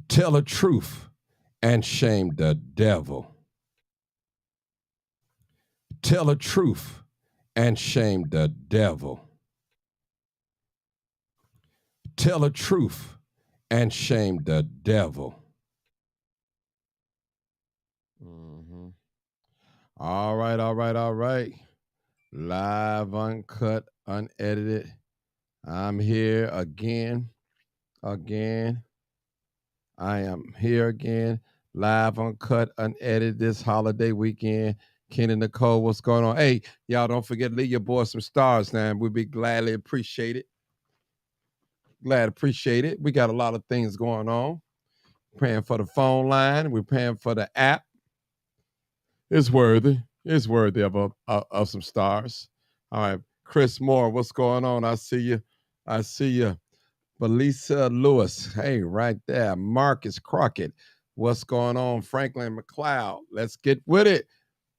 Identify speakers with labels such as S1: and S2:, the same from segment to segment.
S1: Tell the truth and shame the devil. Tell the truth and shame the devil. Tell the truth and shame the devil. Mm-hmm. All right, all right, all right. Live, uncut, unedited. I'm here again. I am here again. Live, uncut, unedited this holiday weekend. Ken and Nicole, what's going on? Hey, y'all don't forget to leave your boy some stars now. We'd be gladly appreciate it. We got a lot of things going on. Paying for the phone line. We're paying for the app. It's worthy. It's worthy of some stars. All right. Chris Moore, what's going on? I see you. Belisa Lewis. Hey, right there. Marcus Crockett. What's going on? Franklin McLeod. Let's get with it.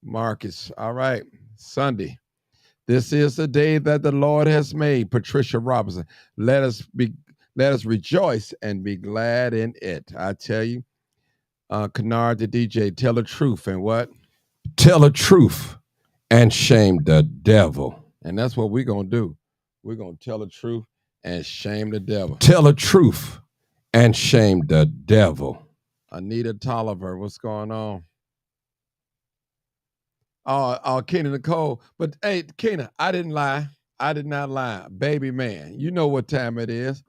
S1: Marcus. All right. Sunday. This is the day that the Lord has made. Patricia Robinson. Let us rejoice and be glad in it. I tell you, Kennard the DJ, tell the truth and what? Tell the truth and shame the devil. And that's what we're going to do. We're going to tell the truth and shame the devil. Tell the truth and shame the devil. Anita Tolliver, what's going on? Oh, Keena Nicole. But hey, Keena, I didn't lie. I did not lie. Baby man, you know what time it is.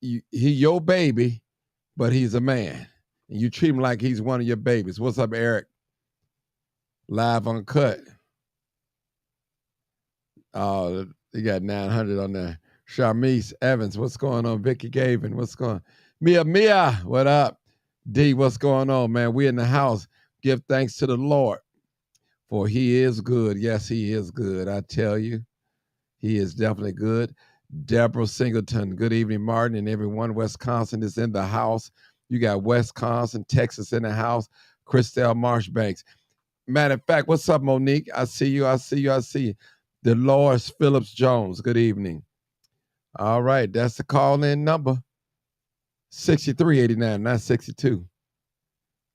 S1: He your baby, but he's a man. And you treat him like he's one of your babies. What's up, Eric? Live uncut. Oh, you got 900 on there. Charmise Evans, what's going on? Vicky Gavin, what's going on? Mia, what up? D, what's going on, man? We in the house. Give thanks to the Lord, for he is good. Yes, he is good. I tell you, he is definitely good. Deborah Singleton, good evening, Martin, and everyone. Wisconsin is in the house. You got Wisconsin, Texas in the house. Christelle Marshbanks. Matter of fact, what's up, Monique? I see you. Dolores Phillips Jones, good evening. All right, that's the call-in number. 6389, not 62.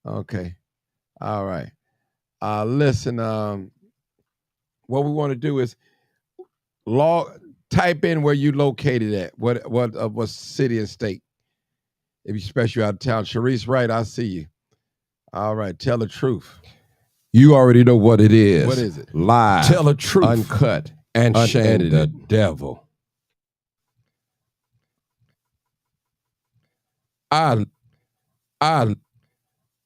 S1: Okay. All right. Listen, what we want to do is type in where you located at, what city and state. If you special out of town. Sharice Wright, I see you. All right, tell the truth. You already know what it is.
S2: What is it?
S1: Live,
S2: Tell the truth,
S1: uncut, and shame the devil. I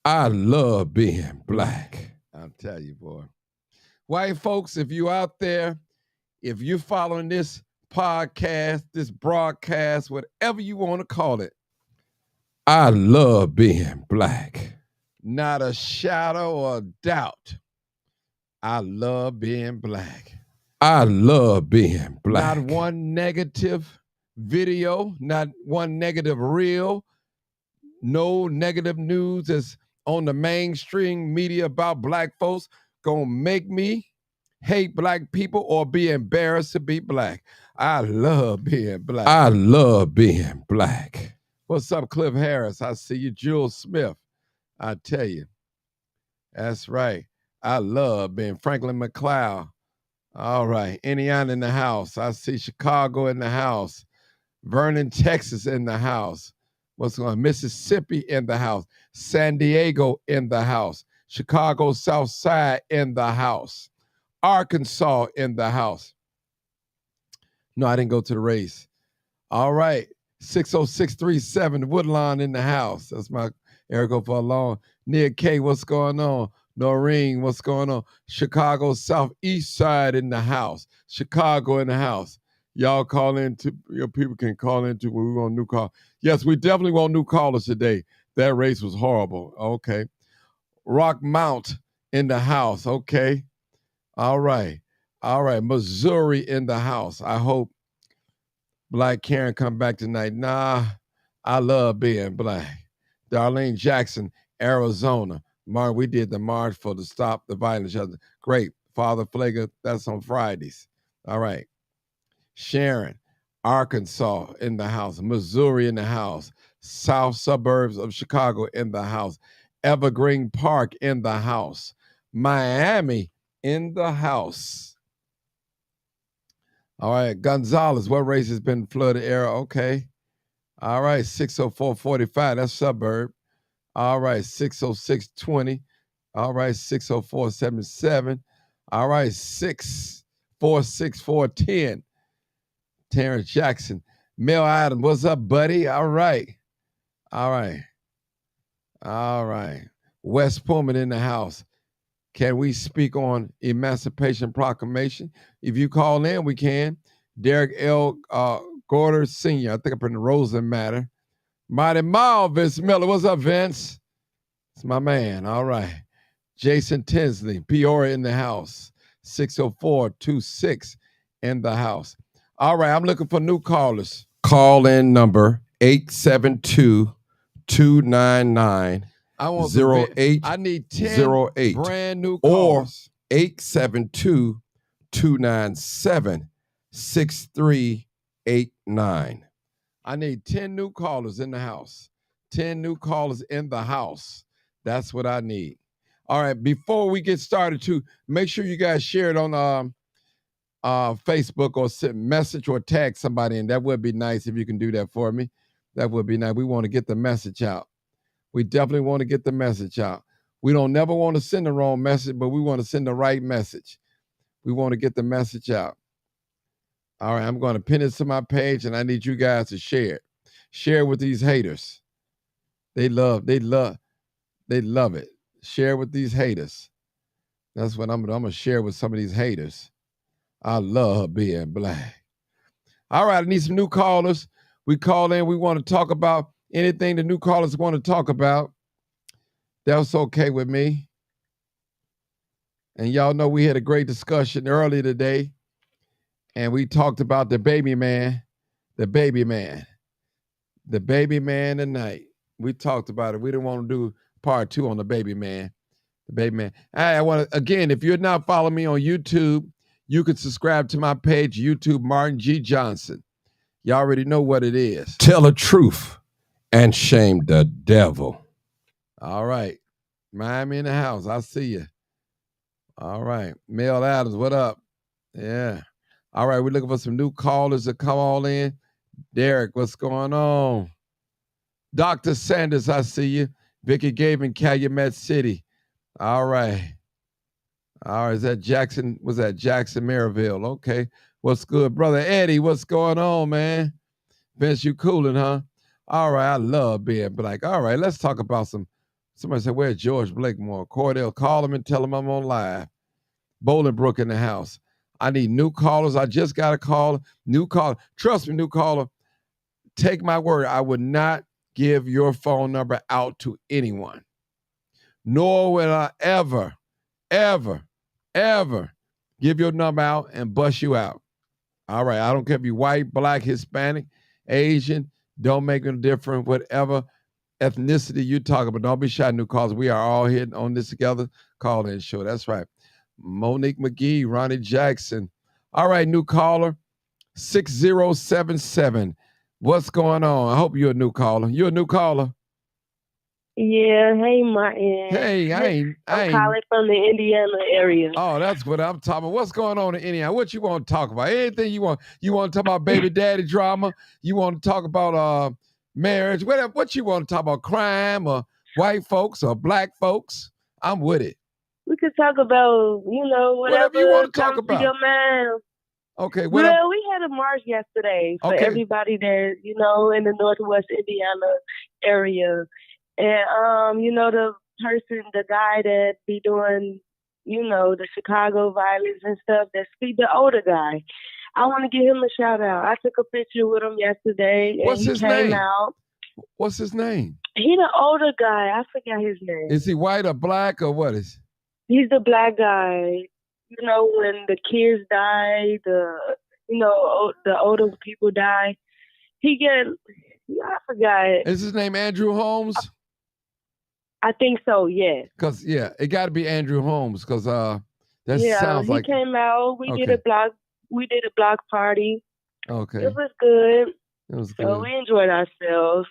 S1: love being black. I'll tell you, boy. White folks, if you out there, if you're following this podcast, this broadcast, whatever you want to call it, I love being black. Not a shadow of doubt. I love being black. I love being black. Not one negative video, not one negative reel, no negative news that's on the mainstream media about black folks gonna make me hate black people or be embarrassed to be black. I love being black. I love being black. What's up, Cliff Harris? I see you. Jules Smith. I tell you. That's right. I love being Franklin McLeod. All right. Indiana in the house. I see Chicago in the house. Vernon, Texas in the house. What's going on? Mississippi in the house. San Diego in the house. Chicago South Side in the house. Arkansas in the house. No, I didn't go to the race. All right. 60637 Woodlawn in the house. That's my Erico for long. Nia K, what's going on? Noreen, what's going on? Chicago Southeast Side in the house. Chicago in the house. Y'all call in to, your people can call in to when we want new call. Yes, we definitely want new callers today. That race was horrible. Okay. Rock Mount in the house. Okay. All right. Missouri in the house. I hope Black Karen come back tonight. Nah, I love being black. Darlene Jackson, Arizona. Mark, we did the march for the Stop the Violence. Great. Father Flager, that's on Fridays. All right. Sharon, Arkansas in the house. Missouri in the house. South suburbs of Chicago in the house. Evergreen Park in the house. Miami in the house. All right, Gonzales, what race has been flooded area? Okay. All right, 60445, that's suburb. All right, 60620. All right, 60477. All right, 646410. Terrence Jackson. Mel Adams, what's up, buddy? All right. All right. All right. West Pullman in the house. Can we speak on Emancipation Proclamation? If you call in, we can. Derek L. Gorder Sr., I think I put in Rosen Matter. Mighty Mile, Vince Miller. What's up, Vince? It's my man. All right. Jason Tinsley, Peoria in the house. 60426 in the house. All right, I'm looking for new callers. Call in number 872-299. I want 08. I need 10 brand new callers. Or 872-297-6389. I need 10 new callers in the house. 10 new callers in the house. That's what I need. All right, before we get started, too, make sure you guys share it on Facebook or send message or tag somebody, and that would be nice if you can do that for me. That would be nice. We want to get the message out. We definitely want to get the message out. We don't never want to send the wrong message, but we want to send the right message. We want to get the message out. All right, I'm going to pin it to my page, and I need you guys to share it. Share with these haters. They love it. Share with these haters. That's what I'm going to share with some of these haters. I love being black. All right, I need some new callers. We call in. We want to talk about anything the new callers want to talk about. That's okay with me. And y'all know we had a great discussion earlier today. And we talked about the baby man tonight. We talked about it. We didn't want to do part 2 on the baby man. I want to, again, if you're not following me on YouTube, you can subscribe to my page, YouTube Martin G. Johnson. You already know what it is. Tell the truth and shame the devil. All right. Miami in the house. I see you. All right. Mel Adams, what up? Yeah. All right. We're looking for some new callers to come all in. Derek, what's going on? Dr. Sanders, I see you. Vicky Gavin, Calumet City. All right. All right, is that Jackson? Was that Jackson Maryville? Okay. What's good? Brother Eddie, what's going on, man? Vince, you cooling, huh? All right, I love being black. All right, let's talk about somebody said, where's George Blakemore? Cordell, call him and tell him I'm on live. Bolingbrook in the house. I need new callers. I just got a call. New caller. Trust me, new caller. Take my word. I would not give your phone number out to anyone. Nor will I ever give your number out and bust you out. All right. I don't care if you're white, black, Hispanic, Asian. Don't make a difference. Whatever ethnicity you talk about. Don't be shy, new callers. We are all here on this together. Call in show. That's right. Monique McGee, Ronnie Jackson. All right, new caller, 6077. What's going on? I hope you're a new caller. You're a new caller?
S2: Yeah, hey Martin.
S1: Hey, I'm
S2: calling from the Indiana area.
S1: Oh, that's what I'm talking about. What's going on in Indiana? What you want to talk about? Anything you want? You want to talk about baby daddy drama? You want to talk about marriage? What you want to talk about? Crime or white folks or black folks? I'm with it.
S2: We could talk about, whatever
S1: you want to talk about.
S2: To your mind.
S1: Okay.
S2: Well, we had a march yesterday for everybody that, in the Northwest Indiana area. And, the guy that be doing, the Chicago violence and stuff, the older guy. I want to give him a shout out. I took a picture with him yesterday.
S1: What's his name?
S2: Out.
S1: What's his name?
S2: He the older guy. I forgot his name.
S1: Is he white or black or what is?
S2: He's the black guy. When the kids die, the older people die, I forgot.
S1: Is his name Andrew Holmes?
S2: I think so, yeah.
S1: Because, it got to be Andrew Holmes because sounds like...
S2: he came out. We did a block party.
S1: Okay.
S2: It was good.
S1: It was
S2: So
S1: good.
S2: we enjoyed ourselves.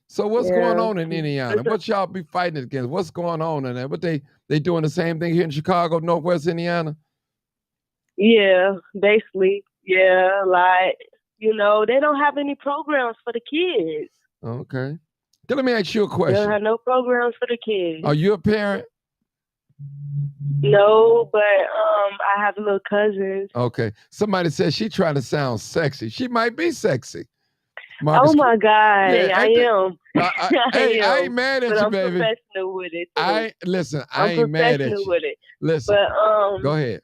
S1: So what's going on in Indiana? What y'all be fighting against? What's going on in there? What they doing the same thing here in Chicago, Northwest Indiana?
S2: Yeah, basically. Yeah, like, you know, they don't have any programs for the kids.
S1: Okay. So let me ask you a question.
S2: They don't have no programs for the kids.
S1: Are you a parent?
S2: No, but I have little cousins.
S1: Okay. Somebody said she trying to sound sexy. She might be sexy. Marcus,
S2: oh my God, yeah, I am.
S1: I ain't mad at you, baby.
S2: I'm professional with it. Too.
S1: I ain't mad at you.
S2: With it.
S1: Listen,
S2: but
S1: go ahead.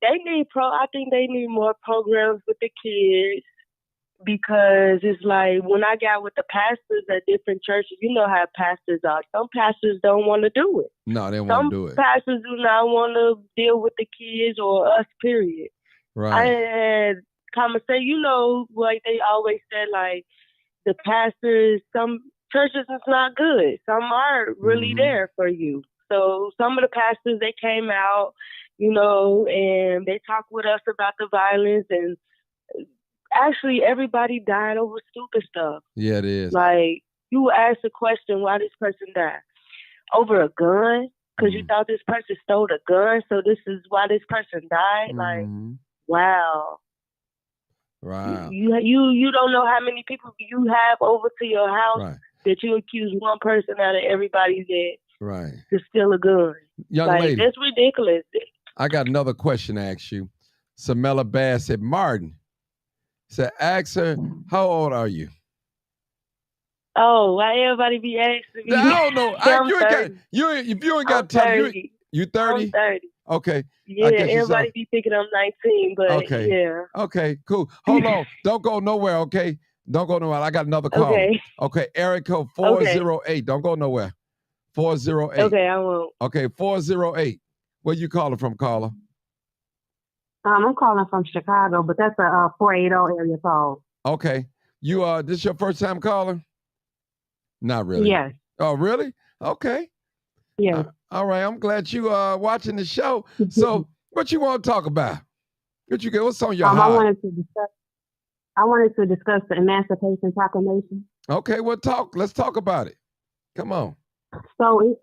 S2: I think they need more programs with the kids. Because it's like when I got with the pastors at different churches, you know how pastors are. Some pastors don't want to do it.
S1: No, they want to do it.
S2: Some pastors do not want to deal with the kids or us, period.
S1: Right.
S2: I had conversation, you know, like they always said, like the pastors, some churches is not good. Some are really there for you. So some of the pastors, they came out, you know, and they talked with us about the violence and actually, everybody died over stupid stuff.
S1: Yeah, it is.
S2: Like, you ask a question, why this person died? Over a gun? Because you thought this person stole a gun, so this is why this person died? Like, wow.
S1: Wow.
S2: You don't know how many people you have over to your house that you accuse one person out of everybody that to steal a gun.
S1: Young lady.
S2: That's ridiculous.
S1: I got another question to ask you. Samela Bass said, Martin, said, ask her, how old are you?
S2: Oh, why everybody be asking me?
S1: I don't know. If you ain't got time, you 30?
S2: I'm 30.
S1: Okay.
S2: Yeah, everybody be thinking I'm 19, but yeah.
S1: Okay, cool. Hold on. Don't go nowhere, okay? Don't go nowhere. I got another call. Okay, Erica 408. Don't go nowhere. 408.
S2: Okay, I won't.
S1: Okay, 408. Where you calling from, caller?
S3: I'm calling from Chicago, but that's a 480 area code.
S1: Okay. You this your first time calling? Not really.
S3: Yes.
S1: Oh, really? Okay.
S3: Yeah.
S1: All right. I'm glad you watching the show. So, what you want to talk about? What's on your heart?
S3: I wanted to discuss the Emancipation Proclamation.
S1: Okay. Well, let's talk about it. Come on.
S3: So it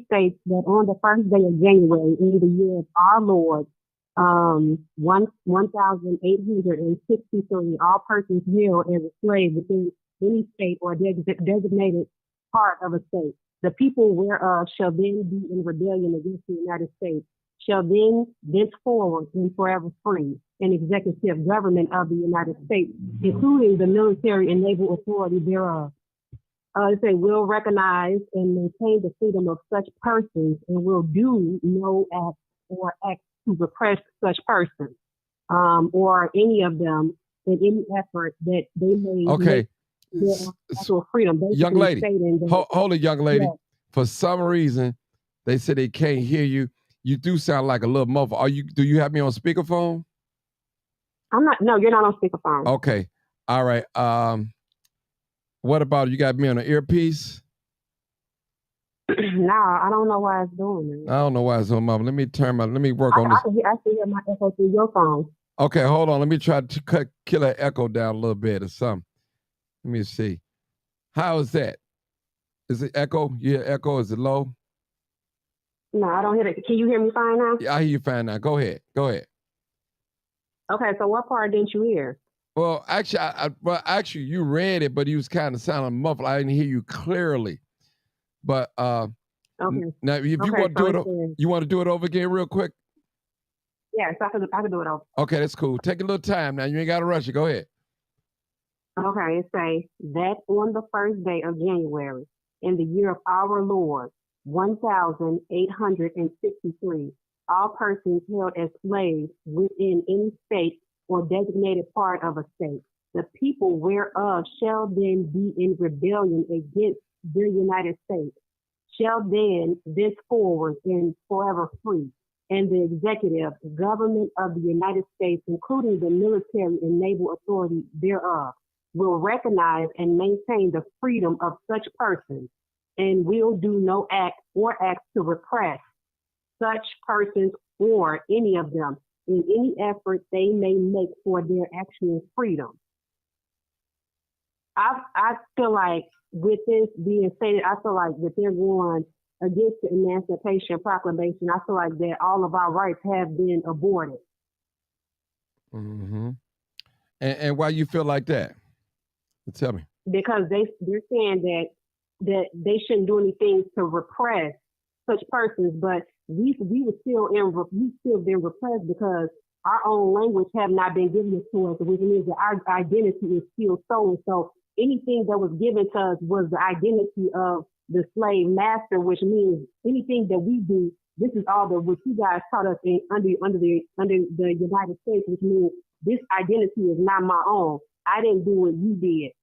S3: states that on the first day of January in the year of our Lord, 1,863, all persons held as a slave within any state or designated part of a state. The people whereof shall then be in rebellion against the United States, shall then thenceforward and forever free an executive government of the United States, including the military and naval authority thereof. They will recognize and maintain the freedom of such persons and will do no act or act to repress such persons or any of them in any effort that they may make their actual freedom.
S1: Young lady, hold it, young lady. Yeah. For some reason, they said they can't hear you. You do sound like a little muffled. Do you have me on speakerphone?
S3: No, you're not on speakerphone.
S1: Okay. All right. What about you got me on an earpiece?
S3: No, I don't know why it's doing that.
S1: I don't know why it's on my. Let me work on this.
S3: I can hear my echo through your phone.
S1: Okay, hold on. Let me try to kill that echo down a little bit or something. Let me see. How is that? Is it echo? You hear echo? Is it low?
S3: No, I don't hear it. Can you hear me fine now?
S1: Yeah, I hear you fine now. Go ahead.
S3: Okay, so what part didn't you hear?
S1: Well, actually, you read it, but you was kind of sounding muffled. I didn't hear you clearly. But now, if you want to do it, you want to do it over again real quick?
S3: Yes, I can do it over.
S1: Okay, that's cool. Take a little time now. You ain't got to rush it. Go ahead.
S3: Okay, it says that on the first day of January in the year of our Lord, 1,863, all persons held as slaves within any state or designated part of a state, the people whereof shall then be in rebellion against the United States, shall then thenceforward and forever free, and the executive government of the United States, including the military and naval authority thereof, will recognize and maintain the freedom of such persons, and will do no act or acts to repress such persons or any of them in any effort they may make for their actual freedom. I feel like with this being stated, I feel like that they're going against the Emancipation Proclamation. I feel like that all of our rights have been aborted.
S1: Mm-hmm. And why you feel like that? Tell me.
S3: Because they're saying that they shouldn't do anything to repress such persons, but we were still been repressed because our own language have not been given to us, which means that our identity is still stolen. So anything that was given to us was the identity of the slave master, which means anything that we do, this is all that what you guys taught us under the United States, which means this identity is not my own. I didn't do what you did.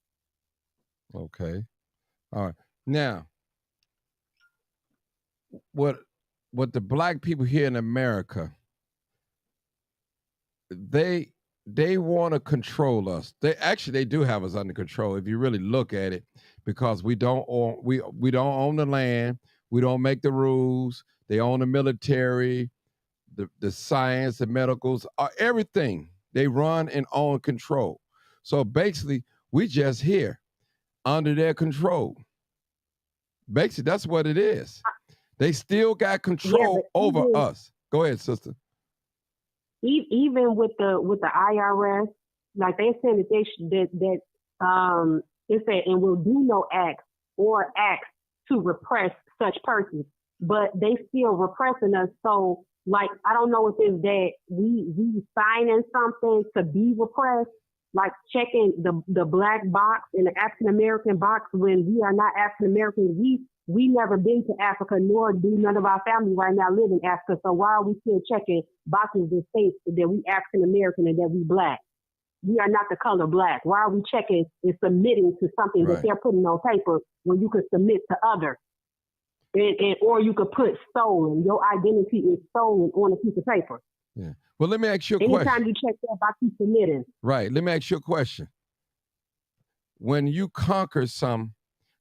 S1: Okay. All right. Now, what the black people here in America, they want to control us. They do have us under control if you really look at it, because we don't own the land, we don't make the rules. They own the military, the science, the medicals, everything. They run and own control. So basically, we just here under their control. Basically, that's what it is. They still got control over us. Go ahead, sister.
S3: Even with the IRS, like they said that it said, and will do no acts to repress such persons, but they still repressing us. So, like, I don't know if it's that we signing something to be repressed, like checking the black box and the African American box when we are not African American. We never been to Africa, nor do none of our family right now live in Africa. So why are we still checking boxes that state that we African American and that we black? We are not the color black. Why are we checking and submitting to something that they're putting on paper when you could submit to others? Or you could put stolen. Your identity is stolen on a piece of paper.
S1: Yeah. Well, let me ask you a question.
S3: Anytime you check that box, you submitting.
S1: Right. Let me ask you a question. When you conquer some,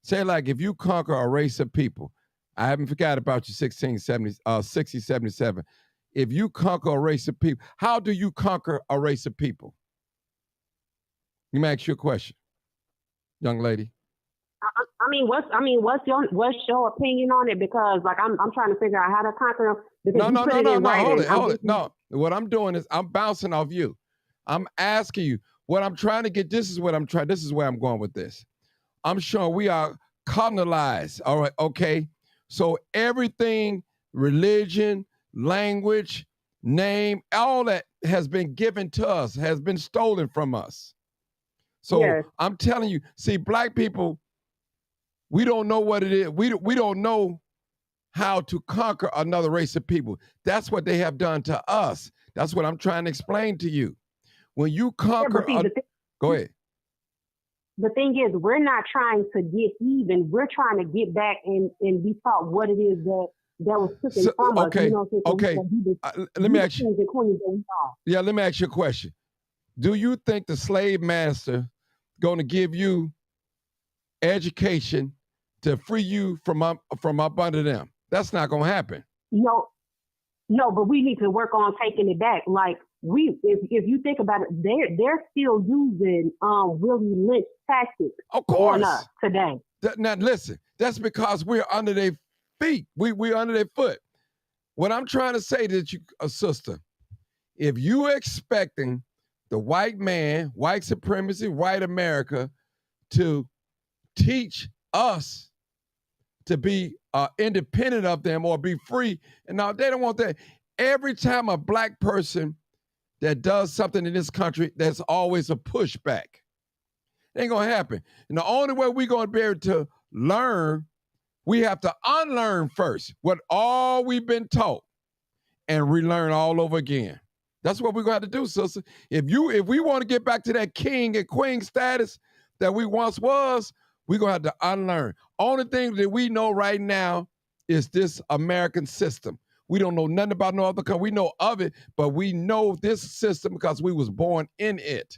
S1: say like if you conquer a race of people, I haven't forgot about your 1677. If you conquer a race of people, how do you conquer a race of people? Let me ask you a question, young lady.
S3: What's your opinion on it? Because like I'm trying to figure out how to conquer them.
S1: No. Hold it. No, what I'm doing is I'm bouncing off you. I'm asking you what I'm trying to get. This is where I'm going with this. I'm sure we are colonized. All right. Okay. So everything, religion, language, name, all that has been given to us, has been stolen from us. So yes. I'm telling you, see, black people, we don't know what it is. We don't know how to conquer another race of people. That's what they have done to us. That's what I'm trying to explain to you. When you conquer, go ahead.
S3: The thing is, we're not trying to get even. We're trying to get back and be taught what it is that was taken from us.
S1: Okay, you know, okay. Let me ask you. Yeah, let me ask you a question. Do you think the slave master going to give you education to free you from up under them? That's not going to happen.
S3: No, but we need to work on taking it back. Like if you think about it, they're still using Willie Lynch tactics on us today.
S1: Now listen, that's because we're under their feet. We're under their foot. What I'm trying to say to you, sister, if you expecting the white man, white supremacy, white America to teach us to be independent of them or be free, and now they don't want that. Every time a black person that does something in this country, there's always a pushback. It ain't gonna happen. And the only way we're gonna be able to learn, we have to unlearn first what all we've been taught and relearn all over again. That's what we're gonna have to do, sister. If we want to get back to that king and queen status that we once was, we're gonna have to unlearn. Only thing that we know right now is this American system. We don't know nothing about no other country. We know of it, but we know this system because we was born in it.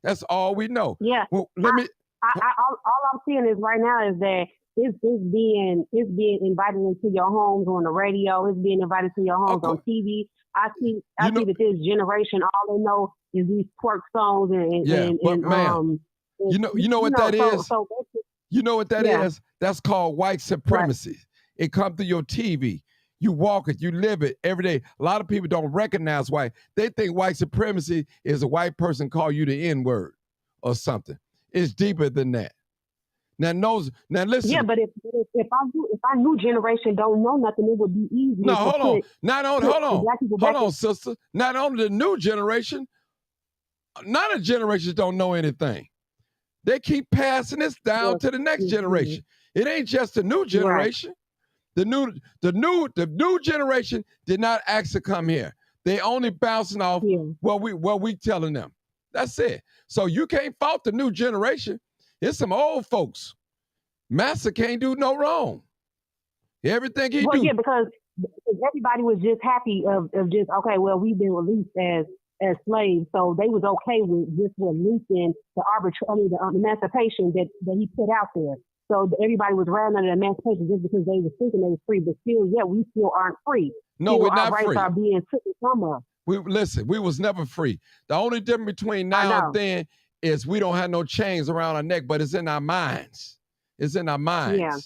S1: That's all we know.
S3: Yeah.
S1: Well,
S3: all I'm seeing is right now is that it's being invited into your homes on the radio. It's being invited to your homes on TV. I see that this generation, all they know is these twerk songs
S1: you know what that is? You know what that is? That's called white supremacy. Right. It comes through your TV. You walk it, you live it every day. A lot of people don't recognize white. They think white supremacy is a white person call you the N-word or something. It's deeper than that. Now listen.
S3: Yeah, but if our new generation don't know nothing, it would be easy.
S1: No, hold on, sister. Not only the new generation, none of the generations don't know anything. They keep passing this down to the next generation. It ain't just the new generation. Right. The new generation did not ask to come here. They only bouncing off what we telling them. That's it. So you can't fault the new generation. It's some old folks. Massa can't do no wrong. Everything he do.
S3: Yeah, because everybody was just happy of just, okay, well, we've been released as slaves, so they was okay with just releasing the emancipation that he put out there. So everybody was riding under the emancipation just because they were thinking they were free, but still, we still aren't free.
S1: No, we're not
S3: free. Our rights are being taken from us.
S1: We was never free. The only difference between now and then is we don't have no chains around our neck, but it's in our minds. It's in our minds. Yeah.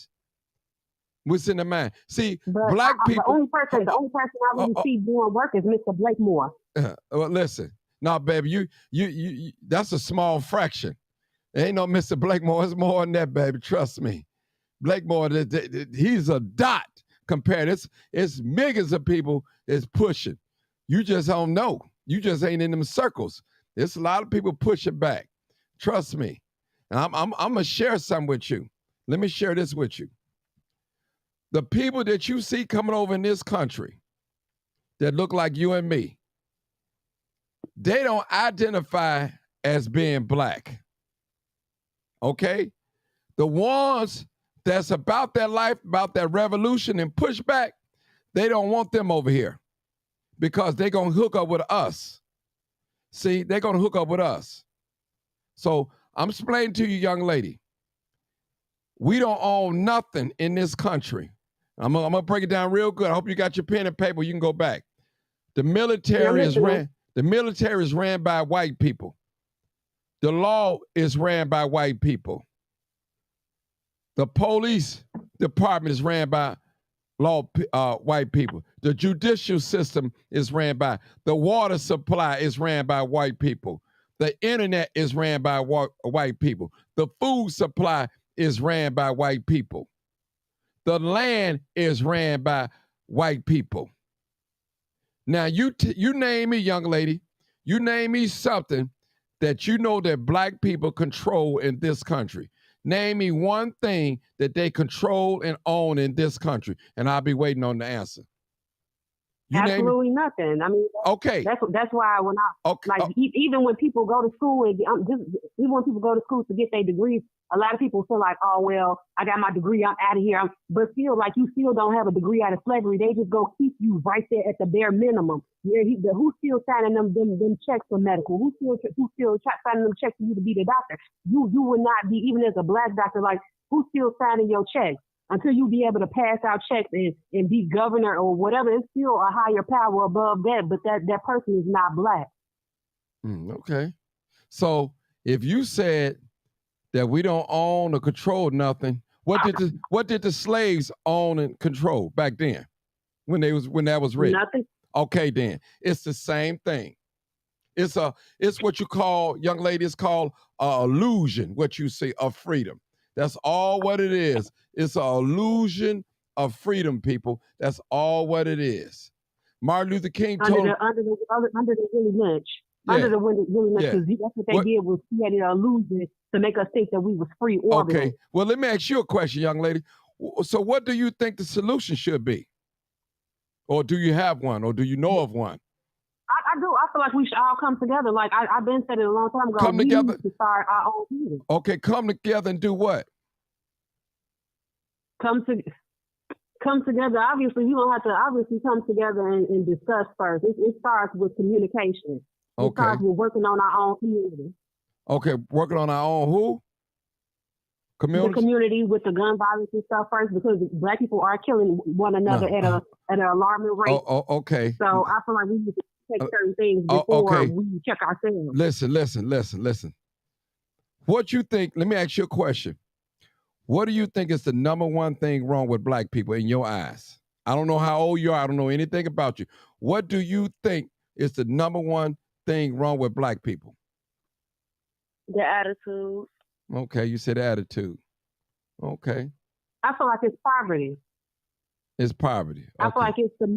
S1: What's in the mind? See, but black people.
S3: The only person I really see doing work is Mr. Blakemore.
S1: Well, listen, no, baby, you that's a small fraction. There ain't no Mr. Blakemore. It's more than that, baby. Trust me. Blakemore, he's a dot compared. It's millions of people that's pushing. You just don't know. You just ain't in them circles. There's a lot of people pushing back. Trust me. And I'm gonna share something with you. Let me share this with you. The people that you see coming over in this country that look like you and me, they don't identify as being black. Okay? The ones that's about their life, about their revolution and pushback, they don't want them over here because they're going to hook up with us. See, they're going to hook up with us. So I'm explaining to you, young lady, we don't own nothing in this country. I'm gonna break it down real good. I hope you got your pen and paper. You can go back. The military is ran by white people. The law is ran by white people. The police department is ran by white people. The judicial system is ran by. The water supply is ran by white people. The internet is ran by white people. The food supply is ran by white people. The land is ran by white people. Now, you name me, young lady, you name me something that you know that black people control in this country. Name me one thing that they control and own in this country, and I'll be waiting on the answer.
S3: Absolutely nothing. I mean, that's why when even when people go to school even when people go to school to get their degrees, a lot of people feel like, oh well, I got my degree, I'm out of here. But feel like you still don't have a degree out of slavery. They just go keep you right there at the bare minimum. Who's still signing them checks for medical? Who's still signing them checks for you to be the doctor? You would not be, even as a black doctor, like who's still signing your checks? Until you be able to pass out checks and be governor or whatever, it's still a higher power above that, but that person is not black.
S1: Okay. So if you said that we don't own or control nothing, what did the slaves own and control back then when that was written?
S3: Nothing.
S1: Okay, then. It's the same thing. It's what you call, young lady, it's called illusion, what you see of freedom. That's all what it is. It's an illusion of freedom, people. That's all what it is. Martin Luther King told
S3: under the Willie Lynch. Yeah. Under the Willie Lynch, because that's what they did was create an illusion to make us think that we was free orbital.
S1: Okay. Well, let me ask you a question, young lady. So what do you think the solution should be? Or do you have one? Or do you know of one?
S3: I do. I feel like we should all come together. Like I've been said it a long time ago.
S1: Come together
S3: to start our own meeting.
S1: Okay, come together and do what?
S3: Come together. Obviously, we don't have to come together and discuss first. It starts with communication.
S1: Okay.
S3: It starts with working on our own community.
S1: Okay, working on our own who?
S3: community with the gun violence and stuff first, because Black people are killing one another at an alarming rate.
S1: Okay.
S3: So I feel like we need to check certain things before we check ourselves.
S1: Listen. What you think? Let me ask you a question. What do you think is the number one thing wrong with Black people in your eyes? I don't know how old you are. I don't know anything about you. What do you think is the number one thing wrong with Black people?
S2: The attitude.
S1: Okay, you said attitude. Okay.
S3: I feel like it's poverty.
S1: It's poverty. Okay.
S3: I feel like it's the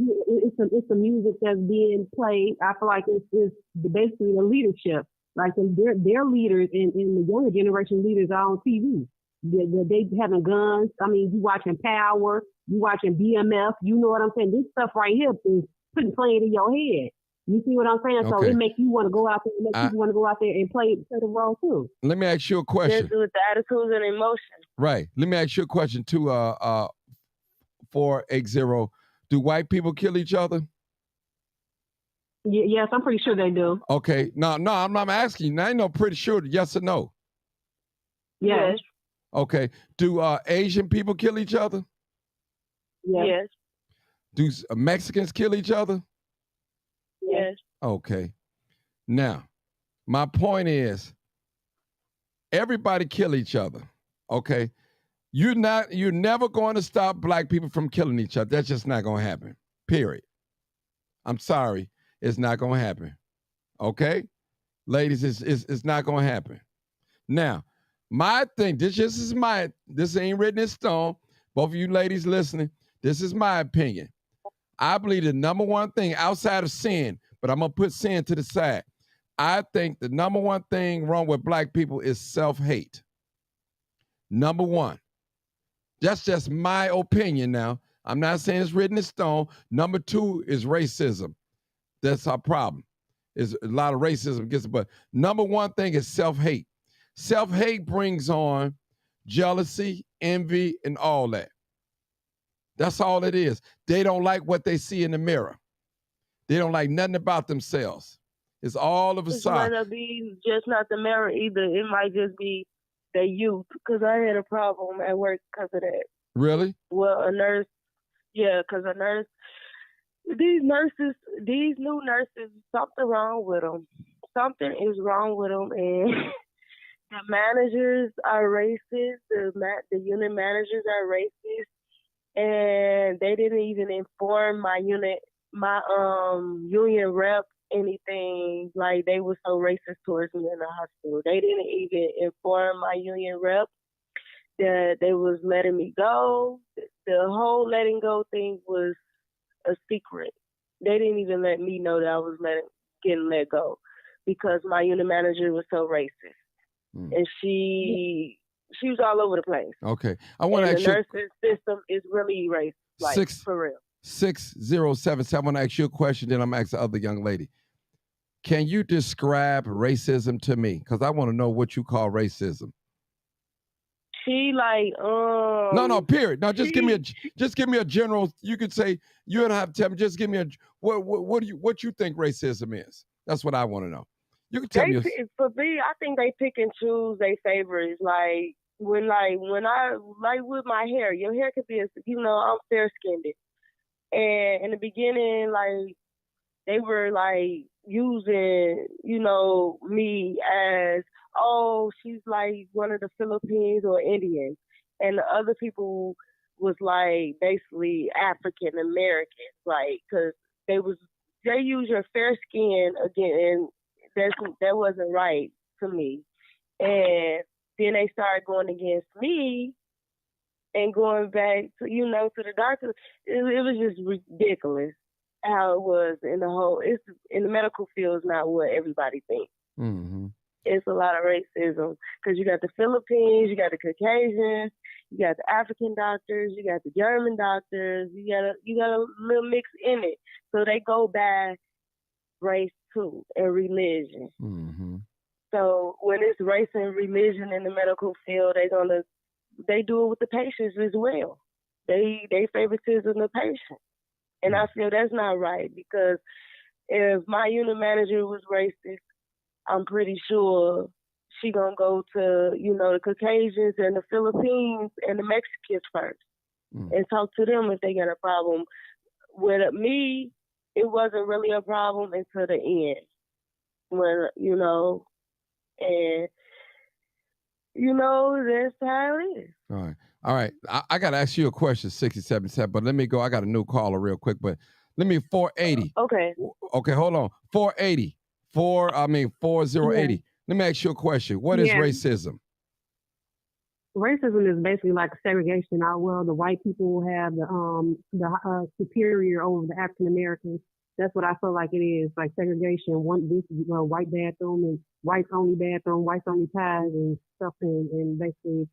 S3: music that's being played. I feel like it's basically the leadership. Like their leaders and the younger generation leaders are on TV. They having guns. I mean, you watching Power, you watching BMF. You know what I'm saying? This stuff right here is playing in your head. You see what I'm saying? Okay. So it makes you want to go out there and make people want to go out there and play the role too.
S1: Let me ask you a question.
S2: Just with the attitudes and emotions.
S1: Right. Let me ask you a question too. 480. Do white people kill each other?
S3: Yes, I'm pretty sure they do.
S1: Okay. No, I'm not asking you. I know pretty sure. Yes or no?
S3: Yes.
S1: Okay. Do Asian people kill each other?
S2: Yes.
S1: Do Mexicans kill each other?
S2: Yes.
S1: Okay. Now, my point is, everybody kill each other. Okay. You're never going to stop Black people from killing each other. That's just not going to happen. Period. I'm sorry. It's not going to happen. Okay? Ladies, it's not going to happen. Now, my thing, this ain't written in stone. Both of you ladies listening, this is my opinion. I believe the number one thing outside of sin, but I'm going to put sin to the side. I think the number one thing wrong with Black people is self-hate. Number one. That's just my opinion now. I'm not saying it's written in stone. Number two is racism. That's our problem. There's a lot of racism against it. But number one thing is self-hate. Self-hate brings on jealousy, envy, and all that. That's all it is. They don't like what they see in the mirror. They don't like nothing about themselves. It's all of a sudden.
S2: It might not be just not the mirror either. It might just be the youth, because I had a problem at work because of that.
S1: Really?
S2: Well, a nurse, because a nurse, these new nurses, something wrong with them. Something is wrong with them, and the managers are racist. The unit managers are racist, and they didn't even inform my union rep anything. Like, they were so racist towards me in the hospital. They didn't even inform my union rep that they was letting me go. The whole letting go thing was a secret. They didn't even let me know that I was getting let go, because my unit manager was so racist. And she was all over the place.
S1: Okay. I want to ask you.
S2: The nursing system is really racist, for real.
S1: 6077. I want to ask you a question, then I'm going to ask the other young lady. Can you describe racism to me? Because I want to know what you call racism.
S2: She
S1: No, period. No, just give me a general. You could say, you don't have to tell me. Just give me what you think racism is. That's what I want to know. You can tell me.
S2: For me, I think they pick and choose their favorites. Like when I with my hair, your hair could be I'm fair skinned, and in the beginning, like, they were like using, me as, oh, she's like one of the Philippines or Indians. And the other people was like basically African Americans, like, because they use your fair skin again, and that wasn't right to me. And then they started going against me and going back to, to the doctor. It was just ridiculous how it was in the medical field. Is not what everybody thinks.
S1: Mm-hmm.
S2: It's a lot of racism, because you got the Philippines, you got the Caucasians, you got the African doctors, you got the German doctors, you got a little mix in it. So they go by race too and religion.
S1: Mm-hmm.
S2: So when it's race and religion in the medical field, they do it with the patients as well. They favoritism the patient. And I feel that's not right, because if my unit manager was racist, I'm pretty sure she gonna go to, the Caucasians and the Philippines and the Mexicans first and talk to them if they got a problem. With me, it wasn't really a problem until the end. When, and, that's how it is.
S1: All right. I got to ask you a question, 67, but let me go. I got a new caller real quick, but let me 480.
S2: Okay.
S1: Okay, hold on. 480. 4080. Let me ask you a question. What is racism?
S3: Racism is basically like segregation. Well, the white people have the superior over the African Americans. That's what I feel like it is, like segregation. This white bathroom and whites only bathroom, whites only ties and stuff, and basically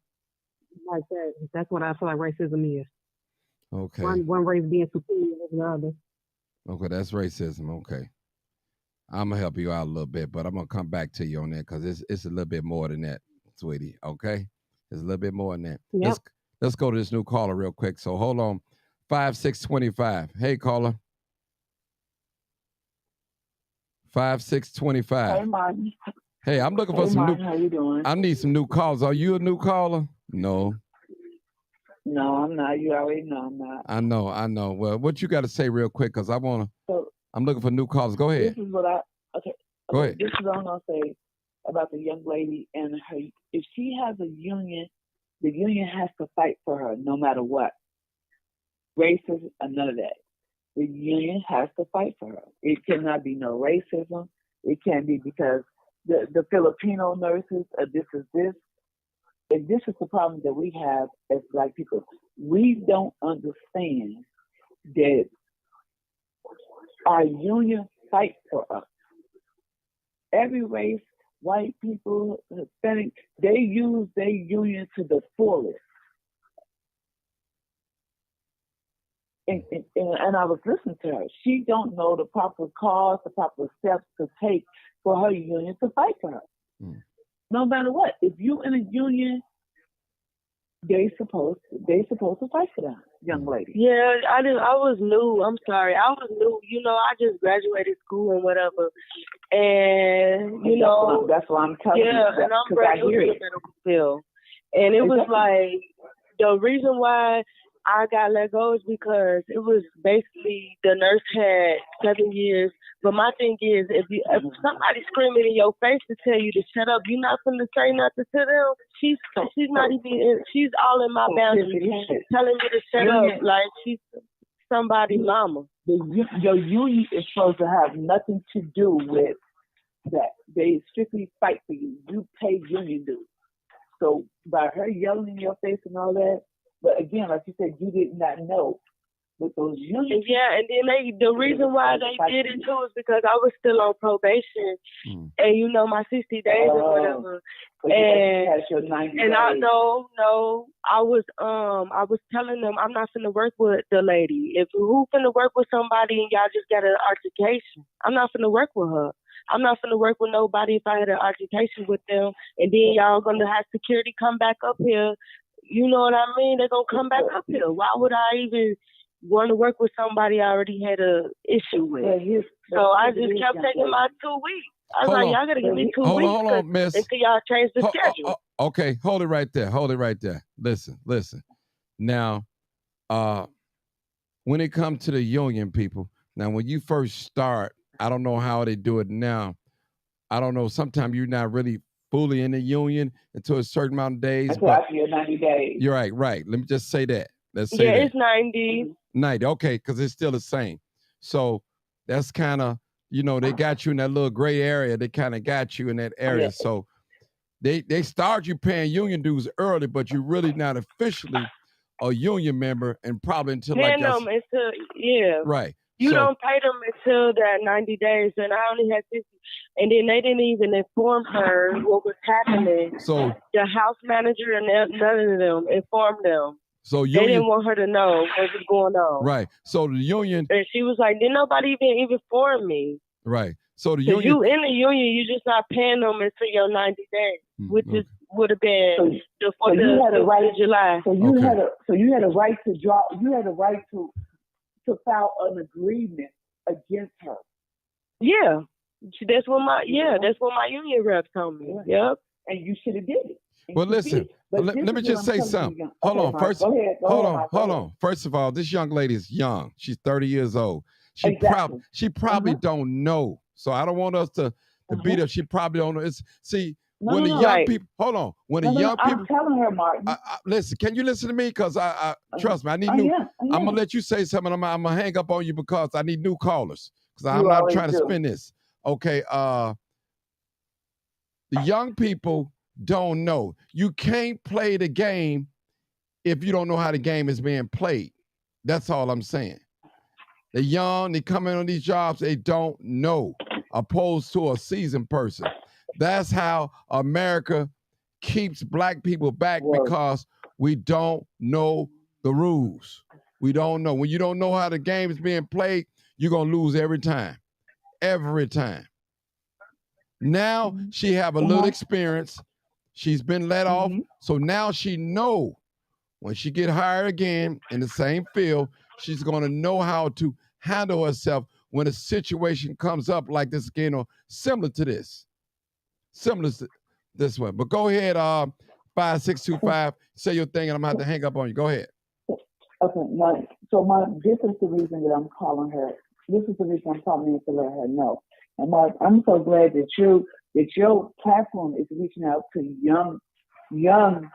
S3: like that. That's what I feel like racism is.
S1: Okay.
S3: One race being superior over the other.
S1: Okay, that's racism. Okay. I'm gonna help you out a little bit, but I'm gonna come back to you on that because it's a little bit more than that, sweetie. Okay, it's a little bit more than that.
S3: Yep.
S1: Let's go to this new caller real quick. So hold on, 5625. Hey, caller. 5625.
S4: Hey, Martin.
S1: Hey, I'm looking for some
S4: Martin, how you doing?
S1: I need some new callers. Are you a new caller? No.
S4: No, I'm not. You already know I'm not.
S1: I know. Well, what you got to say real quick? Because I'm looking for new callers. Go ahead.
S4: This is what
S1: Go ahead.
S4: This is what I'm gonna say about the young lady and her. If she has a union, the union has to fight for her no matter what. Racism and none of that. The union has to fight for her. It cannot be no racism. It can't be because the Filipino nurses, this is this. And this is the problem that we have as Black people. We don't understand that our union fight for us. Every race, white people, Hispanic, they use their union to the fullest. And I was listening to her. She don't know the proper cause, the proper steps to take for her union to fight for her. No matter what. If you in a union, they supposed to fight for that young lady.
S2: Yeah, I was new. I'm sorry. I was new. I just graduated school and whatever. And,
S4: That's why I'm telling you.
S2: Yeah, and I'm brand new to the medical field. And it was like, the reason why I got let go is because it was basically the nurse had 7 years. But my thing is, if somebody's screaming in your face to tell you to shut up, you're not going to say nothing to them. She's not even. She's all in my boundaries, telling me to shut up like she's somebody's mama.
S4: Your union is supposed to have nothing to do with that. They strictly fight for you. You pay union dues. So by her yelling in your face and all that, but again, like you said, you did not know. With those unions.
S2: Yeah, and then the reason why they did it too is because I was still on probation, and my 60 days or whatever. And I was telling them I'm not finna work with the lady. If who finna work with somebody and y'all just got an altercation, I'm not finna work with her. I'm not finna work with nobody if I had an altercation with them, and then y'all gonna have security come back up here. You know what I mean? They're gonna come back up here. Why would I even want to work with somebody I already had a issue with? So I just kept taking my 2 weeks. I was y'all got to give me 2 weeks
S1: hold on, miss.
S2: until y'all change the schedule.
S1: Okay, hold it right there. Listen. Now, when it comes to the union people, now when you first start, I don't know how they do it now. I don't know. Sometimes you're not really fully in the union until a certain amount of days.
S4: Until after your 90 days.
S1: You're right. Let me just say that. Let's say
S2: that.
S1: It's
S2: 90.
S1: 90, okay, because it's still the same. So that's kind of, they got you in that little gray area. They kind of got you in that area. So they start you paying union dues early, but you're really not officially a union member and probably until right.
S2: You don't pay them until that 90 days, and I only had 50. And then they didn't even inform her what was happening.
S1: So
S2: the house manager and none of them informed them.
S1: So
S2: they didn't want her to know what was going on.
S1: Right. So the union.
S2: And she was like, didn't nobody even inform me.
S1: Right. So the
S2: union. You in the union, you just not paying them until your 90 days, which would have been the 4th of July.
S4: So you had a right to draw. You had a right to file an agreement against her.
S2: Yeah. That's what my union rep told me. Yep.
S4: and you should have did it.
S1: Well, listen, let me just say something. Hold on. First, hold on. First of all, this young lady is young. She's 30 years old. She probably don't know. So I don't want us to beat her. She probably don't know. When the young people, hold on. When the young people,
S4: I'm telling her, Martin.
S1: Listen, can you listen to me? Because I trust me. I need new. I'm gonna let you say something. I'm gonna hang up on you because I need new callers. Because I'm not trying to spin this. Okay. The young people don't know. You can't play the game if you don't know how the game is being played. That's all I'm saying. They're young, they come in on these jobs, they don't know, opposed to a seasoned person. That's how America keeps black people back because we don't know the rules. We don't know. When you don't know how the game is being played, you're going to lose every time. Every time. Now she have a little experience. She's been let off. So now she know when she get hired again in the same field, she's going to know how to handle herself when a situation comes up like this again or similar to this. Similar to this one. But go ahead, 5625, say your thing and I'm going to have to hang up on you. Go ahead.
S4: Okay, this is the reason that I'm calling her. This is the reason I'm calling in to let her know. And Mark, I'm so glad that your platform is reaching out to young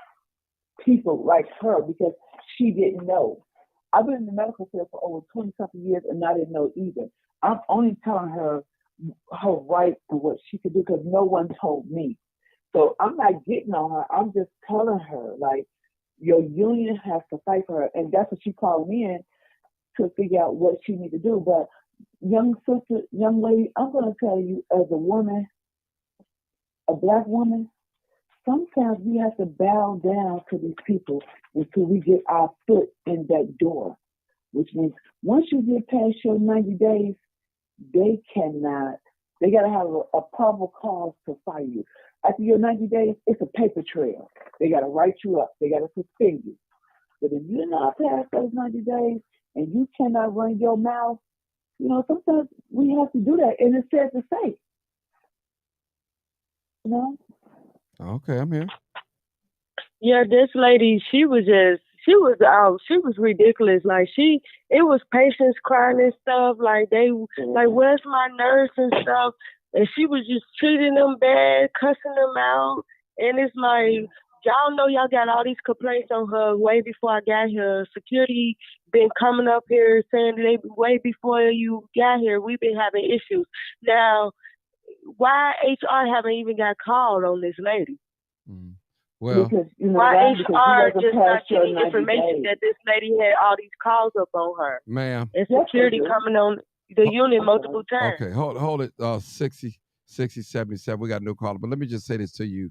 S4: people like her because she didn't know. I've been in the medical field for over 20-something years and I didn't know either. I'm only telling her her rights and what she could do because no one told me. So I'm not getting on her. I'm just telling her, like, your union has to fight for her. And that's what she called me in to figure out what she needs to do. But young sister, young lady, I'm going to tell you as a woman, a black woman, sometimes we have to bow down to these people until we get our foot in that door, which means once you get past your 90 days, they got to have a probable cause to fire you. After your 90 days, it's a paper trail. They got to write you up. They got to suspend you. But if you're not past those 90 days and you cannot run your mouth, sometimes we have to do that. And it's sad to say.
S1: Okay, I'm here.
S2: Yeah, this lady, she was ridiculous. Like it was patients crying and stuff. Like where's my nurse and stuff? And she was just treating them bad, cussing them out. And it's like, y'all know y'all got all these complaints on her way before I got here. Security been coming up here saying that way before you got here, we've been having issues. Now, why HR haven't even got called on this lady?
S1: Well,
S4: because,
S2: why HR just not getting information that this lady had all these calls up on her?
S1: Ma'am.
S2: And security coming on the unit multiple times.
S1: Okay, hold it. 60, 77. We got a new caller. But let me just say this to you.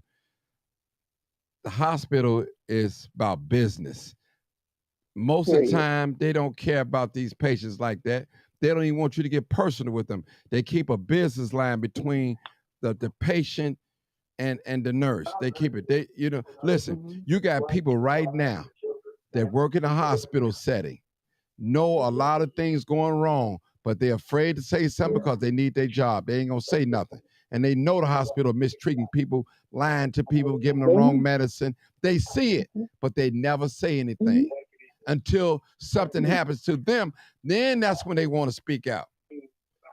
S1: The hospital is about business. Most of the time, they don't care about these patients like that. They don't even want you to get personal with them. They keep a business line between the patient and the nurse. They keep it. Listen, you got people right now that work in a hospital setting, know a lot of things going wrong, but they're afraid to say something because they need their job. They ain't gonna say nothing. And they know the hospital mistreating people, lying to people, giving them the wrong medicine. They see it, but they never say anything until something happens to them. Then that's when they want to speak out.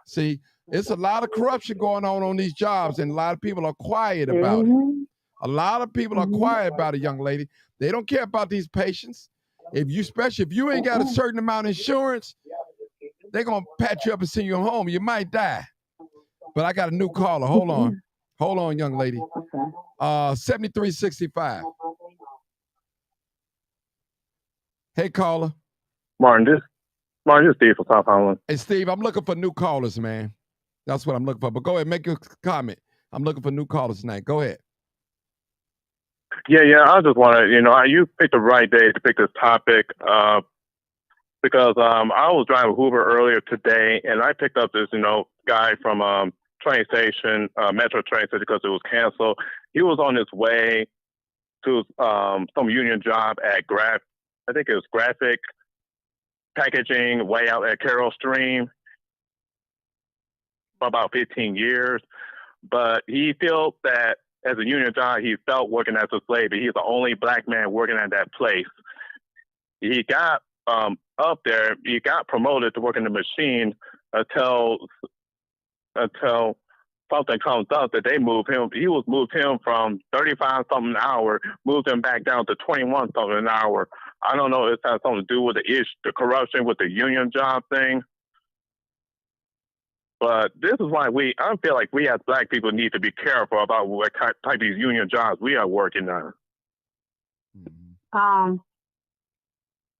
S1: See, it's a lot of corruption going on these jobs, and a lot of people are quiet about it. A lot of people are quiet about it, young lady. They don't care about these patients. Especially if you ain't got a certain amount of insurance, they're going to pat you up and send you home. You might die. But I got a new caller. Hold on, young lady. 7365. Hey, caller.
S5: Martin, this is Steve from South Holland.
S1: Hey, Steve, I'm looking for new callers, man. That's what I'm looking for. But go ahead, make your comment. I'm looking for new callers tonight. Go ahead.
S5: Yeah. I just want to, you picked the right day to pick this topic because I was driving Uber earlier today, and I picked up this, guy from train station, Metro train station, because it was canceled. He was on his way to some union job at I think it was graphic packaging way out at Carroll Stream for about 15 years. But he felt that as a union job, he felt working as a slave. He's the only black man working at that place. He got up there. He got promoted to work in the machine until something comes up that they move him. He was moved him from 35 something an hour, moved him back down to 21 something an hour. I don't know if it has something to do with the corruption with the union job thing. But this is why I feel like we as black people need to be careful about what type of these union jobs we are working on.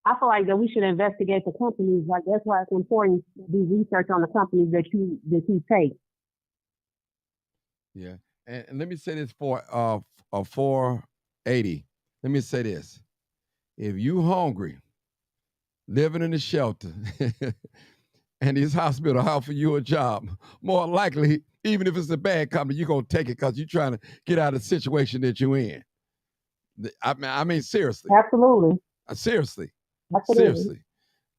S3: I feel like that we should investigate the companies. Like that's why it's important to do research on the companies that you take.
S1: Yeah, and let me say this for 480. Let me say this: if you hungry, living in a shelter, and this hospital offer you a job, more likely, even if it's a bad company, you're gonna take it because you're trying to get out of the situation that you're in. I mean, seriously.
S3: Absolutely.
S1: Seriously.
S3: Absolutely.
S1: Seriously.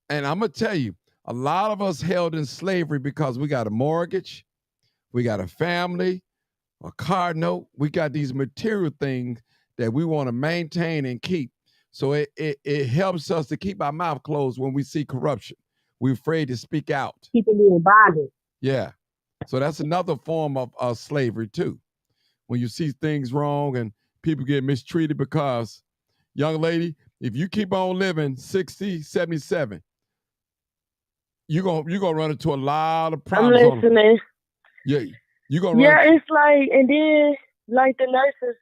S1: And I'm gonna tell you, a lot of us held in slavery because we got a mortgage, we got a family, a car note, we got these material things that we want to maintain and keep. So it helps us to keep our mouth closed when we see corruption. We're afraid to speak out.
S3: Keeping you in bondage.
S1: Yeah. So that's another form of slavery too. When you see things wrong and people get mistreated because, young lady, if you keep on living 60, 77, you're gonna run into a lot of problems.
S2: I'm listening.
S1: Yeah. You're gonna
S2: run. Yeah, it's like, and then like the nurses,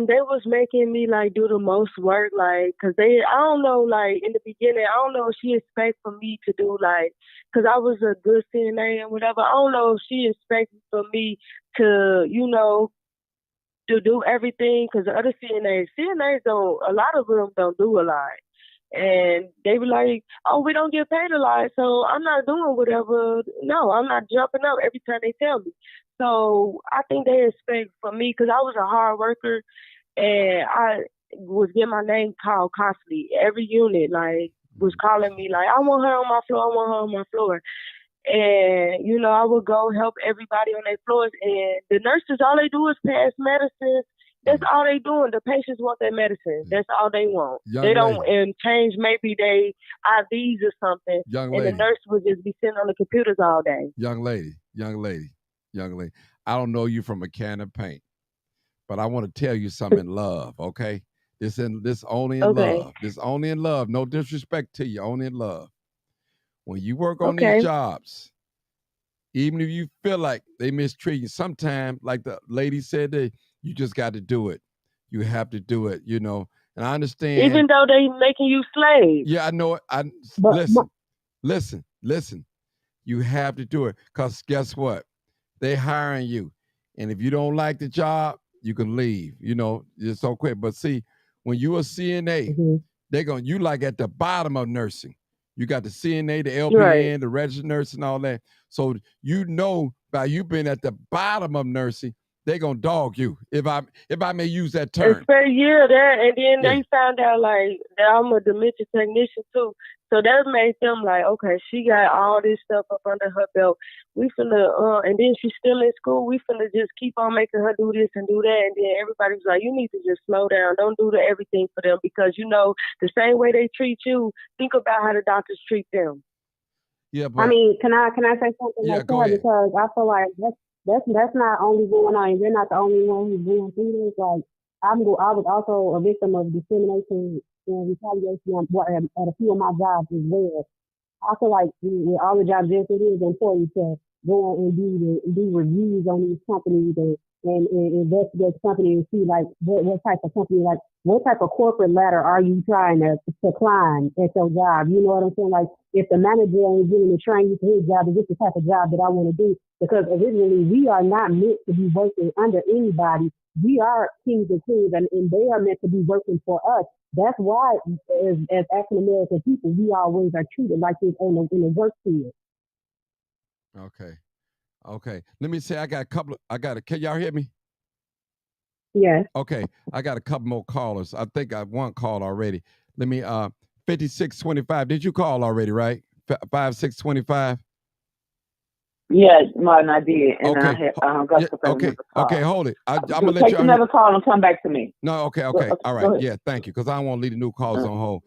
S2: they was making me like do the most work, like, cause I don't know, like in the beginning, I don't know if she expect for me to do like, cause I was a good CNA and whatever. I don't know if she expected for me to, to do everything, cause the other CNAs don't, a lot of them don't do a lot. And they were like, oh, we don't get paid a lot, so I'm not doing whatever. No, I'm not jumping up every time they tell me. So I think they expect for me, because I was a hard worker, and I was getting my name called constantly. Every unit, like, was calling me, like, I want her on my floor, I want her on my floor. And, I would go help everybody on their floors. And the nurses, all they do is pass medicines. That's all they doing. The patients want their medicine. That's all they want. They don't and change maybe they IVs or something. And the nurse would just be sitting on the computers all day.
S1: Young lady. I don't know you from a can of paint, but I want to tell you something in love, okay? This only in love. This only in love. No disrespect to you, only in love. When you work on these jobs, even if you feel like they mistreat you, sometimes, like the lady said, you just got to do it. You have to do it, And I understand.
S2: Even though they making you slaves.
S1: Yeah, I know it. Listen. You have to do it, because guess what? They hiring you. And if you don't like the job, you can leave, it's so quick. But see, when you a CNA, you like at the bottom of nursing. You got the CNA, the LPN, the registered nurse, and all that. So by you being at the bottom of nursing, they're gonna dog you. If I may use that term.
S2: And then they found out like that I'm a dementia technician too. So that made them like, okay, she got all this stuff up under her belt. We finna, and then she's still in school. We finna just keep on making her do this and do that. And then everybody's like, you need to just slow down. Don't do everything for them, because the same way they treat you, think about how the doctors treat them.
S1: Yeah, but
S3: I mean, can I say something
S1: like that?
S3: Because I feel like that's not only going on, and you're not the only one who's going through this. Like I was also a victim of discrimination and retaliation at a few of my jobs as well. I feel like with all the jobs, it is important to go on and do reviews on these companies and investigate the company and see like what type of company, like what type of corporate ladder are you trying to climb at your job? You know what I'm saying? Like if the manager ain't willing to train you for his job, is this the type of job that I want to do? Because originally we are not meant to be working under anybody. We are kings and queens, and they are meant to be working for us. That's why, as African American people, we always are treated like this in the work field.
S1: Okay. Let me say, can y'all hear me?
S3: Yeah.
S1: Okay. I got a couple more callers. I think I one call already. Let me, 5625. Did you call already, right? 5625?
S4: Yeah, Martin, I did, and
S1: Okay.
S4: I had got
S1: Yeah,
S4: to
S1: okay, hold it. I'm gonna let
S4: take
S1: you
S4: another call and come back to me.
S1: No, okay. All right. Yeah, thank you. Because I don't want to leave the new calls on hold.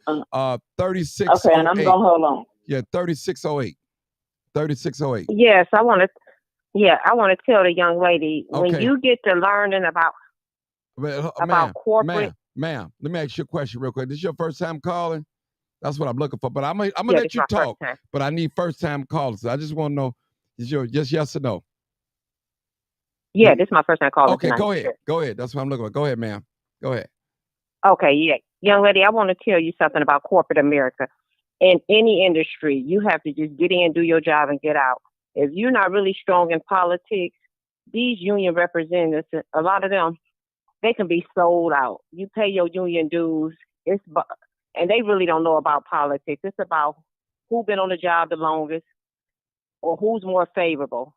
S1: 3608.
S4: Okay, and I'm gonna hold on.
S1: Yeah, 3608. 3608.
S3: Yes, I want to tell the young lady, when you get to learning about corporate.
S1: Ma'am, let me ask you a question real quick. This is your first time calling? That's what I'm looking for. But I'm gonna let you talk. But I need first time callers. I just want to know, is your just yes or no?
S3: Yeah, this is my first time calling.
S1: Okay, go ahead. Go ahead. That's what I'm looking for. Go ahead, ma'am. Go ahead.
S3: Okay, yeah. Young lady, I want to tell you something about corporate America. In any industry, you have to just get in, do your job, and get out. If you're not really strong in politics, these union representatives, a lot of them, they can be sold out. You pay your union dues, and they really don't know about politics. It's about who's been on the job the longest or who's more favorable.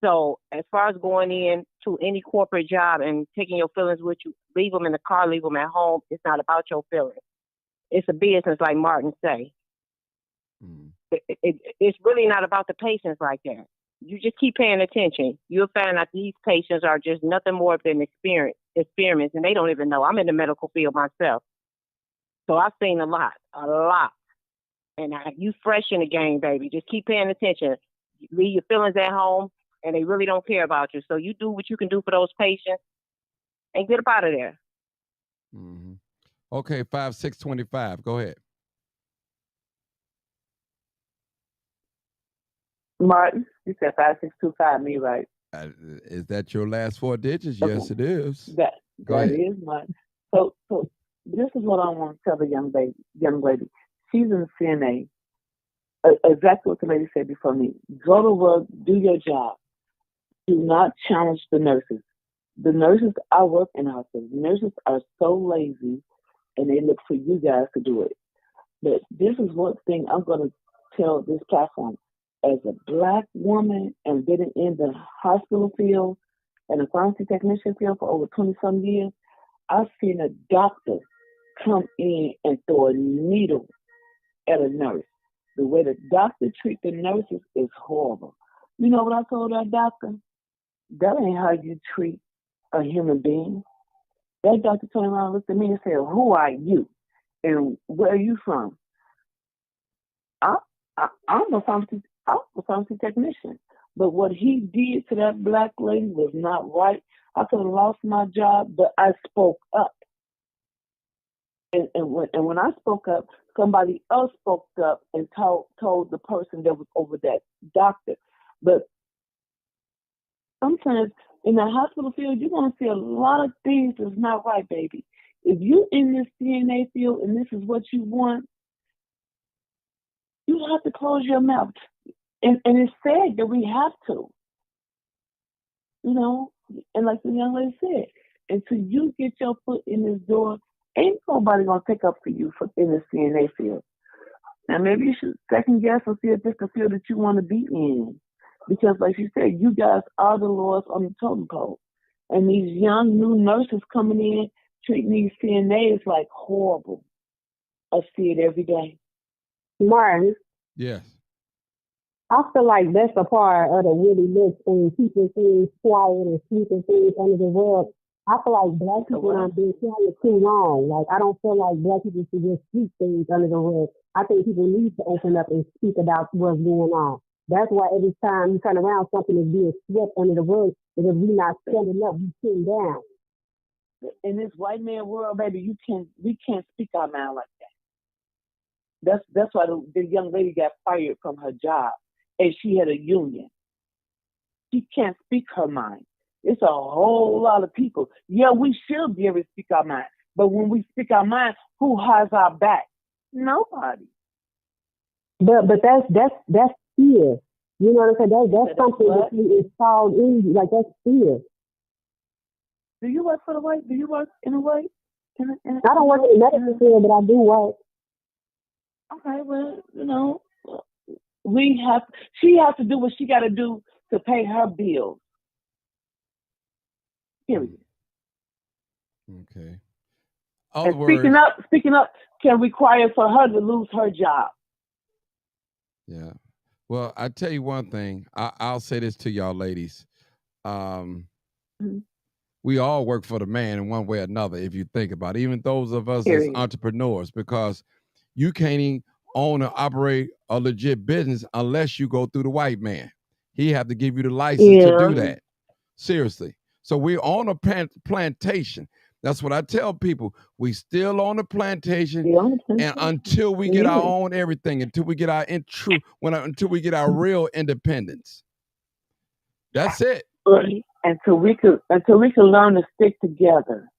S3: So as far as going in to any corporate job and taking your feelings with you, leave them in the car, leave them at home. It's not about your feelings. It's a business, like Martin say. It's really not about the patients like that. You just keep paying attention. You'll find out these patients are just nothing more than experiments, and they don't even know. I'm in the medical field myself. So I've seen a lot. And you fresh in the game, baby. Just keep paying attention. Leave your feelings at home, and they really don't care about you. So you do what you can do for those patients and get up out of there.
S1: Mm-hmm. Okay, 5625. Go ahead.
S4: Martin, you said 5625, me, right?
S1: Is that your last four digits? Okay. Yes, it is.
S4: That is Martin. So this is what I want to tell the young lady. She's in CNA. Exactly what the lady said before me. Go to work, do your job. Do not challenge the nurses. The nurses, I work in hospitals. Nurses are so lazy, and they look for you guys to do it. But this is one thing I'm going to tell this platform. As a Black woman and been in the hospital field and the pharmacy technician field for over 20-some years, I've seen a doctor come in and throw a needle at a nurse. The way the doctor treats the nurses is horrible. You know what I told that doctor? That ain't how you treat a human being. That doctor turned around and looked at me and said, "Who are you? And where are you from?" I'm a pharmacy technician. But what he did to that Black lady was not right. I could have lost my job, but I spoke up. And when I spoke up, somebody else spoke up and told the person that was over that doctor. But sometimes in the hospital field, you're going to see a lot of things that's not right, baby. If you're in this CNA field and this is what you want, you have to close your mouth. And it's sad that we have to. You know, and like the young lady said, until you get your foot in this door, ain't nobody going to take up for you in the CNA field. Now, maybe you should second guess or see if it's the field that you want to be in. Because, like you said, you guys are the lowest on the totem pole. And these young new nurses coming in, treating these CNAs like horrible. I see it every day.
S3: Martin.
S1: Yes.
S3: I feel like that's a part of the really looks and keeping things quiet and sweeping things under the rug. I feel like Black people have been quiet too long. Like, I don't feel like Black people should just sweep things under the rug. I think people need to open up and speak about what's going on. That's why every time you turn around, something is being swept under the rug because we're not standing up, we sitting down.
S4: In this white man world, baby, we can't speak our mind like that. That's why the young lady got fired from her job. And she had a union. She can't speak her mind. It's a whole lot of people. Yeah, we should be able to speak our mind. But when we speak our mind, who has our back? Nobody.
S3: But that's fear. You know what I'm saying? That's something that is installed in you. Like, that's fear.
S4: Do you work for the white? Do you work in a white?
S3: I don't work in the medical field, but I do work.
S4: Okay, well, you know. She has to do what she got to do to pay her bills. Period.
S1: Okay.
S4: And speaking up can require for her to lose her job.
S1: Yeah. Well, I tell you one thing. I'll say this to y'all ladies. Um,
S4: Mhm.
S1: we all work for the man in one way or another, if you think about it, even those of us as
S4: Period.
S1: entrepreneurs, because you can't even own or operate a legit business unless you go through the white man. He have to give you the license to do
S2: Yeah.
S1: that. Seriously. So we on a plantation. That's what I tell people. We still on the plantation,
S4: The only
S1: and
S4: thing.
S1: until we get our own everything, until we get our until we get our real independence. That's it.
S2: Right.
S4: Until we can learn to stick together.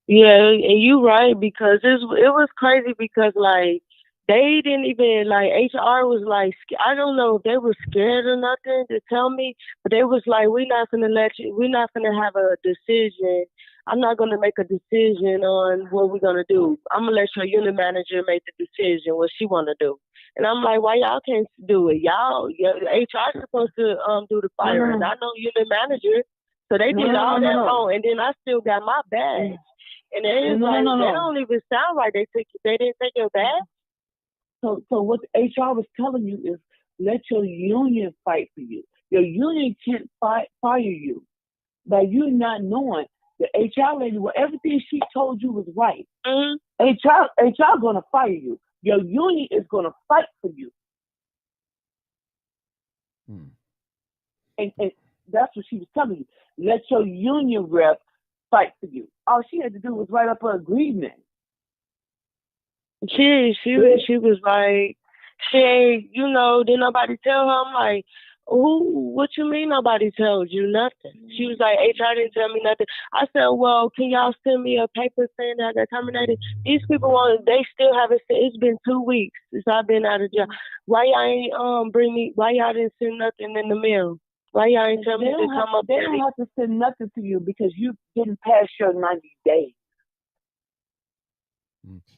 S2: Yeah, and you right, because it was crazy because like they didn't even like HR was like, I don't know if they were scared or nothing to tell me, but they was like, we're not gonna have a decision. I'm not gonna make a decision on what we're gonna do. I'm gonna let your unit manager make the decision what she wanna do. And I'm like, why y'all can't do it? Your HR is supposed to do the firing. I know unit manager, so they did all that wrong, and then I still got my badge. And it's they don't even sound right. They didn't take your badge.
S4: So what HR was telling you is let your union fight for you. Your union can't fire you by you not knowing the HR lady. Well, everything she told you was right.
S2: Mm-hmm.
S4: HR gonna fire you. Your union is gonna fight for you. And that's what she was telling you. Let your union rep fight for you. All she had to do was write up an agreement.
S2: She was like, she ain't, did nobody tell her? I'm like, what you mean nobody told you nothing? She was like, HR didn't tell me nothing. I said, well, can y'all send me a paper saying that I got terminated? These people they still haven't said, it's been 2 weeks since I've been out of job. Why y'all ain't why y'all didn't send nothing in the mail? Why y'all ain't tell me to come up there?
S4: They don't have to send nothing to you because you didn't pass your 90 days.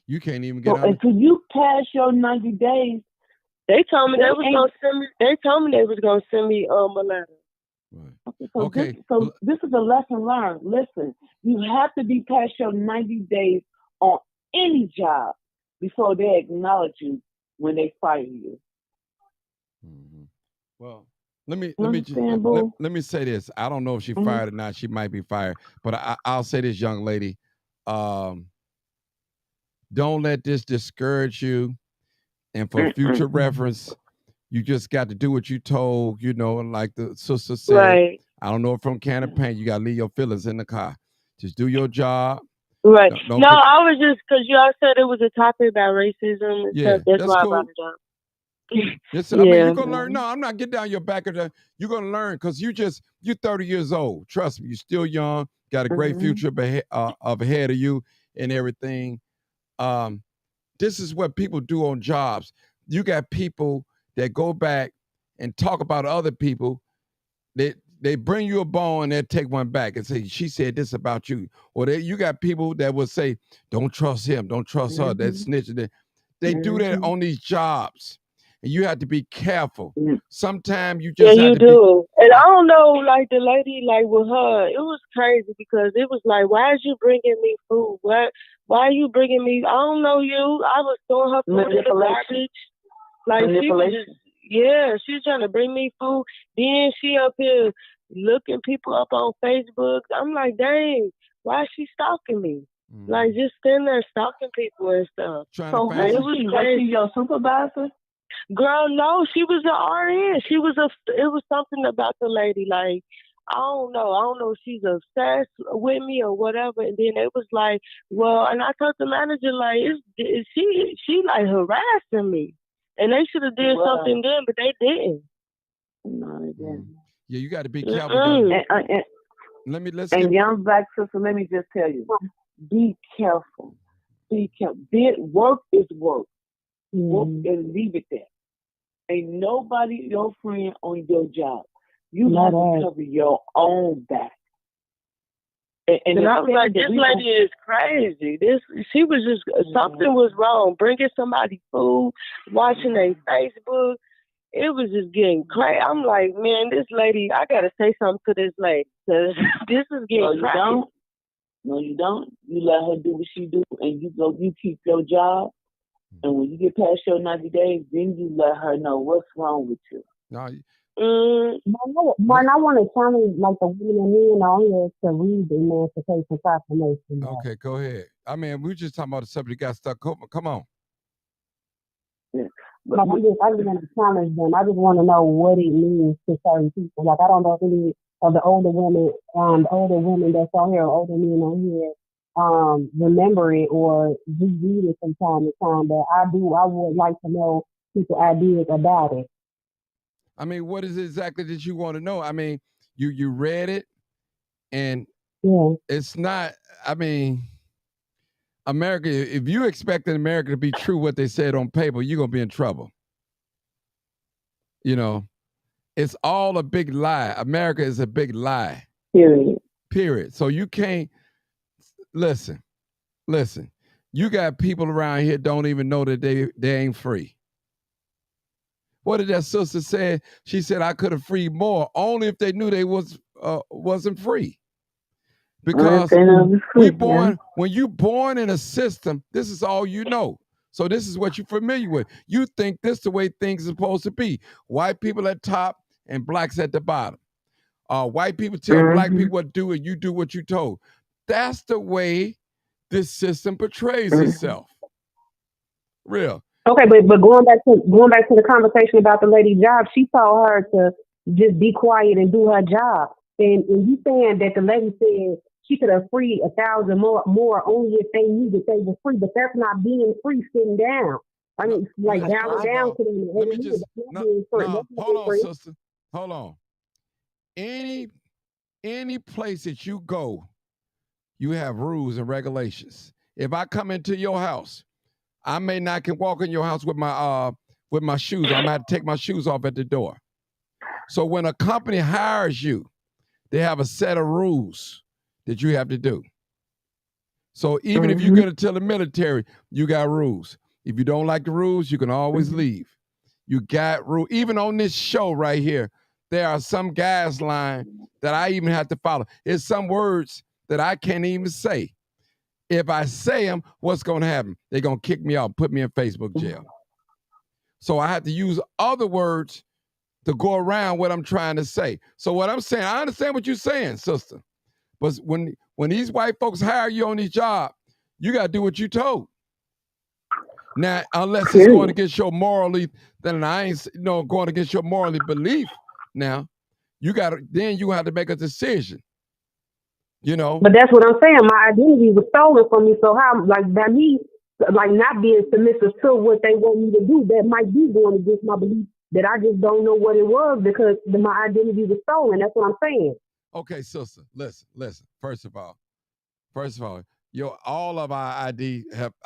S1: You can't even get
S4: on. Until you pass your 90 days,
S2: they told me they was gonna send me. They told me they was gonna send me a letter.
S1: Right.
S4: This is a lesson learned. Listen, you have to be past your 90 days on any job before they acknowledge you when they fire you.
S1: Mm-hmm. Well, let me say this. I don't know if she fired or not. She might be fired, but I'll say this, young lady. Don't let this discourage you. And for future reference, you just got to do what you told, like the sister said.
S2: Right.
S1: I don't know if from can of paint, you got to leave your feelings in the car. Just do your job.
S2: Right. I was just, because y'all said it was a topic about racism and stuff. That's why
S1: cool.
S2: I brought it up.
S1: I mean, you're going to learn. No, I'm not getting down your back. You're going to learn because you're 30 years old. Trust me, you're still young, got a great future ahead of you and everything. This is what people do on jobs. You got people that go back and talk about other people. They bring you a bone and they take one back and say, she said this about you. Or you got people that will say, don't trust him, don't trust her, that snitching. They do that on these jobs. And you have to be careful. Sometimes you just have to
S2: do. And I don't know, like the lady, like with her, it was crazy because it was like, why is you bringing me food? Why are you bringing me? I don't know you. I was throwing her food in the garbage. Like she was just, she was trying to bring me food. Then she up here looking people up on Facebook. I'm like, dang, why is she stalking me? Like just sitting there stalking people and stuff.
S4: So it was crazy. Your supervisor?
S2: Girl, no, she was an RN. It was something about the lady. Like, I don't know if she's obsessed with me or whatever. And then it was like, well, and I told the manager, like, she like harassing me. And they should have did something then, but they didn't.
S4: No, they didn't.
S1: Yeah, you got to be careful.
S4: Young black sister, let me just tell you, be careful. Be careful. Work is work. Work and leave it there. Ain't nobody your friend on your job. You have to cover your own back. And
S2: I was like, this lady is crazy. She was just, something was wrong. Bringing somebody food, watching their Facebook. It was just getting crazy. I'm like, man, this lady, I got to say something to this lady. Because this is getting crazy.
S4: No, you don't. You let her do what she do, and you keep your job. And when you get past your 90 days, then you let her know what's wrong with you.
S1: No.
S3: Martin, I want to challenge like the women and men on here to read the Emancipation Proclamation.
S1: Okay, go ahead. I mean, we were just talking about the subject got stuck. Come on.
S3: Yeah. But I just want to challenge them. I just want to know what it means to certain people. Like, I don't know if any of the older women that's on here, or older men on here, remember it or reread it from time to time. But I would like to know people's ideas about it.
S1: I mean, what is it exactly that you want to know? I mean, you read it, and it's not. I mean, America. If you expected America to be true what they said on paper, you're gonna be in trouble. You know, it's all a big lie. America is a big lie. Period. So you can't listen. You got people around here don't even know that they ain't free. What did that sister say? She said, I could have freed more, only if they knew they wasn't free. Because when you born in a system, this is all you know. So this is what you're familiar with. You think this is the way things are supposed to be. White people at top and blacks at the bottom. White people tell black people what to do and you do what you told. That's the way this system portrays itself. Real.
S3: Okay, but going back to the conversation about the lady's job, she told her to just be quiet and do her job. And you saying that the lady said she could have freed 1,000 more only if they knew that they were free, but that's not being free sitting down. I mean, like down to them.
S1: Let me just hold on, sister. Hold on. Any place that you go, you have rules and regulations. If I come into your house, I may not can walk in your house with my shoes. I might have to take my shoes off at the door. So when a company hires you, they have a set of rules that you have to do. So even if you get into the military, you got rules. If you don't like the rules, you can always leave. You got rules. Even on this show right here, there are some guidelines that I even have to follow. There's some words that I can't even say. If I say them, what's going to happen? They're going to kick me out, put me in Facebook jail. So I have to use other words to go around what I'm trying to say. So what I'm saying, I understand what you're saying, sister. But when these white folks hire you on these jobs, you got to do what you told. Now, unless it's going against your morally, then I ain't going against your morally belief. Now, you have to make a decision. You know,
S3: but that's what I'm saying. My identity was stolen from me. So how, like, by me, like, not being submissive to what they want me to do, that might be going against my belief that I just don't know what it was because my identity was stolen. That's what I'm saying.
S1: Okay, sister, listen. First of all, all of our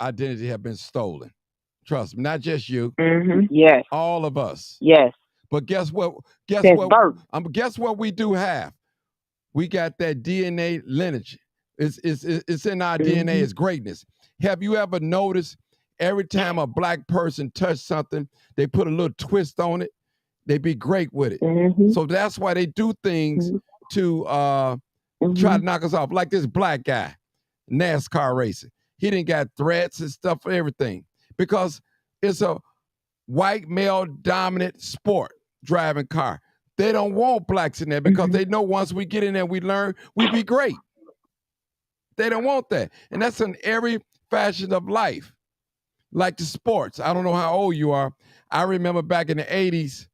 S1: identity have been stolen. Trust me, not just you.
S4: Yes.
S1: All of us.
S4: Yes.
S1: But guess what? Guess what we do have? We got that DNA lineage. It's in our DNA. It's greatness. Have you ever noticed every time a black person touched something, they put a little twist on it? They be great with it. So that's why they do things to try to knock us off. Like this black guy, NASCAR racing. He didn't got threats and stuff for everything because it's a white male dominant sport, driving car. They don't want blacks in there because they know once we get in there, we learn, we be great. They don't want that. And that's in every fashion of life. Like the sports. I don't know how old you are. I remember back in the 80s,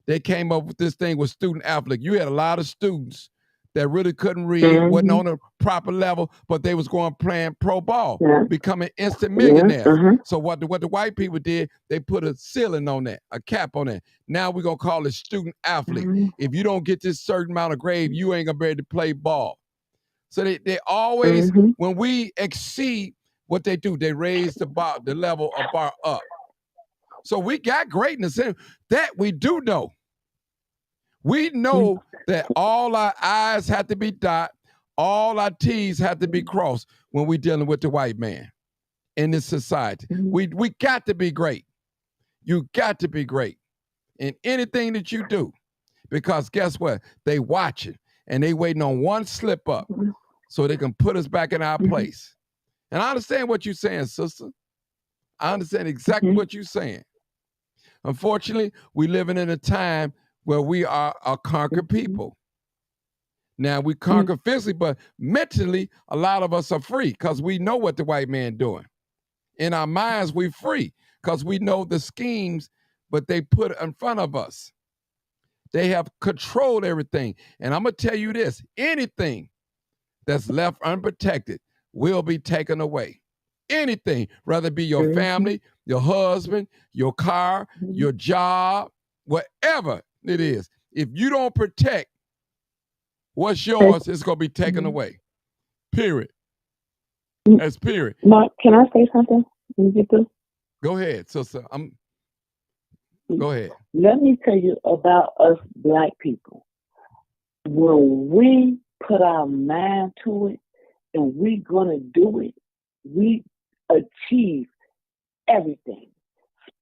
S1: they came up with this thing with student athlete. You had a lot of students that really couldn't read, wasn't on a proper level, but they was going playing pro ball, becoming instant millionaires. So what the white people did, they put a ceiling on that, a cap on that. Now we're going to call it student athlete. If you don't get this certain amount of grade, you ain't going to be able to play ball. So they always, when we exceed what they do, they raise the level of bar up. So we got greatness in that we do know. We know that all our I's have to be dotted, all our T's have to be crossed when we're dealing with the white man in this society. We got to be great. You got to be great in anything that you do, because guess what? They watching and they waiting on one slip up so they can put us back in our place. And I understand what you're saying, sister. I understand exactly what you're saying. Unfortunately, we're living in a time Well, we are a conquered people. Now we conquer physically, but mentally, a lot of us are free because we know what the white man doing. In our minds, we free because we know the schemes, but they put in front of us. They have controlled everything. And I'm gonna tell you this: anything that's left unprotected will be taken away. Anything, whether it be your family, your husband, your car, your job, whatever it is. If you don't protect what's yours, it's going to be taken away. Period. That's period.
S4: Mark, can I say something? Can you get through?
S1: Go ahead, sister. Go ahead.
S4: Let me tell you about us black people. When we put our mind to it and we're going to do it, we achieve everything.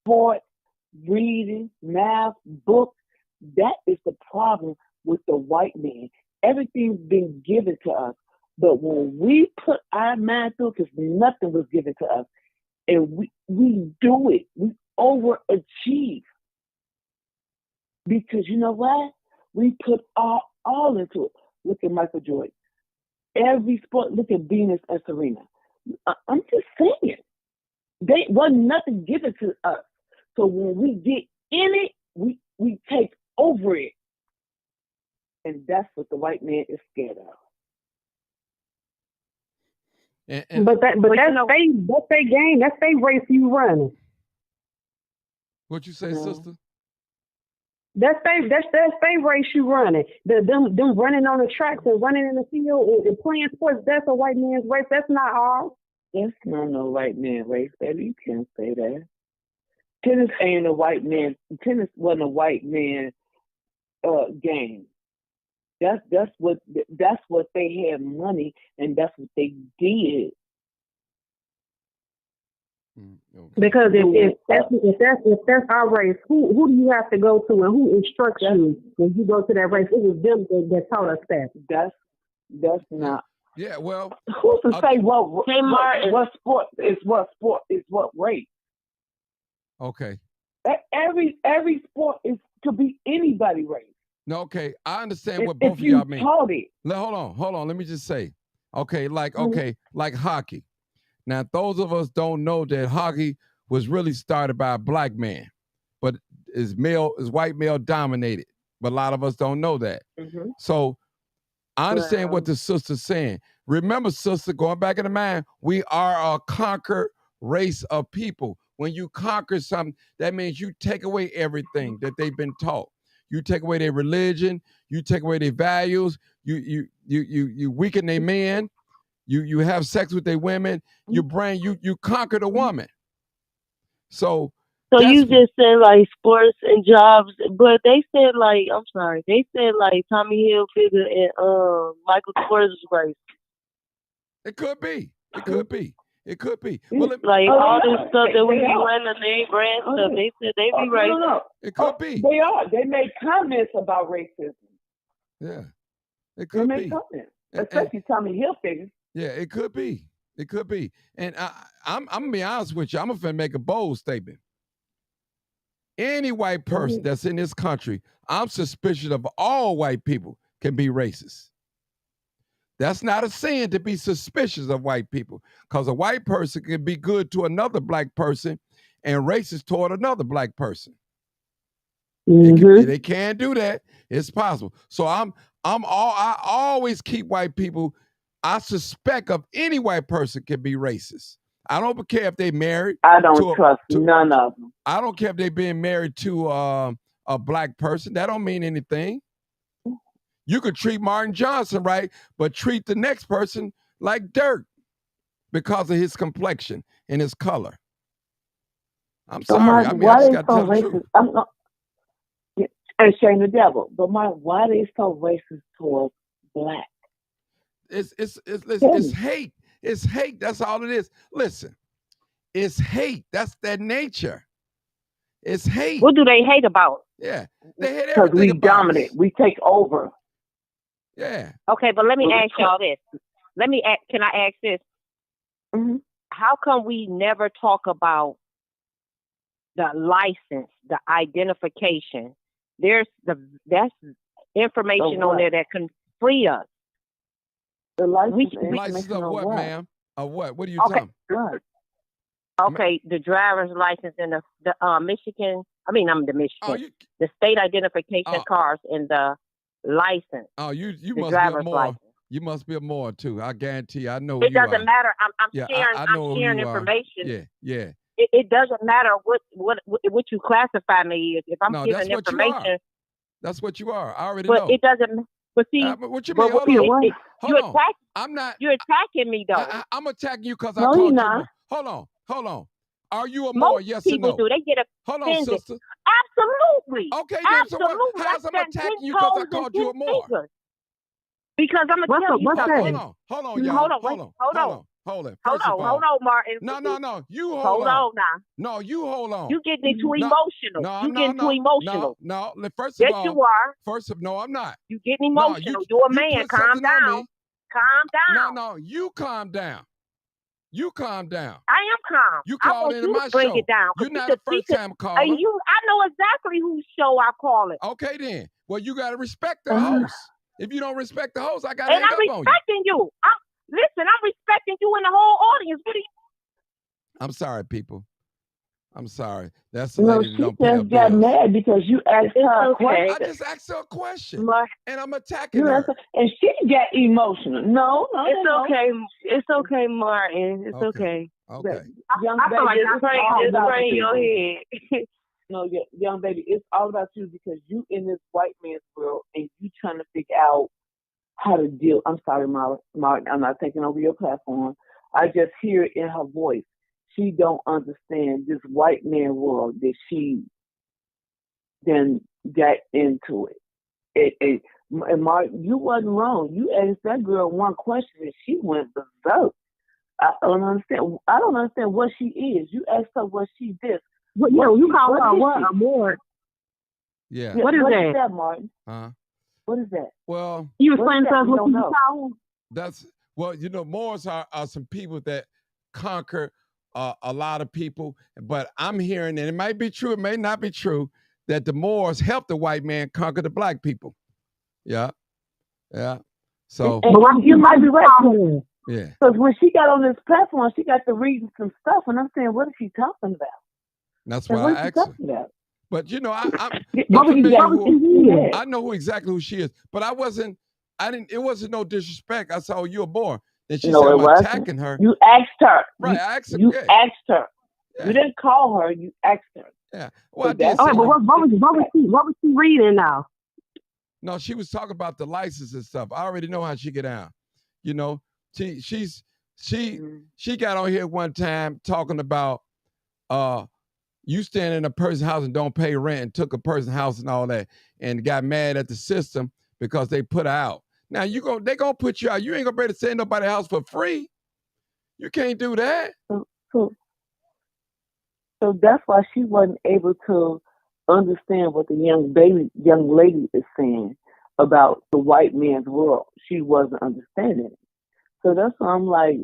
S4: Sport, reading, math, books. That is the problem with the white man. Everything's been given to us. But when we put our mind to it, because nothing was given to us, and we do it, we overachieve. Because you know what? We put all into it. Look at Michael Jordan. Every sport, look at Venus and Serena. I'm just saying. They wasn't nothing given to us. So when we get in it, we take over it. And that's what the white man is scared of.
S3: But that's their game. That's their race you running.
S1: What you say, sister?
S3: That's their race you running. Them running on the tracks and running in the field and playing sports. That's a white man's race. That's not ours.
S4: That's not no white man race, baby. You can't say that. Tennis ain't a white man. Tennis wasn't a white man game. That's what they had money, and that's what they did.
S3: Okay. Because if that's our race, who do you have to go to, and who instructs you when you go to that race? It was them that taught us that.
S4: That's not.
S1: Yeah, well,
S4: who's to say what sport is what race?
S1: Okay.
S4: Every sport could be anybody's race.
S1: No, okay. I understand what both of y'all mean.
S4: Taught it.
S1: Hold on. Let me just say, okay, like hockey. Now, those of us don't know that hockey was really started by a black man, but is white male dominated. But a lot of us don't know that. Mm-hmm. So I understand what the sister's saying. Remember, sister, going back in the mind, we are a conquered race of people. When you conquer something, that means you take away everything that they've been taught. You take away their religion. You take away their values. You weaken their men. You have sex with their women. You conquer the woman. So
S2: you just said like sports and jobs, but they said like Tommy Hilfiger and Michael Kors race.
S1: It could be.
S2: Well, all this stuff that we be running, the name brand stuff, they said they be racist.
S4: No.
S1: It could be.
S4: They are. They make comments about racism.
S1: Yeah, it could be.
S4: They make comments, especially Tommy Hilfiger.
S1: Yeah, it could be. And I'm gonna be honest with you. I'm gonna make a bold statement. Any white person that's in this country, I'm suspicious of all white people can be racist. That's not a sin to be suspicious of white people, because a white person can be good to another black person and racist toward another black person. Mm-hmm. They can't do that. It's possible. So I always keep white people. I suspect of any white person can be racist. I don't care if they married.
S4: I don't trust none of them.
S1: I don't care if they being married to a black person. That don't mean anything. You could treat Martin Johnson right, but treat the next person like dirt because of his complexion and his color. I'm sorry. I just got to tell the truth.
S4: And shame the devil. But why are they so racist towards black?
S1: It's hate. It's hate. That's all it is. Listen, it's hate. That's their nature. It's hate.
S2: What do they hate about?
S1: Yeah, they hate everything. Because
S4: we dominate. We take over.
S1: Yeah.
S2: Okay, but let me ask y'all this. Can I ask this? Mm-hmm. How come we never talk about the license, the identification
S6: that's information on there that can free us.
S4: The license
S1: of what, ma'am? Of what? What are you
S6: talking about? Okay, the driver's license and the Michigan. I mean, I'm the Michigan. The state identification cards and the license.
S1: Oh, you must be a Moor. License. You must be a Moor too. I guarantee. I know.
S6: It doesn't matter. I'm sharing. I'm sharing information.
S1: Yeah.
S6: It doesn't matter what you classify me as. If I'm giving information,
S1: that's what you are. I already know.
S6: But it doesn't. But see,
S1: what you mean? Hold on. I'm not.
S6: You're attacking me though.
S1: I'm attacking you because I called you. Hold on. Are you a Moor? Yes or no?
S6: Most people do. They get offended.
S1: Hold on, sister.
S6: Absolutely.
S1: Okay, then. Absolutely. So how's I'm attacking you because I called you a Moor?
S6: Because I'm gonna tell you something.
S1: Hold on, y'all. Hold on,
S6: Martin.
S1: No. You hold on
S6: now.
S1: No, you hold on.
S6: You getting too emotional.
S1: No.
S6: Emotional.
S1: No. First of all,
S6: yes, you are.
S1: No, I'm not.
S6: You getting emotional. You're a man. Calm down. Calm down.
S1: No. You calm down. You calm down.
S6: I am calm.
S1: You called into my
S6: bring
S1: show.
S6: It down.
S1: You're not the first time caller.
S6: I know exactly whose show I call it.
S1: Okay, then. Well, you got to respect the host. If you don't respect the host, I got to hang up on you.
S6: And I'm respecting you. I'm respecting you and the whole audience. What are you?
S1: I'm sorry, people. I'm sorry. That's the lady
S4: she
S1: don't pay her
S4: just got
S1: bills.
S4: mad because you asked her a question.
S1: I just asked her a question, and I'm attacking her.
S4: And she got emotional. No.
S2: It's okay. It's okay, Martin. It's okay.
S1: Okay.
S4: Young
S2: I
S4: baby,
S2: feel like just pray in your head.
S4: No, young baby, it's all about you because you in this white man's world and you trying to figure out how to deal. I'm sorry, Martin. I'm not taking over your platform. I just hear it in her voice. She don't understand this white man world that she then got into it. And Martin, you wasn't wrong. You asked that girl one question and she went berserk. I don't understand what she is. You asked her what she did. You call her what? A Moor.
S1: Yeah.
S4: What is that, Martin? What is that?
S1: Well,
S3: you explain to us what you call them?
S1: That's Moors are some people that conquer a lot of people. But I'm hearing, and it might be true, it may not be true, that the Moors helped the white man conquer the black people. Yeah. So
S4: you might be right.
S1: Yeah.
S4: Because when she got on this platform, she got to reading some stuff, and I'm saying, what is she talking about?
S1: That's why I asked her. But I know exactly who she is. But it wasn't no disrespect. I saw you a Moor. Then she said I'm attacking her.
S4: You asked her.
S1: Right, I asked her.
S4: You asked her. Yeah. You didn't call her, you asked her.
S1: Yeah. Well,
S3: but what was she reading now?
S1: No, she was talking about the license and stuff. I already know how she get down. She got on here one time talking about you stand in a person's house and don't pay rent and took a person's house and all that and got mad at the system because they put her out. Now they gonna put you out. You ain't gonna be able to stay in nobody's house for free. You can't do that.
S4: So that's why she wasn't able to understand what the young lady is saying about the white man's world. She wasn't understanding it. So that's why I'm like,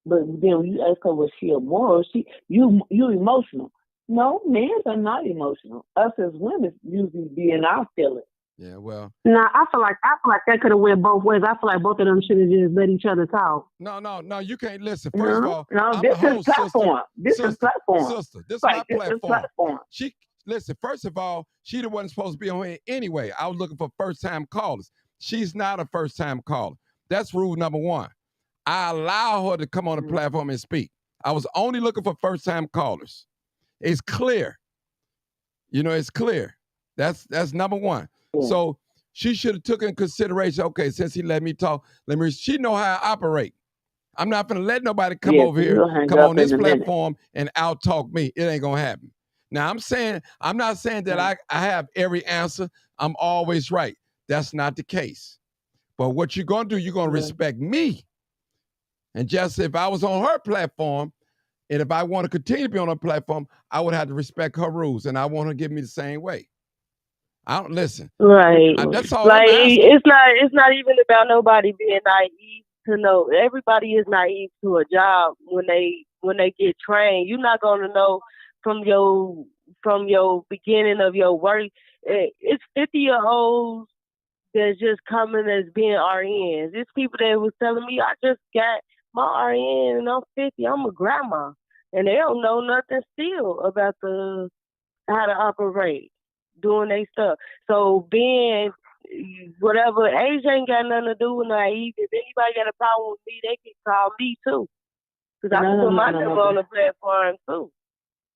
S4: but then when you ask her was she a Moor, you emotional. No, men are not emotional. Us as women usually be in our feelings.
S1: Yeah, well.
S3: No, I feel like that could have went both ways. I feel like both of them should have just let each other talk.
S1: No, you can't listen. First of all,
S4: this is platform. This is platform.
S1: Sister, this is my platform. Listen, first of all, she wasn't supposed to be on here anyway. I was looking for first-time callers. She's not a first-time caller. That's rule number one. I allow her to come on the platform and speak. I was only looking for first-time callers. It's clear. It's clear. That's number one. Yeah. So she should have took in consideration, okay, since he let me talk, she know how I operate. I'm not going to let nobody come over here, come on this platform and out-talk me. It ain't going to happen. Now, I'm not saying that I have every answer. I'm always right. That's not the case. But what you're going to do, you're going to respect me. And just if I was on her platform, and if I want to continue to be on her platform, I would have to respect her rules, and I want her to give me the same way. I don't listen.
S2: Right.
S1: That's all.
S2: Like it's not even about nobody being naive to know. Everybody is naive to a job when they get trained. You're not gonna know from your beginning of your work. It's 50-year-olds that's just coming as being RNs. It's people that was telling me, I just got my RN and I'm 50. I'm a grandma, and they don't know nothing still about how to operate, doing their stuff. So being whatever age ain't got nothing to do with naive. If anybody got a problem with me, they can call me too, because I can put my number on the platform too.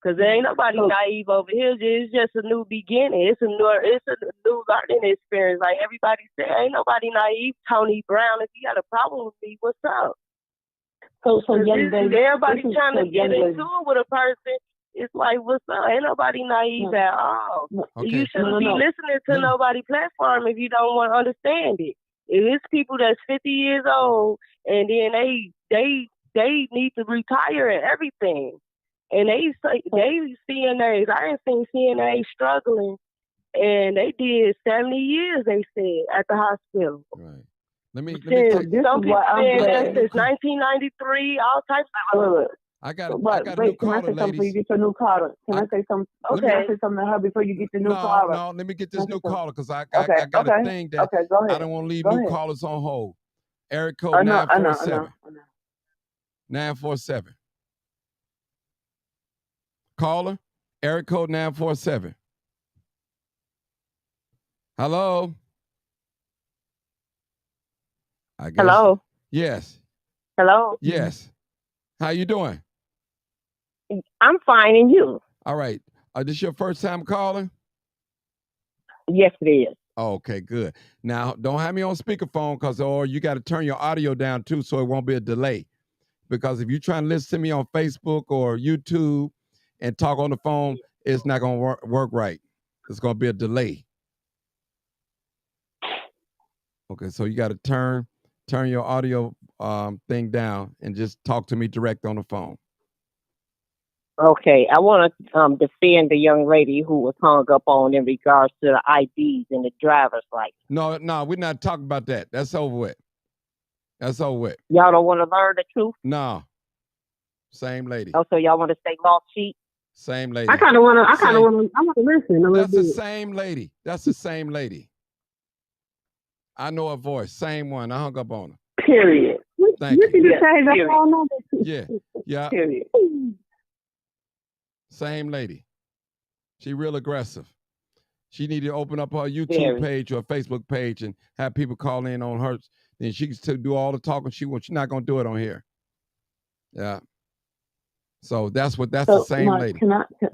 S2: Because there ain't nobody naive over here. It's just a new beginning. It's a new learning experience. Like everybody said, ain't nobody naive. Tony Brown, if you got a problem with me, what's up? So everybody trying to get into it with a person. It's like, what's up? Ain't nobody naive at all. Okay. You shouldn't be listening to nobody platform if you don't want to understand it. If it's people that's 50 years old and then they need to retire and everything. And they CNAs, I ain't seen CNAs struggling, and they did 70 years, they said, at the hospital.
S1: Right. Let me take this.
S2: Some people said since 1993, all types of.
S1: I got a new caller,
S4: can I say something before you get your new caller? Can I say something?
S2: Okay.
S4: Can I say something to her before you get the new caller?
S1: No, let me get this new caller, because I got a thing that I don't want to leave new callers on hold. Area code 947. 947. Caller, area code 947. Hello? I guess.
S6: Hello?
S1: Yes.
S6: Hello?
S1: Yes. How you doing?
S6: I'm fine, and you?
S1: All right. This your first time calling?
S6: Yes, it is.
S1: Oh, okay, good. Now, don't have me on speakerphone, or you got to turn your audio down too, so it won't be a delay. Because if you're trying to listen to me on Facebook or YouTube and talk on the phone, it's not going to work right. It's going to be a delay. Okay, so you got to turn your audio thing down and just talk to me direct on the phone.
S6: Okay, I want to defend the young lady who was hung up on in regards to the IDs and the driver's license.
S1: No, we're not talking about that. That's over with.
S6: Y'all don't want to learn the truth?
S1: No. Same lady.
S6: Oh, so y'all want to stay lost sheep?
S1: Same lady.
S3: I want to listen a little bit.
S1: That's the same lady. I know her voice. Same one. I hung up on her.
S4: Period.
S1: Thank you.
S3: You can change the phone number.
S1: Yeah.
S4: Period.
S1: Same lady. She real aggressive. She need to open up her YouTube page or Facebook page and have people call in on her. Then she can still do all the talking she wants. She's not going to do it on here. Yeah. So that's the same lady.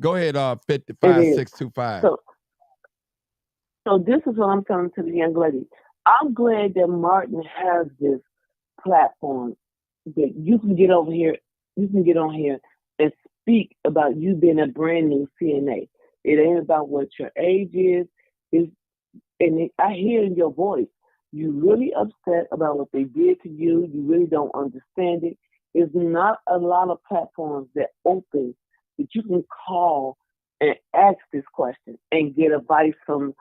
S1: Go ahead, 55625.
S4: So this is what I'm telling to the young lady. I'm glad that Martin has this platform that you can get on here and speak about you being a brand new CNA. It ain't about what your age is. I hear in your voice, you're really upset about what they did to you. You really don't understand it. There's not a lot of platforms that open that you can call and ask this question and get advice from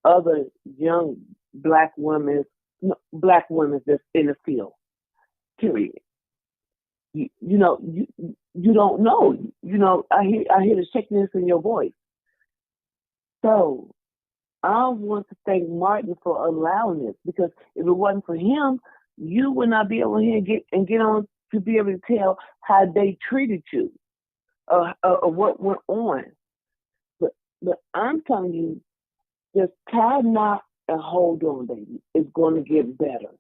S4: other young black women that's in the field. Period. You don't know. I hear the shakiness in your voice. So I want to thank Martin for allowing this, because if it wasn't for him, you would not be able to get on to be able to tell how they treated you or what went on. But I'm telling you, just tie a knot and hold on, baby. It's going to get better.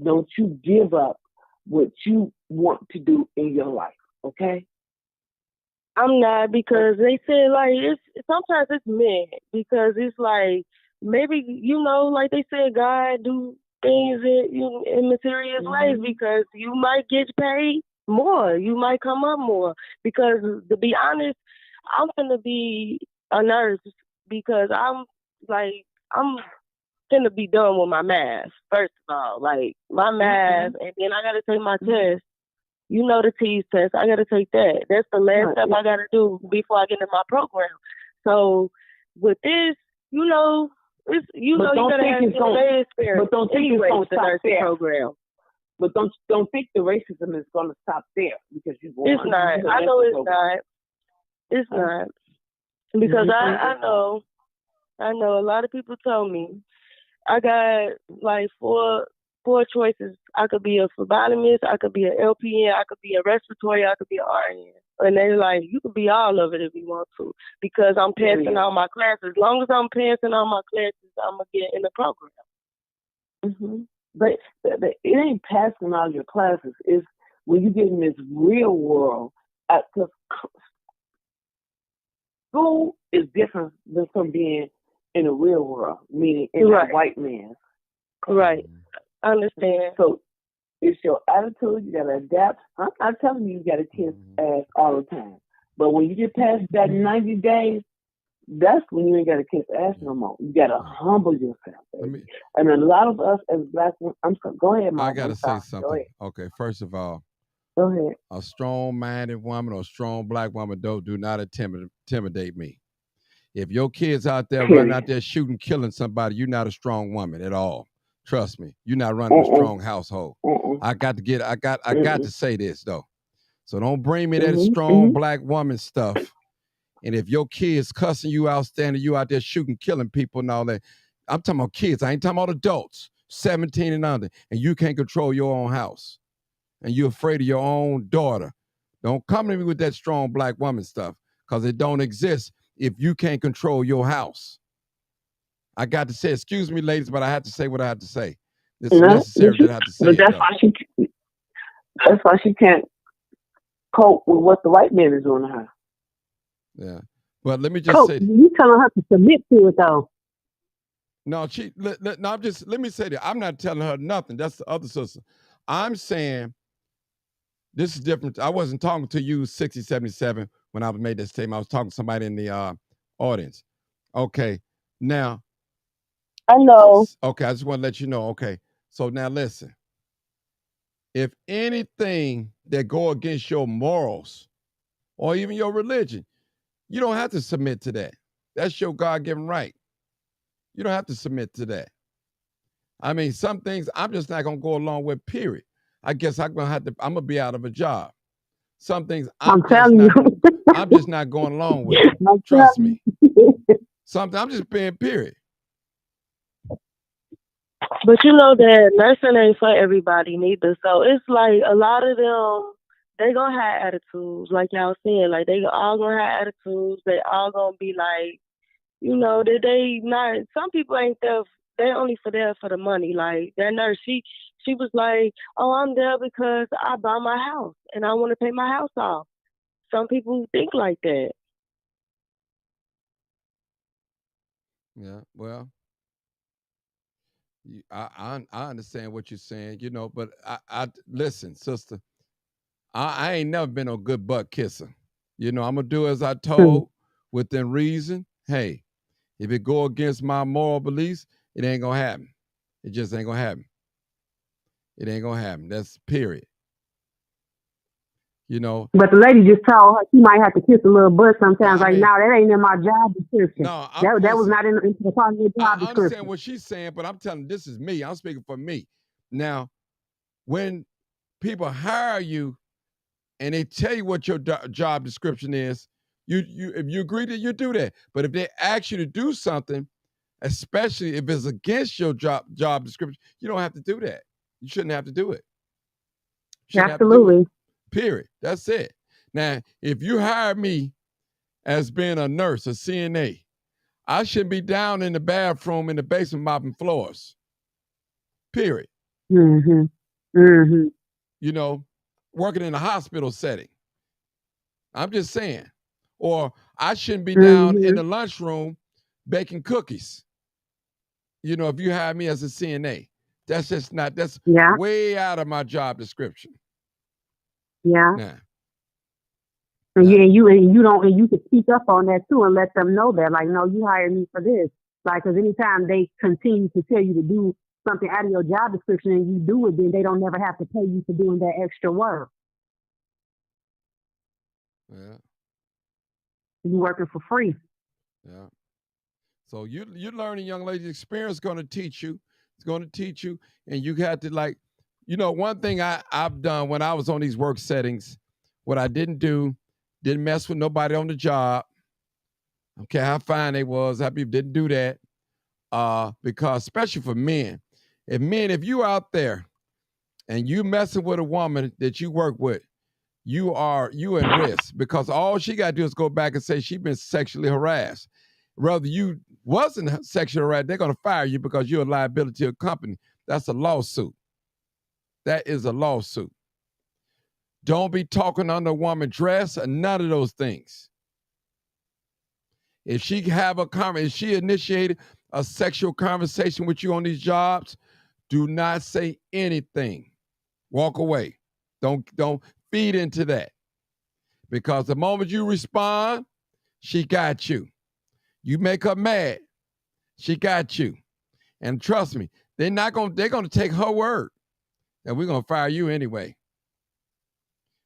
S4: Don't you give up what you want to do in your life, okay?
S2: I'm not, because they say like sometimes it's men, because it's like maybe like they said, God do things in mysterious ways, because you might get paid more, you might come up more. Because to be honest, I'm gonna be a nurse, because I'm gonna be done with my math. First of all, like my math, and then I gotta take my test. The TEAS test. I gotta take that. That's the last step I gotta do before I get into my program. So with this, you gotta have the experience.
S4: But don't think
S2: anyway,
S4: it's gonna stop there.
S2: Program.
S4: But don't think the racism is gonna stop there, because
S2: It's not. I know it's not. It's not. Because I know a lot of people told me I got like four choices. I could be a phlebotomist, I could be an LPN, I could be a respiratory, I could be an RN. And they're like, you could be all of it if you want to, because I'm passing all my classes. As long as I'm passing all my classes, I'm gonna get in the program.
S4: Mm-hmm. But it ain't passing all your classes. It's when you get in this real world. Because school is different than from being in the real world, meaning in a white man.
S2: Right. I understand.
S4: So it's your attitude. You gotta adapt. I'm not telling you gotta kiss ass all the time, but when you get past that 90 days, that's when you ain't gotta kiss ass no more. You gotta humble yourself, baby. And a lot of us as black women, go ahead, Mom.
S1: I gotta say something. Okay, first of all,
S4: go ahead.
S1: A strong-minded woman or a strong black woman do not intimidate me. If your kids out there running out there shooting, killing somebody, you're not a strong woman at all. Trust me, you're not running a strong household. I got to say this though. So don't bring me that strong black woman stuff. And if your kids cussing you out, standing you out there shooting, killing people and all that, I'm talking about kids. I ain't talking about adults, 17 and under, and you can't control your own house, and you're afraid of your own daughter. Don't come to me with that strong black woman stuff, because it don't exist if you can't control your house. I got to say, excuse me, ladies, but I have to say what I have to say. It's necessary that I have to say it.
S4: That's why she can't cope with what the white man is doing to her.
S1: Yeah, but let me just say,
S3: you telling her to submit to it though.
S1: No, let me say that I'm not telling her nothing. That's the other sister. I'm saying this is different. I wasn't talking to you 60, 77 when I made this statement. I was talking to somebody in the audience. Okay, now.
S2: I know.
S1: Okay, I just want to let you know. Okay, so now listen. If anything that go against your morals or even your religion, you don't have to submit to that. That's your God-given right. You don't have to submit to that. I mean, some things I'm just not gonna go along with, period. I guess I'm gonna be out of a job. Some things I'm just not going along with. Trust me. Something I'm just being, period.
S2: But you know that nursing ain't for everybody neither. So it's like a lot of them, they gonna have attitudes, like y'all saying. Like they all gonna have attitudes. They all gonna be like, you know, that they not. Some people ain't there. They only there for the money. Like that nurse, she was like, oh, I'm there because I buy my house and I want to pay my house off. Some people think like that.
S1: Yeah, well. I understand what you're saying, you know, but I listen, sister. I ain't never been a good butt kisser. You know, I'm gonna do as I told within reason. Hey, if it go against my moral beliefs, it ain't gonna happen. It just ain't gonna happen. It ain't gonna happen. That's period. You know.
S3: But the lady just told her she might have to kiss a little butt sometimes. That ain't in my job description.
S1: No,
S3: that was not in the part of the job description.
S1: I understand what she's saying, but I'm telling you, this is me. I'm speaking for me. Now, when people hire you and they tell you what your job description is, you if you agree that you do that. But if they ask you to do something, especially if it's against your job description, you don't have to do that. You shouldn't have to do it.
S3: Absolutely.
S1: Period. That's it. Now, if you hire me as being a nurse, a CNA, I should be down in the bathroom in the basement mopping floors. Period.
S3: Mm-hmm. Mm-hmm.
S1: You know, working in a hospital setting. I'm just saying. Or I shouldn't be down in the lunchroom baking cookies. You know, if you hire me as a CNA, that's just not, that's way out of my job description.
S3: Yeah. Nah. And you can speak up on that too and let them know that, like, no, you hired me for this. Like, because anytime they continue to tell you to do something out of your job description and you do it, then they don't never have to pay you for doing that extra work.
S1: Yeah.
S3: You're working for free.
S1: Yeah. So you're learning, young lady. Experience is going to teach you. It's going to teach you, and you got to, like, you know, one thing I've done when I was on these work settings, what I didn't do didn't mess with nobody on the job. Okay, how fine they was, how people didn't do that. Because especially for men, if you out there and you messing with a woman that you work with, you in risk, because all she got to do is go back and say she been sexually harassed. Rather you wasn't sexually harassed, they're going to fire you because you're a liability to a company. That's a lawsuit. That is a lawsuit. Don't be talking under a woman's dress or none of those things. If she initiated a sexual conversation with you on these jobs, do not say anything. Walk away. Don't feed into that. Because the moment you respond, she got you. You make her mad, she got you. And trust me, they're going to take her word. And we're going to fire you anyway.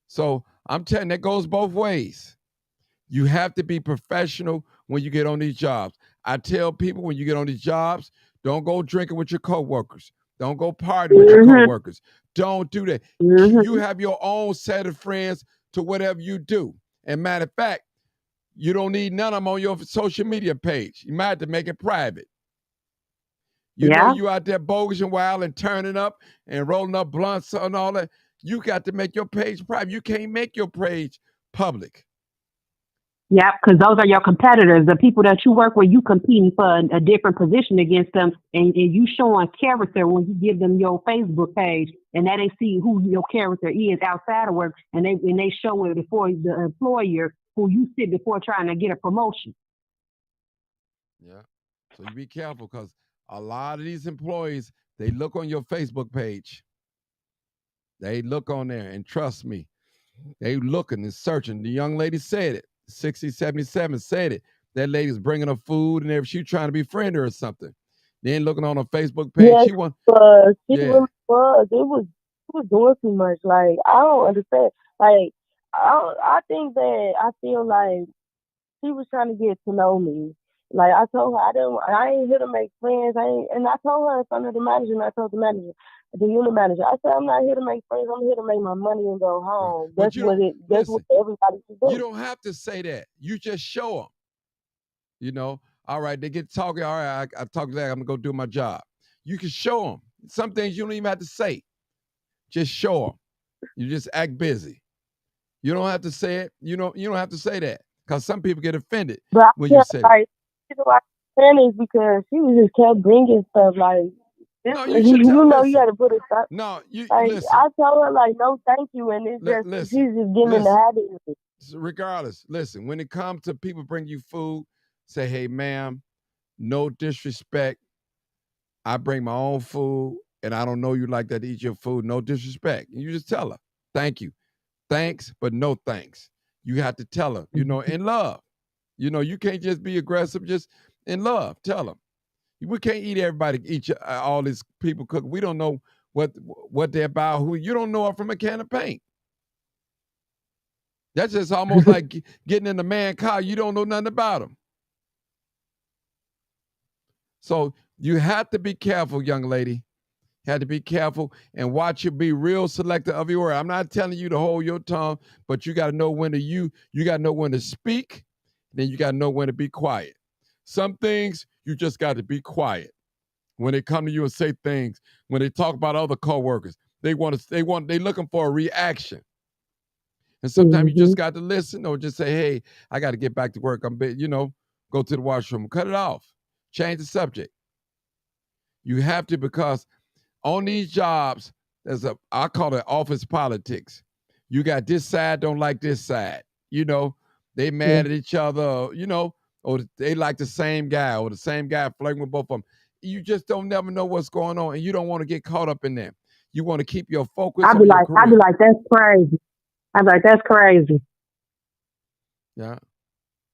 S1: So I'm telling you, that goes both ways. You have to be professional when you get on these jobs. I tell people when you get on these jobs, don't go drinking with your coworkers. Don't go partying with your coworkers. Don't do that. You have your own set of friends to whatever you do. And matter of fact, you don't need none of them on your social media page. You might have to make it private. You know you out there bogus and wild and turning up and rolling up blunts and all that. You got to make your page private. You can't make your page public.
S3: Yeah, because those are your competitors, the people that you work with. You competing for a different position against them, and you showing character when you give them your Facebook page, and that they see who your character is outside of work, and they show it before the employer who you sit before trying to get a promotion.
S1: Yeah, so you be careful, because a lot of these employees, they look on your Facebook page. They look on there, and trust me, they looking and searching. The young lady said it. 6077 said it. That lady's bringing her food and everything. She trying to befriend her or something. Then looking on her Facebook page.
S2: Yes, she really was. It was doing too much. Like, I don't understand. Like, I think that I feel like she was trying to get to know me. Like, I told her I ain't here to make friends. And I told her in front of the manager, and I told the unit manager, I said, I'm not here to make friends. I'm here to make my money and go home. That's what everybody should do.
S1: You don't have to say that. You just show them. You know, all right, they get talking. All right, I talk to that. I'm gonna go do my job. You can show them. Some things you don't even have to say. Just show them. You just act busy. You don't have to say it. You don't have to say that, because some people get offended when you say it.
S2: Is because she was just kept bringing stuff like this.
S1: No,
S2: you got to put it up.
S1: No, you
S2: listen. I told her like, no, thank you, and it's she's just getting in the habit of it.
S1: Regardless, listen. When it comes to people bring you food, say, hey, ma'am, no disrespect. I bring my own food, and I don't know you like that to eat your food. No disrespect. And you just tell her, thank you, thanks, but no thanks. You have to tell her, in love. You can't just be aggressive. Just in love, tell them. We can't eat everybody, all these people cook. We don't know what they're about. Who you don't know them from a can of paint. That's just almost like getting in a man's car. You don't know nothing about them. So you have to be careful, young lady. You have to be careful and watch you be real selective of your word. I'm not telling you to hold your tongue, but you got to know when you got to know when to speak. Then you got to know when to be quiet. Some things you just got to be quiet. When they come to you and say things, when they talk about other coworkers, they looking for a reaction. And sometimes you just got to listen, or just say, hey, I got to get back to work. Go to the washroom, cut it off, change the subject. You have to, because on these jobs, I call it office politics. You got this side don't like this side. They mad at each other, or they like the same guy, or the same guy flirting with both of them. You just don't never know what's going on, and you don't want to get caught up in that. You want to keep your focus on your career.
S3: I'd be like, that's crazy. I'm like, that's crazy.
S1: Yeah.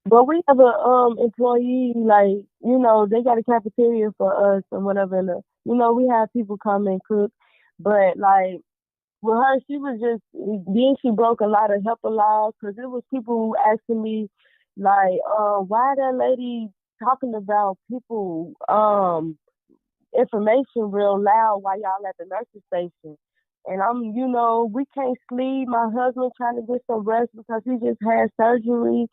S2: But we have a employee, like, they got a cafeteria for us and whatever. And, we have people come and cook. But, like, with her, she was just, then she broke a lot of HIPAA laws, because it was people who asking me, like, why that lady talking about people information real loud while y'all at the nurse's station? And we can't sleep. My husband trying to get some rest because he just had surgery.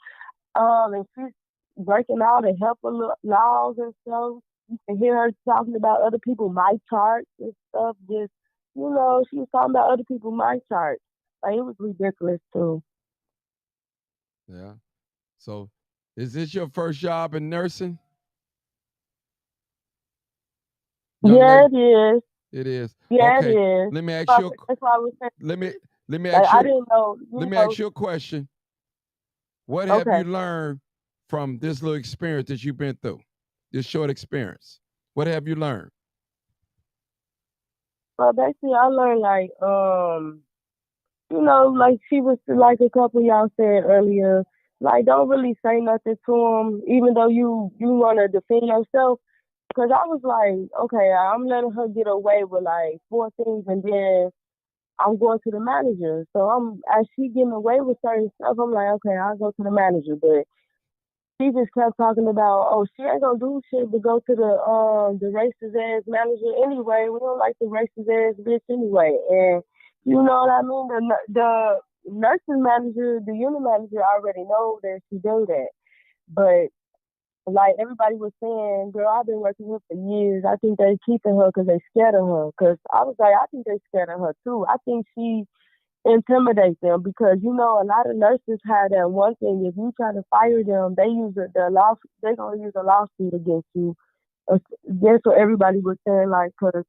S2: And she's breaking all the HIPAA laws and stuff. You can hear her talking about other people's mic charts and stuff. Just, she was talking about other people's mic charts. Like, it was ridiculous too.
S1: Yeah. So, is this your first job in nursing?
S2: Yeah, it is.
S1: It is.
S2: Yeah,
S1: okay.
S2: It is.
S1: Let me ask you.
S2: That's why I was saying.
S1: Let me ask you.
S2: I didn't know.
S1: Let me ask you a question. What have you learned from this little experience that you've been through? This short experience. What have you learned?
S2: Well, basically, I learned like she was like a couple of y'all said earlier. Like, don't really say nothing to him, even though you want to defend yourself. Because I was like, okay, I'm letting her get away with like 4 things, and then I'm going to the manager. So as she getting away with certain stuff, I'm like, okay, I'll go to the manager. But she just kept talking about, oh, she ain't gonna do shit but go to the racist ass manager anyway. We don't like the racist ass bitch anyway. And you know what I mean? The nursing manager, the unit manager already know that she do that. But like everybody was saying, girl, I've been working here for years. I think they keeping her because they scared of her. Because I was like, I think they scared of her too. I think she intimidates them because a lot of nurses have that one thing. If you try to fire them, they use they're gonna use a lawsuit against you. That's what everybody was saying, like, because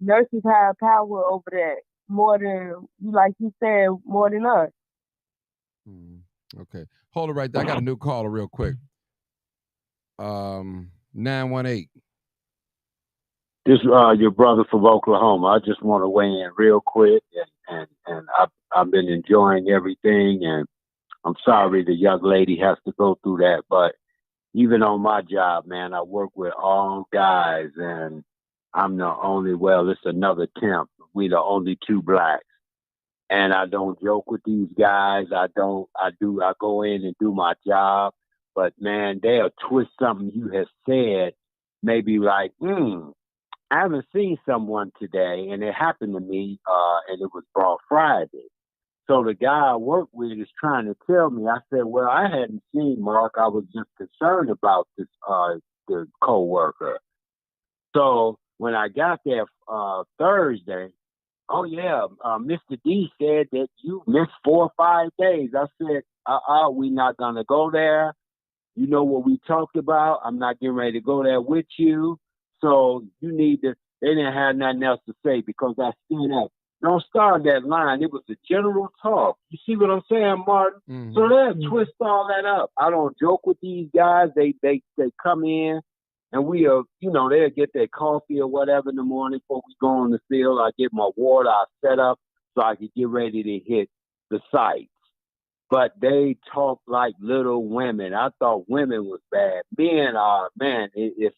S2: nurses have power over that more than, like you said, more than us.
S1: Okay, hold it right there. I got a new caller real quick. 918.
S7: This is your brother from Oklahoma. I just want to weigh in real quick, and I've been enjoying everything, and I'm sorry the young lady has to go through that, but even on my job, man, I work with all guys, and I'm the only, it's another temp. We the only 2 blacks, and I don't joke with these guys. I go in and do my job, but man, they'll twist something you have said, maybe like, I haven't seen someone today, and it happened to me, and it was Broad Friday. So the guy I work with is trying to tell me. I said, well, I hadn't seen Mark. I was just concerned about this, the co-worker. So when I got there Thursday, oh, yeah, Mr. D said that you missed 4 or 5 days. I said, we're not going to go there. You know what we talked about. I'm not getting ready to go there with you. So you need to, they didn't have nothing else to say because I stood up. Don't start that line. It was a general talk. You see what I'm saying, Martin? Mm-hmm. So they'll twist all that up. I don't joke with these guys. They come in and they'll get their coffee or whatever in the morning before we go on the field. I get my water, I set up so I could get ready to hit the sites. But they talk like little women. I thought women was bad. Men are, man, it's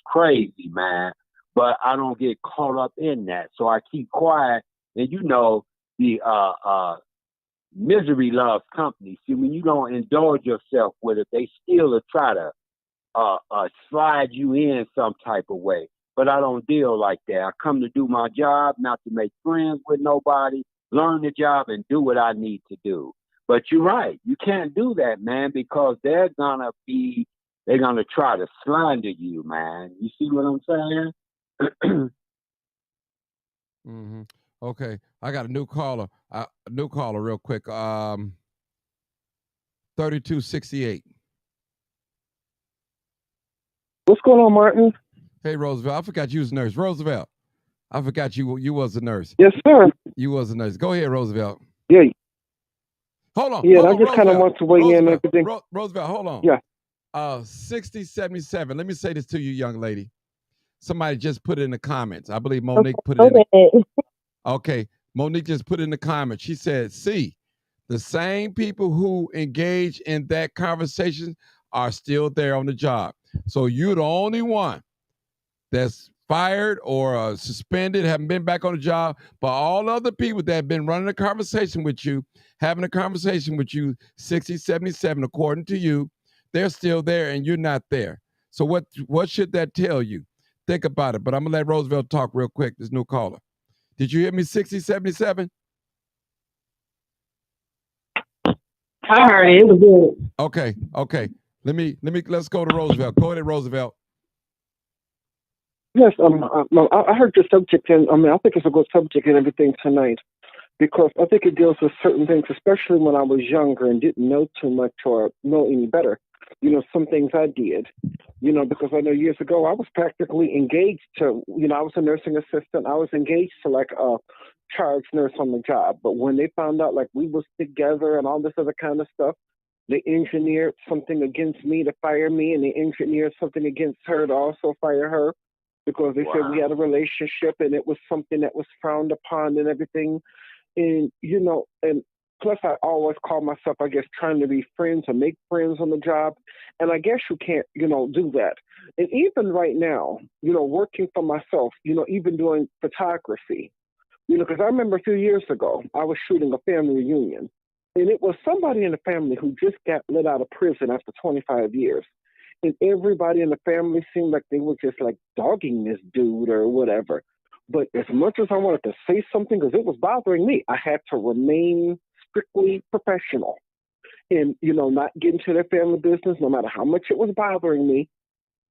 S7: crazy, man. But I don't get caught up in that. So I keep quiet. And the misery loves company. See, when you don't indulge yourself with it, they still will try to slide you in some type of way. But I don't deal like that. I come to do my job, not to make friends with nobody, learn the job and do what I need to do. But you're right. You can't do that, man, because they're going to try to slander you, man. You see what I'm saying?
S1: Mm-hmm. Okay. I got a new caller real quick. 3268.
S8: What's going on, Martin?
S1: Hey, Roosevelt. I forgot you was a nurse. Roosevelt. I forgot you was a nurse.
S8: Yes, sir.
S1: You was a nurse. Go ahead, Roosevelt.
S8: Yeah.
S1: Hold on.
S8: Yeah, I just kind of want to weigh in and everything.
S1: Roosevelt, hold on.
S8: Yeah.
S1: 6077. Let me say this to you, young lady. Somebody just put it in the comments. I believe Monique put it in. Okay. Monique just put it in the comments. She said, see, the same people who engage in that conversation are still there on the job. So you're the only one that's fired or suspended, haven't been back on the job, but all other people that have been running a conversation with you, having a conversation with you, 6077, according to you, they're still there and you're not there. So what should that tell you? Think about it. But I'm going to let Roosevelt talk real quick, this new caller. Did you hear me? 6077.
S3: I heard it. It was good.
S1: Okay. Let's go to Roosevelt. Go ahead, Roosevelt.
S8: Yes, I heard your subject, and I think it's a good subject and everything tonight, because I think it deals with certain things, especially when I was younger and didn't know too much or know any better. Some things I did, because I know years ago I was practically engaged to, I was a nursing assistant. I was engaged to like a charge nurse on the job. But when they found out like we was together and all this other kind of stuff, they engineered something against me to fire me, and they engineered something against her to also fire her, because they said we had a relationship and it was something that was frowned upon and everything. And, and plus I always call myself, I guess, trying to be friends or make friends on the job. And I guess you can't, do that. And even right now, working for myself, even doing photography, because I remember a few years ago, I was shooting a family reunion, and it was somebody in the family who just got let out of prison after 25 years. And everybody in the family seemed like they were just like dogging this dude or whatever. But as much as I wanted to say something, because it was bothering me, I had to remain strictly professional and, not get into their family business, no matter how much it was bothering me,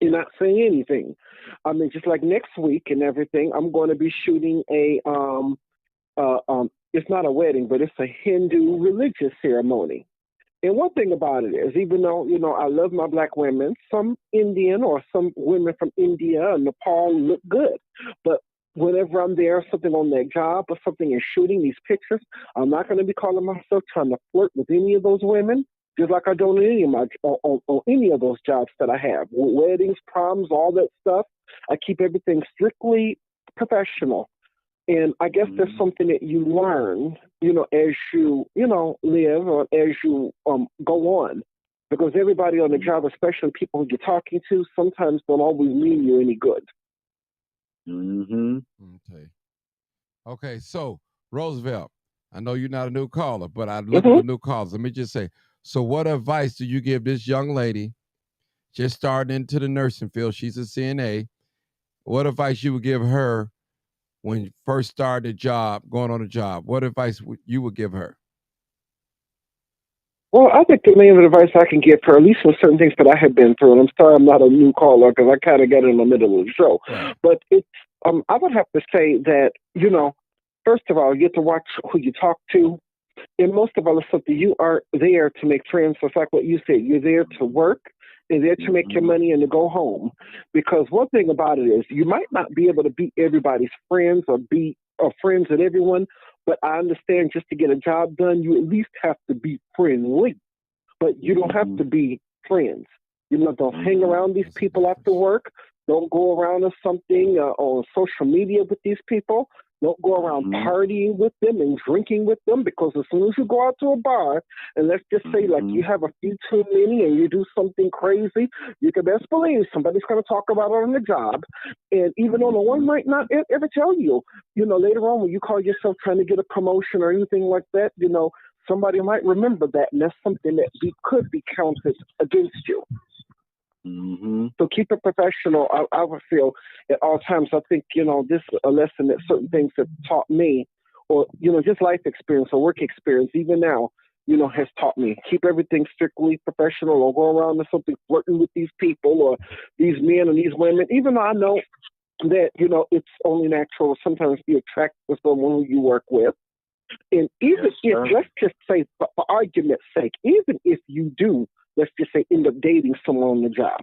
S8: and not saying anything. I mean, just like next week and everything, I'm going to be shooting it's not a wedding, but it's a Hindu religious ceremony. And one thing about it is, even though, I love my black women, some Indian or some women from India and Nepal look good. But whenever I'm there, something on their job or something and shooting these pictures, I'm not going to be calling myself trying to flirt with any of those women, just like I don't in any of my on any of those jobs that I have. Weddings, proms, all that stuff. I keep everything strictly professional. And I guess there's something that you learn, as you, live or as you go on. Because everybody on the job, especially people who you're talking to, sometimes don't always mean you any good.
S7: Mm-hmm.
S1: Okay, so, Roosevelt, I know you're not a new caller, but I'm looking for new callers. Let me just say, so what advice do you give this young lady just starting into the nursing field? She's a CNA. What advice you would give her when you first started a job, going on a job? What advice you would give her?
S8: Well, I think the main advice I can give her, at least with certain things that I have been through, and I'm sorry I'm not a new caller because I kind of got in the middle of the show, but it's, I would have to say that, first of all, you have to watch who you talk to. And most of all, it's something you aren't there to make friends. It's like what you said, you're there to work. You're there to make your money and to go home. Because one thing about it is you might not be able to be everybody's friends or be friends with everyone, but I understand just to get a job done, you at least have to be friendly. But you don't have to be friends. Don't hang around these people after work. Don't go around or something on social media with these people. Don't go around partying with them and drinking with them, because as soon as you go out to a bar and let's just say like you have a few too many and you do something crazy, you can best believe somebody's going to talk about it on the job. And even though no one might not ever tell you, later on when you call yourself trying to get a promotion or anything like that, somebody might remember that, and that's something that could be counted against you. So keep it professional. I would feel at all times. I think, this is a lesson that certain things have taught me, or, just life experience or work experience, even now, has taught me. Keep everything strictly professional. Or go around with something flirting with these people or these men and these women, even though I know that, it's only natural to sometimes be attracted to someone who you work with. And even if, let's just say, for argument's sake, even if you do, let's just say, end up dating someone on the job,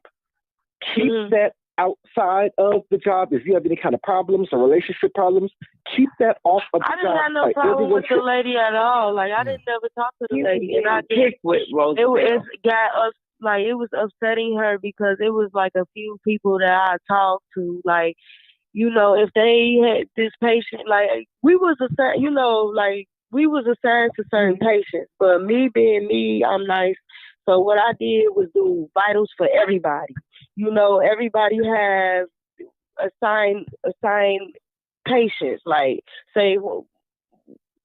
S8: keep that outside of the job. If you have any kind of problems or relationship problems, keep that off of the job.
S2: I didn't have no problem with the lady at all. Like, I didn't never talk to the lady. And I did with Roosevelt. It got us, like, it was upsetting her because it was like a few people that I talked to, like, if they had this patient, like, we was assigned, we was assigned to certain patients. But me being me, I'm nice. So what I did was do vitals for everybody. Everybody has assigned patients. Like, say,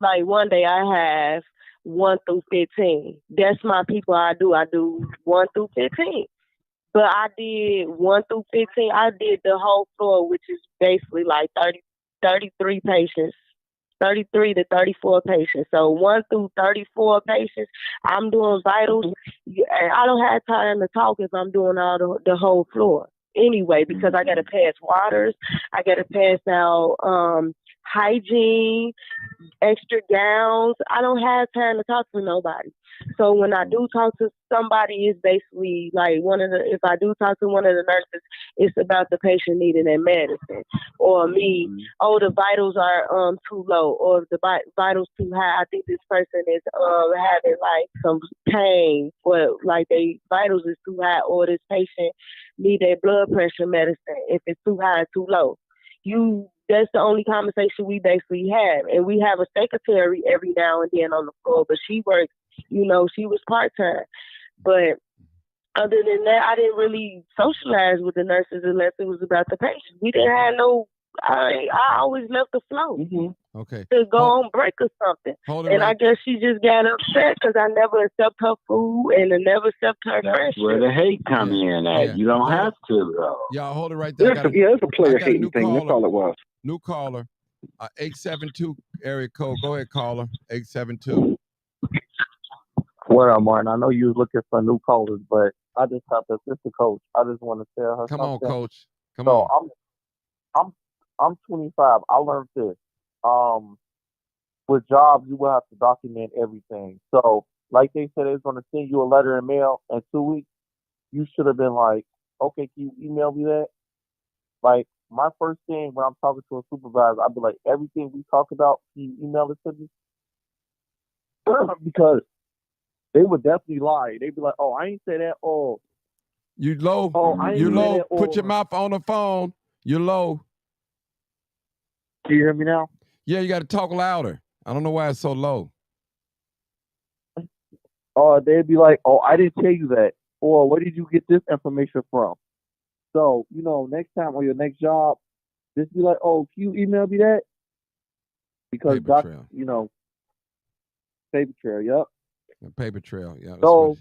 S2: like one day I have 1 through 15. That's my people I do 1 through 15. But I did 1 through 15. I did the whole floor, which is basically like 33 patients 33 to 34 patients. So 1 through 34 patients, I'm doing vitals. And I don't have time to talk if I'm doing all the whole floor anyway, because I got to pass waters. I got to pass out hygiene, extra gowns. I don't have time to talk to nobody. So when I do talk to somebody, it's basically like if I do talk to one of the nurses, it's about the patient needing their medicine, or me, the vitals are too low, or the vitals too high. I think this person is having like some pain, or like their vitals is too high, or this patient need their blood pressure medicine if it's too high or too low. That's the only conversation we basically have. And we have a secretary every now and then on the floor, but she works, she was part-time. But other than that, I didn't really socialize with the nurses unless it was about the patient. We didn't have I always left the flow.
S1: Mm-hmm. Okay.
S2: To go on break or something. And I guess she just got upset because I never accept her food and I never accept her friendship.
S7: That's where the hate come in at. Yeah. You don't have to, though.
S1: Y'all hold it right there.
S8: It's a player hating thing. That's all it was.
S1: New caller, 872 area code. Go ahead, caller. 872.
S9: What up, Martin? I know you was looking for new callers, but I just got the assistant coach. I just want to tell her
S1: Come
S9: something.
S1: on, coach. Come on.
S9: I'm 25. I learned this. With jobs, you will have to document everything. So, like they said, it's going to send you a letter in mail in 2 weeks. You should have been like, okay, can you email me that? Like, my first thing when I'm talking to a supervisor, I'd be like, everything we talk about, can you email it to me? Because they would definitely lie. They'd be like, oh, I ain't say that. Oh,
S1: you low. You low. Put your mouth on the phone. You're low.
S9: Can you hear me now?
S1: Yeah, you got to talk louder. I don't know why it's so low.
S9: They'd be like, oh, I didn't tell you that. Or where did you get this information from? So, next time on your next job, just be like, oh, can you email me that? Because,
S1: paper trail.
S9: Paper trail, yep.
S1: A paper trail, yeah.
S9: So,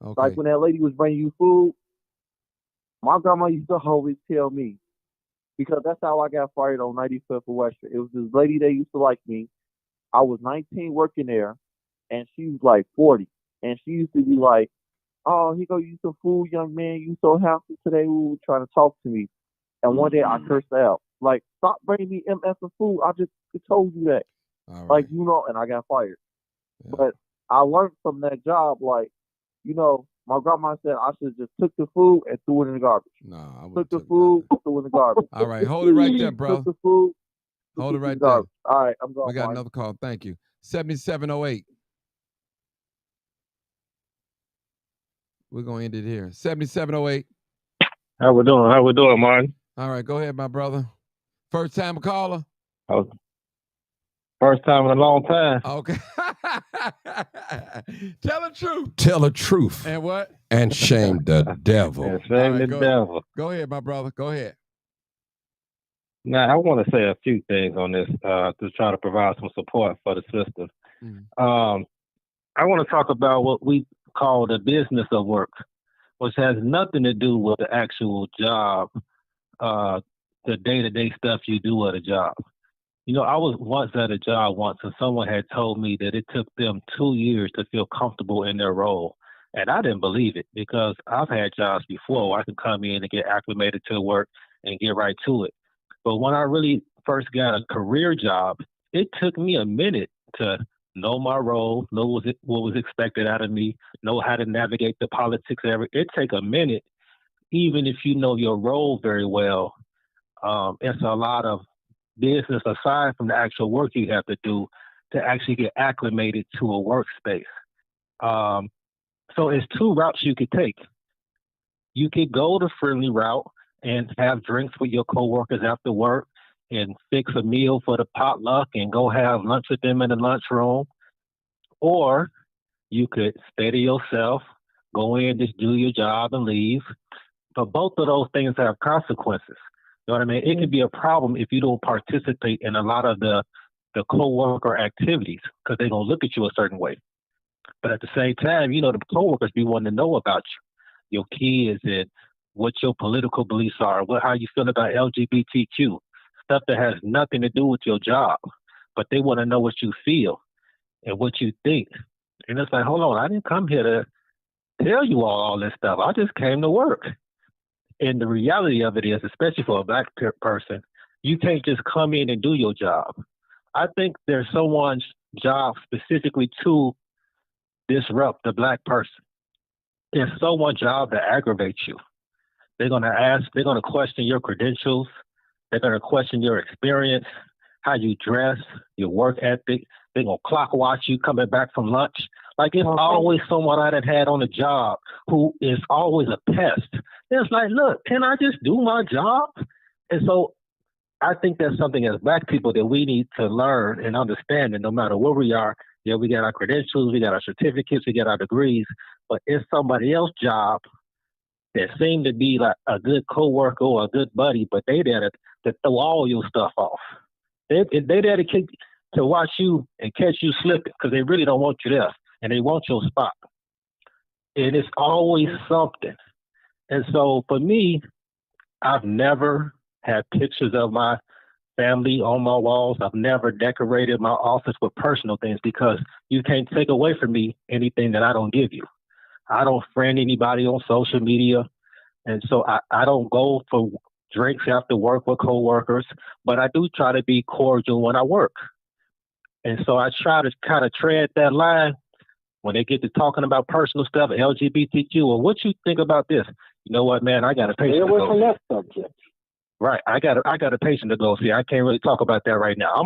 S1: okay.
S9: Like when that lady was bringing you food, my grandma used to always tell me, because that's how I got fired on 95th of Western. It was this lady that used to like me. I was 19 working there, and she was like 40. And she used to be like, oh, here go you some food, young man. You so happy today. We were trying to talk to me. And one day I cursed her out. Like, stop bringing me MF and food. I just told you that.
S1: All right.
S9: Like, and I got fired. Yeah. But I learned from that job, like, my grandma said I should just took the food and threw it in the garbage.
S1: No, I
S9: took the food, threw it in the garbage.
S1: All right, hold it right there, bro.
S9: Took the food,
S1: hold it right there.
S9: All right, I'm going.
S1: We got another call. Thank you. 7708. We're going to end it here. 7708.
S5: How we doing, Martin?
S1: All right, go ahead, my brother. First time caller?
S5: First time in a long time.
S1: Okay. Tell the truth.
S10: Tell the truth.
S1: And what?
S10: And shame the devil.
S5: And shame the devil.
S1: Go ahead, my brother. Go ahead.
S5: Now, I want to say a few things on this to try to provide some support for the sister. Mm-hmm. I want to talk about what we call the business of work, which has nothing to do with the actual job, the day-to-day stuff you do at a job. I was once at a job and someone had told me that it took them 2 years to feel comfortable in their role. And I didn't believe it because I've had jobs before where I could come in and get acclimated to work and get right to it. But when I really first got a career job, it took me a minute to know my role, know what was expected out of me, know how to navigate the politics of it. It takes a minute, even if you know your role very well. It's a lot of business aside from the actual work you have to do to actually get acclimated to a workspace. So it's two routes you could take. You could go the friendly route and have drinks with your coworkers after work and fix a meal for the potluck and go have lunch with them in the lunchroom. Or you could stay to yourself, go in, just do your job and leave. But both of those things have consequences. You know what I mean? It can be a problem if you don't participate in a lot of the coworker activities because they're going to look at you a certain way. But at the same time, the coworkers be wanting to know about you, your kids, and what your political beliefs are, how you feel about LGBTQ.
S11: stuff that has nothing to do with your job, but they want to know what you feel and what you think. And it's like, hold on, I didn't come here to tell you all this stuff. I just came to work. And the reality of it is, especially for a black person, you can't just come in and do your job. I think there's someone's job specifically to disrupt the black person. There's someone's job to aggravate you. They're going to question your credentials. They're going to question your experience, how you dress, your work ethic. They're going to clock watch you coming back from lunch. Like, it's always someone I had on the job who is always a pest. It's like, look, can I just do my job? And so I think that's something as black people that we need to learn and understand that no matter where we are, yeah, we got our credentials, we got our certificates, we got our degrees, but it's somebody else's job that seem to be like a good coworker or a good buddy, but they there to throw all your stuff off. They there to watch you and catch you slipping because they really don't want you there and they want your spot. And it's always something. And so for me, I've never had pictures of my family on my walls. I've never decorated my office with personal things because you can't take away from me anything that I don't give you. I don't friend anybody on social media. And so I don't go for drinks after work with coworkers, but I do try to be cordial when I work. And so I try to kind of tread that line when they get to talking about personal stuff, LGBTQ, or what you think about this? You know what, man, I got a patient to go.
S7: From that subject.
S11: Right, I got a patient to go see. I can't really talk about that right now.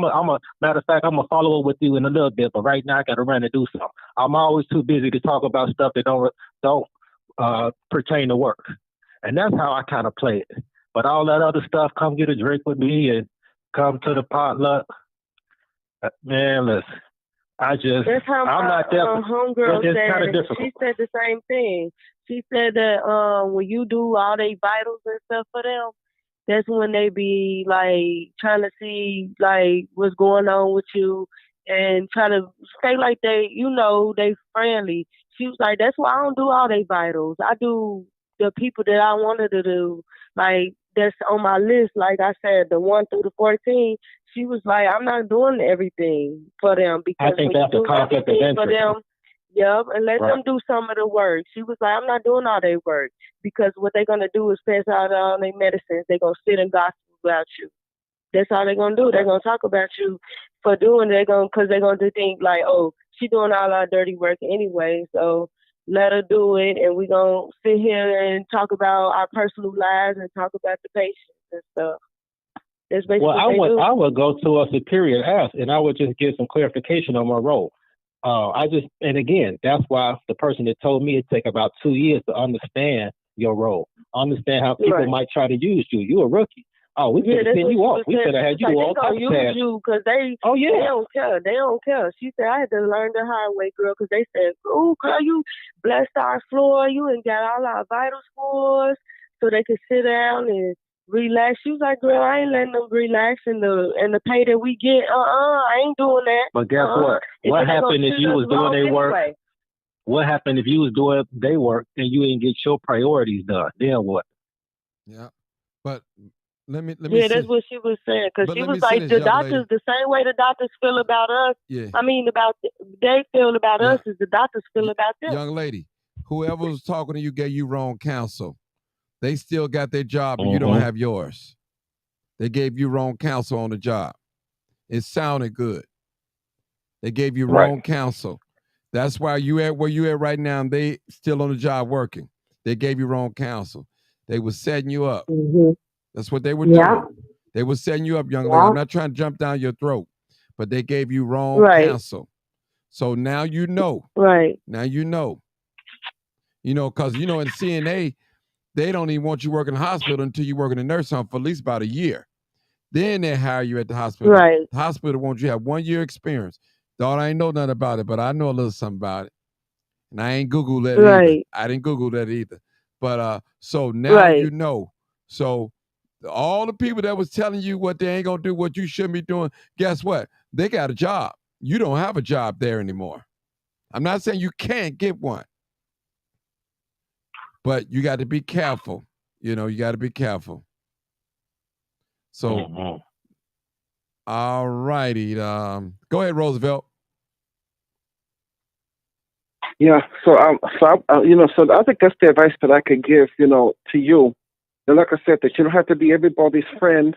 S11: Matter of fact, I'm gonna follow up with you in a little bit, but right now I got to run and do something. I'm always too busy to talk about stuff that don't pertain to work, and that's how I kind of play it. But all that other stuff, come get a drink with me and come to the potluck. Man, listen,
S2: that's how
S11: I'm not there.
S2: Homegirl
S11: it's
S2: said.
S11: Kind of difficult.
S2: She said the same thing. She said that when you do all their vitals and stuff for them, that's when they be like trying to see like what's going on with you and try to stay like they friendly. She was like, that's why I don't do all their vitals. I do the people that I wanted to do, like that's on my list. Like I said, the 1 through the 14. She was like, I'm not doing everything for them because
S11: I think that's a conflict of interest.
S2: For them, yep, and let them do some of the work. She was like, I'm not doing all their work because what they're gonna do is pass out all their medicines. They're gonna sit and gossip about you. That's all they're gonna do. They're gonna talk about you for doing. Because they're gonna think like, oh, she doing all our dirty work anyway, so let her do it, and we're gonna sit here and talk about our personal lives and talk about the patients and stuff.
S11: Well, I would go to a superior ask, and I would just get some clarification on my role. And again, that's why the person that told me it take about 2 years to understand your role, understand how people might try to use you. You're a rookie. Oh, we could have sent you off. We could have had you do all types of
S2: use you because they don't care. They don't care. She said I had to learn the hard way, girl, because they said, "Oh, girl, you blessed our floor. You ain't got all our vital scores, so they could sit down and relax." She was like, "Girl, I ain't letting them relax in the pay that we get. I ain't doing that."
S11: But guess what? What happened if you was doing their work? Anyway. What happened if you was doing their work and you didn't get your priorities done? Then what?
S1: Yeah, but let me.
S2: Yeah, that's what she was saying because she was like, the doctors, the same way the doctors feel about us.
S1: Yeah.
S2: I mean, they feel about us as the doctors feel about them.
S1: Young lady, whoever was talking to you gave you wrong counsel. They still got their job and you don't have yours. They gave you wrong counsel on the job. It sounded good. They gave you wrong counsel. That's why you at where you at right now and they still on the job working. They gave you wrong counsel. They were setting you up.
S3: Mm-hmm.
S1: That's what they were doing. They were setting you up, young lady. I'm not trying to jump down your throat, but they gave you wrong counsel. So now you know.
S2: Right.
S1: Now you know. You know, because, you know, in CNA, they don't even want you working in the hospital until you work in a nursing home for at least about a year. Then they hire you at the hospital.
S2: Right.
S1: The hospital wants you to have 1 year experience. Thought I ain't know nothing about it, but I know a little something about it. And I ain't Googled that either. I didn't Google that either. But so now you know. So all the people that was telling you what they ain't gonna do, what you shouldn't be doing, guess what? They got a job. You don't have a job there anymore. I'm not saying you can't get one. But you got to be careful. You know, you got to be careful. So All righty. Go ahead, Roosevelt.
S8: Yeah. So so I think that's the advice that I could give, to you. And like I said, that you don't have to be everybody's friend,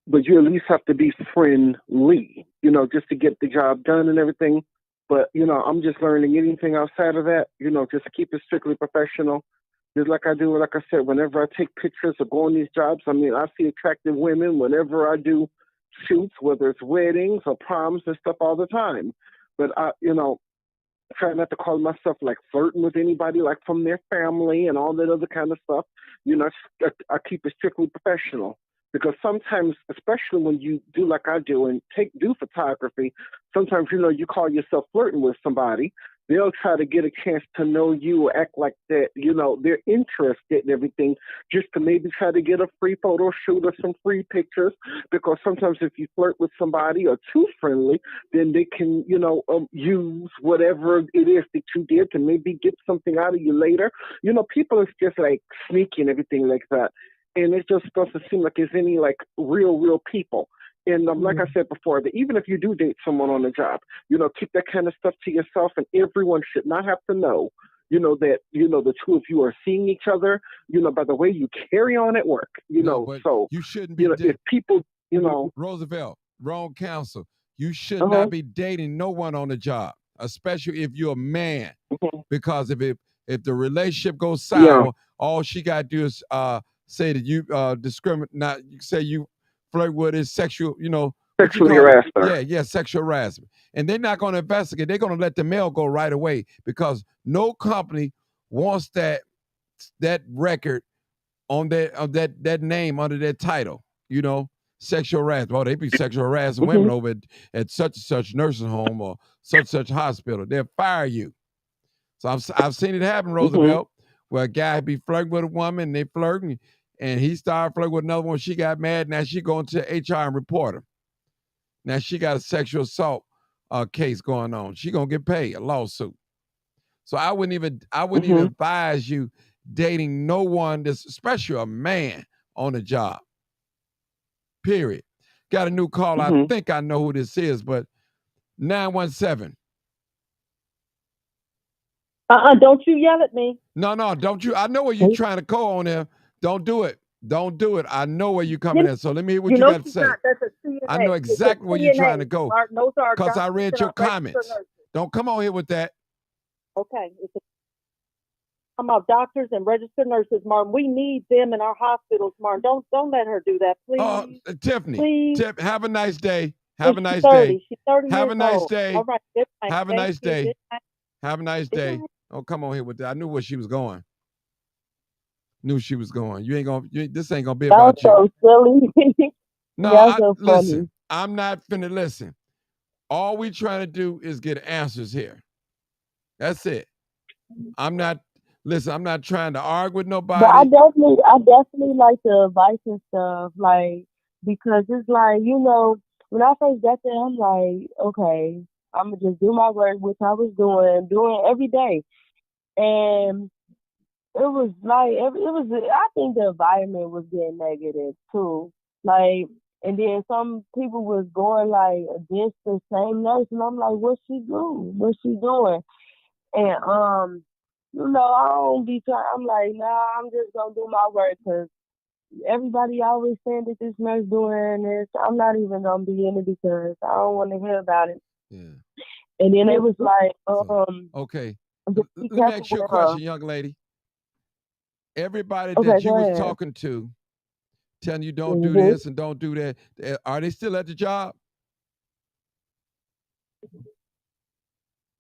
S8: but you at least have to be friendly, just to get the job done and everything. But, I'm just learning anything outside of that, just keep it strictly professional. Just like I do, like I said, whenever I take pictures or go on these jobs, I mean, I see attractive women whenever I do shoots, whether it's weddings or proms and stuff all the time. But try not to call myself like flirting with anybody, like from their family and all that other kind of stuff. I keep it strictly professional, because sometimes, especially when you do like I do and do photography, sometimes, you call yourself flirting with somebody. They'll try to get a chance to know you or act like that, they're interested in everything, just to maybe try to get a free photo shoot or some free pictures. Because sometimes if you flirt with somebody or too friendly, then they can, use whatever it is that you did to maybe get something out of you later. People is just like sneaky and everything like that. And it just doesn't seem like there's any like real people. And like I said before, that even if you do date someone on the job, keep that kind of stuff to yourself, and everyone should not have to know, that, the two of you are seeing each other, by the way you carry on at work, so
S1: you shouldn't be,
S8: if people,
S1: Roosevelt, wrong counsel. You should not be dating no one on the job, especially if you're a man, because if the relationship goes sour, all she got to do is say that you discriminate, not say you flirt with is sexual,
S8: sexually harassment.
S1: Yeah, sexual harassment. And they're not going to investigate. They're going to let the mail go right away, because no company wants that record on that name under their title, sexual harassment. Oh, they be sexual harassing women over at such and such nursing home or such hospital. They'll fire you. So I've seen it happen, Roosevelt, where a guy be flirting with a woman, and they flirting, and he started flirting with another one. She got mad. Now she going to HR and report him. Now she got a sexual assault case going on. She gonna get paid, a lawsuit. So I wouldn't even advise you dating no one that's, especially a man, on the job. Period. Got a new call. I think I know who this is, but 917.
S12: Don't you yell at me.
S1: No, don't you. I know where you're trying to call on there. Don't do it. Don't do it. I know where you're coming in. So let me hear what you got to say. I know exactly where you're trying to go, because I read your comments. Don't come on here with that.
S12: Okay. I'm about doctors and registered nurses, Martin. We need them in our hospitals, Martin. Don't let her do that, please.
S1: Tiffany,
S12: please.
S1: Have a nice day. Have a nice day.
S12: She's 30
S1: have a nice
S12: old.
S1: day.
S12: All right.
S1: Have a nice day. Have a nice day. Don't come on here with that. I knew where she was going. You ain't gonna. This ain't gonna be about
S12: you. So silly.
S1: No, listen. I'm not finna listen. All we trying to do is get answers here. That's it. I'm not trying to argue with nobody.
S12: But I definitely like the advice and stuff, like, because it's like, when I first got there, I'm like, okay, I'm gonna just do my work, which I was doing every day, and it was like, I think the environment was getting negative too. Like, and then some people was going like against the same nurse, and I'm like, what's she doing? And I don't be trying. I'm like, nah, I'm just gonna do my work, because everybody always saying that this nurse doing this. I'm not even gonna be in it, because I don't want to hear about it.
S1: Yeah.
S12: And then it was like,
S1: okay. Let me ask you a question, young lady. Everybody that you was talking to, telling you don't do this and don't do that, are they still at the job?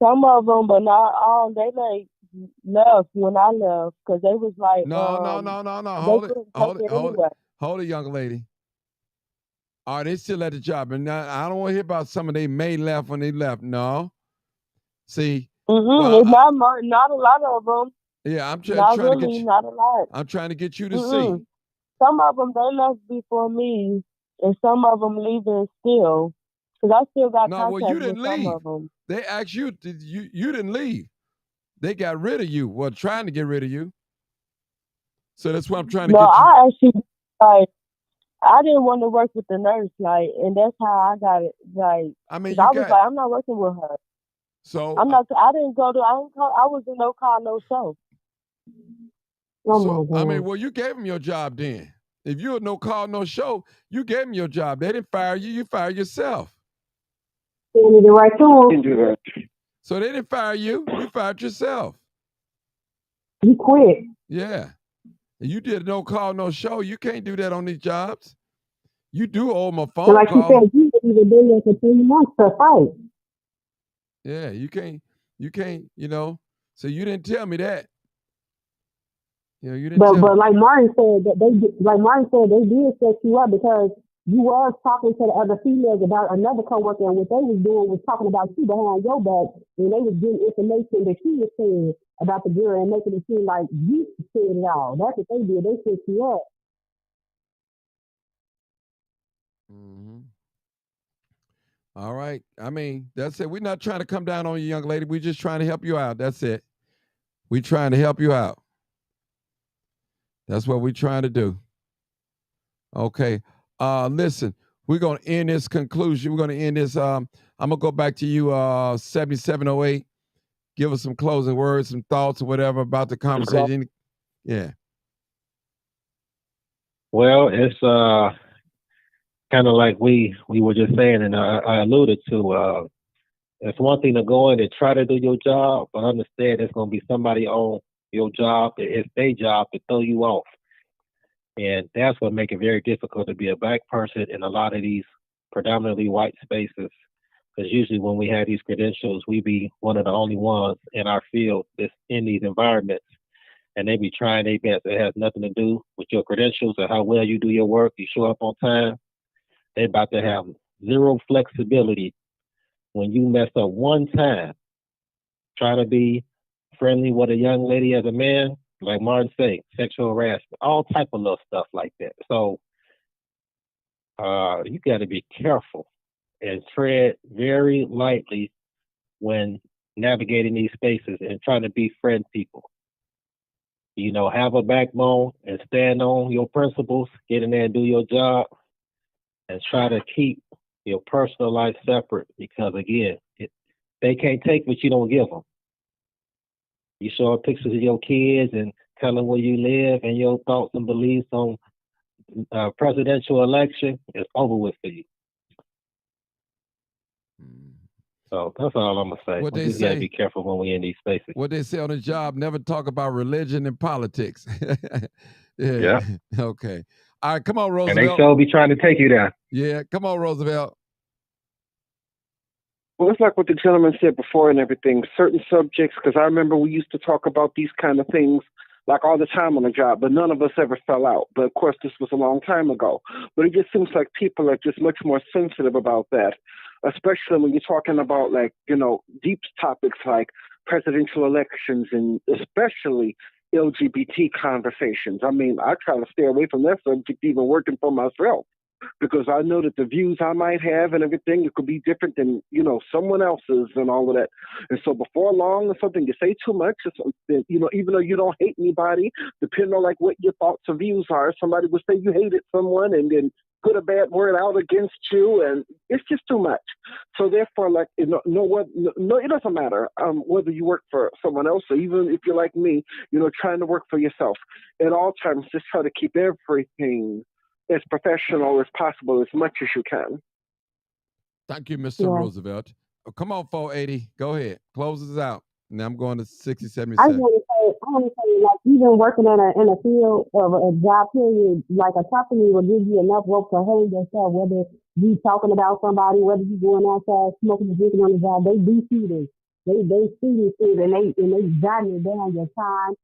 S12: Some of them, but not all. They like left when I left, because they was like,
S1: no. Hold it, young lady. Are they still at the job? And now, I don't want to hear about some of they may left when they left. No. See.
S12: Well, it's not a lot of them.
S1: Yeah, I'm trying to get you.
S12: Not a lot.
S1: I'm trying to get you to see.
S12: Some of them, they left before me, and some of them leaving still. Because I still got contact
S1: well, you didn't
S12: with
S1: leave.
S12: some of them.
S1: They asked you, you didn't leave. They got rid of you. Well, trying to get rid of you. So that's what I'm trying to get you.
S12: I actually, I didn't want to work with the nurse, like, and that's how I got it. Like,
S1: I mean,
S12: I was like, I'm not working with her.
S1: So
S12: I'm not. I didn't go to. I was in no call, no show.
S1: So I mean, well, you gave him your job then. If you had no call, no show, you gave him your job. They didn't fire you. You fired yourself.
S3: Right
S8: to
S1: So they didn't fire you. You fired yourself.
S3: You quit.
S1: Yeah. You did no call, no show. You can't do that on these jobs. You do owe them a phone
S3: like
S1: call.
S3: You said, you haven't even been there for 3 months to fight.
S1: Yeah, you can't, So you didn't tell me that. You didn't
S3: but like Martin said, they did set you up because you was talking to the other females about another coworker, and what they was doing was talking about you behind your back, and they was getting information that she was saying about the girl and making it seem like you said it all. That's what they did. They set you up.
S1: Mm-hmm. All right. I mean, that's it. We're not trying to come down on you, young lady. We're just trying to help you out. That's it. We're trying to help you out. That's what we're trying to do. Okay. Listen, we're going to end this conclusion. We're going to end this. I'm going to go back to you, 7708. Give us some closing words, some thoughts or whatever about the conversation. Yeah.
S11: Well, it's kind of like we were just saying, and I alluded to, it's one thing to go in and try to do your job, but understand there's going to be somebody on your job, it's their job to throw you off. And that's what makes it very difficult to be a black person in a lot of these predominantly white spaces. Because usually when we have these credentials, we be one of the only ones in our field that's in these environments. And they be trying their best. It has nothing to do with your credentials or how well you do your work. You show up on time. They're about to have zero flexibility when you mess up one time. Trying to be friendly with a young lady as a man, like Martin said, sexual harassment, all type of little stuff like that. So you got to be careful and tread very lightly when navigating these spaces and trying to befriend people. Have a backbone and stand on your principles, get in there and do your job, and try to keep your personal life separate because, again, they can't take what you don't give them. You show pictures of your kids and tell them where you live and your thoughts and beliefs on presidential election, it's over with for you. So that's all I'm going to say.
S1: What
S11: we just got to be careful when we're in these spaces.
S1: What they say on the job, never talk about religion and politics.
S11: Yeah.
S1: Okay. All right, come on, Roosevelt.
S11: And they still be trying to take you there.
S1: Yeah, come on, Roosevelt.
S8: Well, it's like what the gentleman said before and everything. Certain subjects, because I remember we used to talk about these kind of things like all the time on the job, but none of us ever fell out. But of course, this was a long time ago. But it just seems like people are just much more sensitive about that, especially when you're talking about deep topics like presidential elections and especially LGBT conversations. I mean, I try to stay away from that subject, even working for myself, because I know that the views I might have and everything, it could be different than, someone else's and all of that. And so before long or something, you say too much, even though you don't hate anybody, depending on what your thoughts or views are, somebody would say you hated someone and then put a bad word out against you, and it's just too much. So therefore, it doesn't matter whether you work for someone else or even if you're like me, trying to work for yourself. At all times, just try to keep everything as professional as possible, as much as you can.
S1: Thank you, Mr. Roosevelt. Oh, come on, 480. Go ahead. Close us out. Now I'm going to 6077.
S3: I want to say, even working in a field of a job period, like a company will give you enough rope to hold yourself, whether you talking about somebody, whether you going outside smoking and drinking on the job, they do see this. They see this shit and they jotting it down, your time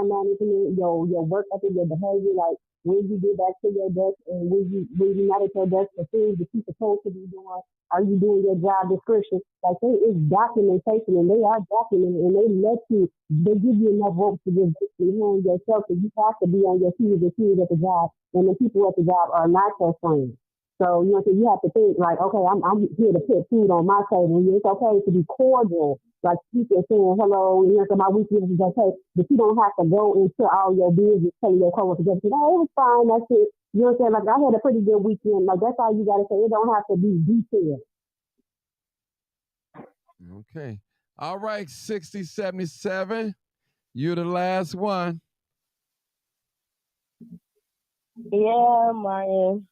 S3: management, your work ethic, your behavior, like when you get back to your desk and when you not at your desk, the things that you're supposed to be doing, are you doing your job description? Like it's documentation and they are documented and they give you enough rope to just basically hand yourself, so you have to be on your P's and Q's at the job, and the people at the job are not your friends. So, so you have to think like, okay, I'm here to put food on my table. It's okay to be cordial, like people saying hello, my weekend is okay, but you don't have to go into all your business telling your coworkers, oh, it was fine, that's it. You know what I'm saying? Like, I had a pretty good weekend. Like, that's all you got to say. It don't have to be detailed.
S1: Okay. All right, 6077. You're the last one.
S12: Yeah, Martin.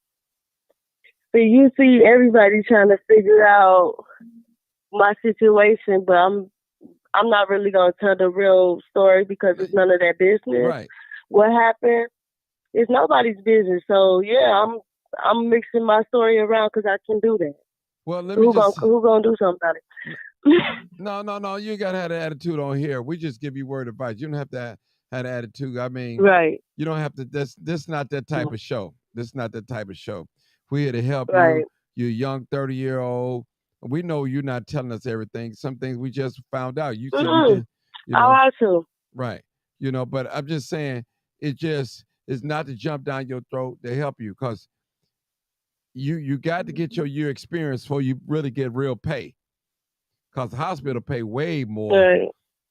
S12: So you see everybody trying to figure out my situation, but I'm not really gonna tell the real story because it's none of their business.
S1: Right.
S12: What happened? It's nobody's business. So yeah, I'm mixing my story around because I can do that.
S1: Well, let me
S12: who gonna do something about it?
S1: No. You ain't gotta have an attitude on here. We just give you word advice. You don't have to have an attitude. I mean,
S12: right.
S1: You don't have to. This not that type of show. This is not that type of show. We're here to help
S12: right.
S1: you. You're a young 30-year-old. We know you're not telling us everything. Some things we just found out. You said you did.
S12: I had to.
S1: Right. But I'm just saying it just is not to jump down your throat to help you because you got to get your experience before you really get real pay. Because the hospital pay way more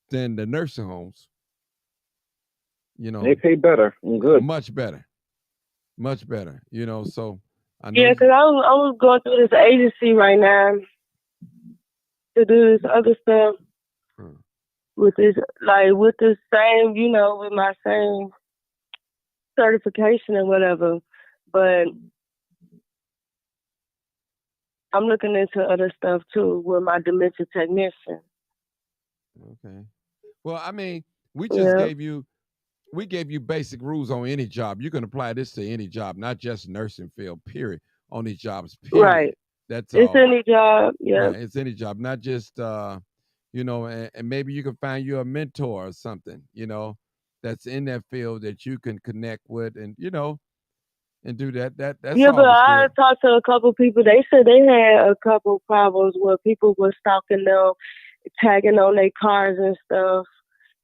S1: than the nursing homes.
S8: They pay better and good.
S1: Much better. So I know.
S12: Yeah, because I was going through this agency right now to do this other stuff with the same, with my same certification and whatever. But I'm looking into other stuff too with my dementia technician.
S1: Okay. Well, I mean, we just gave you basic rules on any job. You can apply this to any job, not just nursing field, period. On these jobs, period.
S12: Right.
S1: That's
S12: it's
S1: all.
S12: Any job, yeah.
S1: Right. It's any job, not just and maybe you can find you a mentor or something, that's in that field that you can connect with and and do that. That's
S12: yeah, but I
S1: good.
S12: talked to a couple people. They said they had a couple problems where people were stalking them, tagging on their cars and stuff.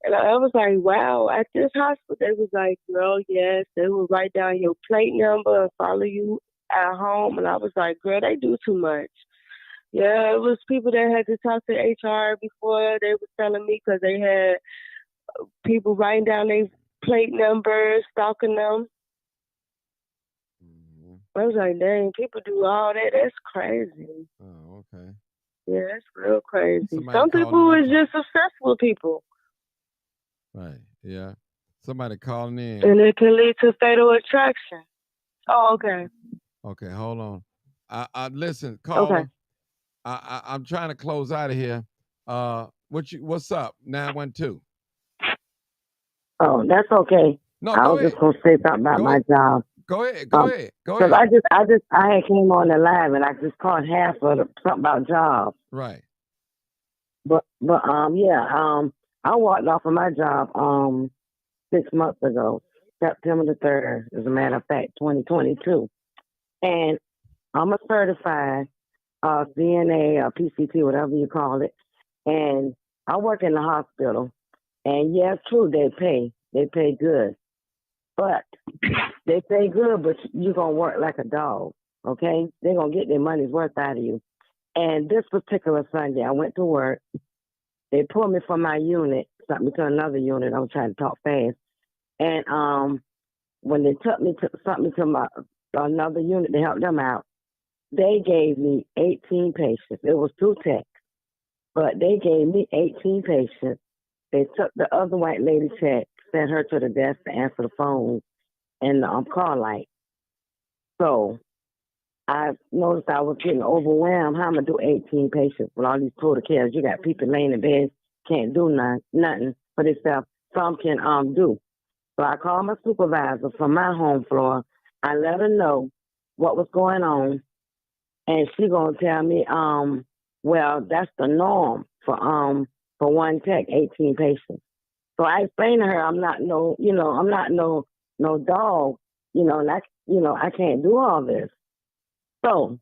S12: And I was like, wow, at this hospital, they was like, girl, yes, they will write down your plate number and follow you at home. And I was like, girl, they do too much. Yeah, it was people that had to talk to HR before they were telling me because they had people writing down their plate numbers, stalking them. I was like, dang, people do all that. That's crazy.
S1: Oh, okay.
S12: Yeah, that's real crazy. Some people is just successful people.
S1: Right, yeah. Somebody calling in.
S12: And it can lead to fatal attraction. Oh, okay.
S1: Okay, hold on. I listen, caller.
S12: Okay.
S1: I'm trying to close out of here. What's up? 912.
S13: Oh, that's okay.
S1: No,
S13: I was just gonna say something about my job.
S1: Go ahead.
S13: Because I had came on the live and I just caught half of something about jobs.
S1: Right.
S13: But I walked off of my job 6 months ago, September the 3rd, as a matter of fact, 2022. And I'm a certified CNA or PCT, whatever you call it. And I work in the hospital. And yeah, true, they pay good. But they pay good, but you're going to work like a dog, okay? They're going to get their money's worth out of you. And this particular Sunday, I went to work. They pulled me from my unit, sent me to another unit. I was trying to talk fast. And when they sent me to another unit to help them out, they gave me 18 patients. It was 2 techs, but they gave me 18 patients. They took the other white lady check, sent her to the desk to answer the phone and the call light. So I noticed I was getting overwhelmed. How am I going to do 18 patients with all these total cares? You got people laying in bed, can't do nothing for themselves. Some can do. So I called my supervisor from my home floor. I let her know what was going on. And she going to tell me, well, that's the norm for one tech, 18 patients. So I explained to her, I'm not no dog, and I can't do all this. So,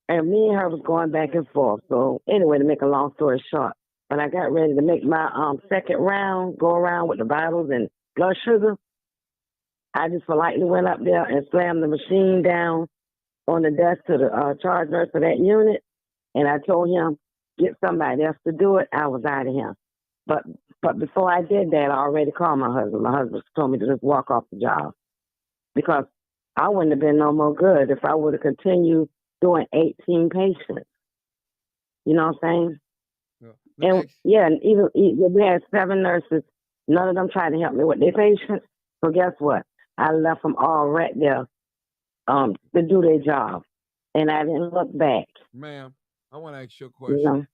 S13: and me and her was going back and forth. So anyway, to make a long story short, when I got ready to make my second round, go around with the vitals and blood sugar, I just politely went up there and slammed the machine down on the desk to the charge nurse for that unit. And I told him, get somebody else to do it. I was out of here. But before I did that, I already called my husband. My husband told me to just walk off the job because I wouldn't have been no more good if I would have continued doing 18 patients. You know what I'm saying? And even we had 7 nurses. None of them tried to help me with their patients. So guess what? I left them all right there to do their job. And I didn't look back.
S1: Ma'am, I want to ask you a question.
S13: You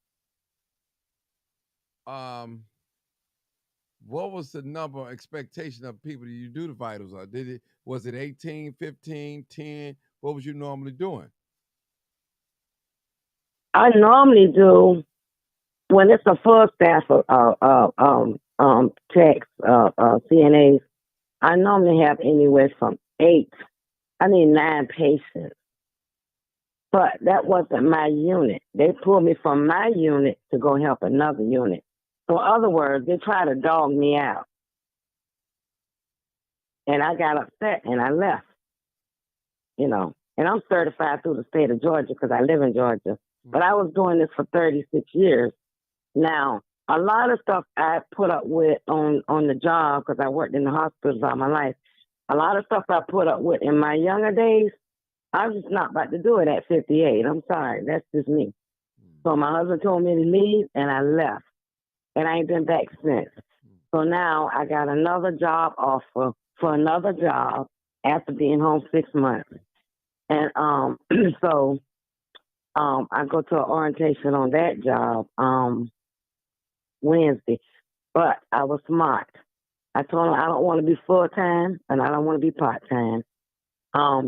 S1: know? What was the number or expectation of people you do the vitals on? Was it 18, 15, 10? What was you normally doing?
S13: I normally do, when it's a full staff of techs, CNAs, I normally have anywhere from 9 patients. But that wasn't my unit. They pulled me from my unit to go help another unit. So in other words, they tried to dog me out. And I got upset and I left. You know, and I'm certified through the state of Georgia because I live in Georgia. But I was doing this for 36 years. Now, a lot of stuff I put up with on the job because I worked in the hospitals all my life. A lot of stuff I put up with in my younger days, I was just not about to do it at 58. I'm sorry. That's just me. So my husband told me to leave and I left. And I ain't been back since. So now I got another job offer for another job after being home 6 months. And so I go to an orientation on that job Wednesday. But I was smart. I told him I don't want to be full-time and I don't want to be part-time. I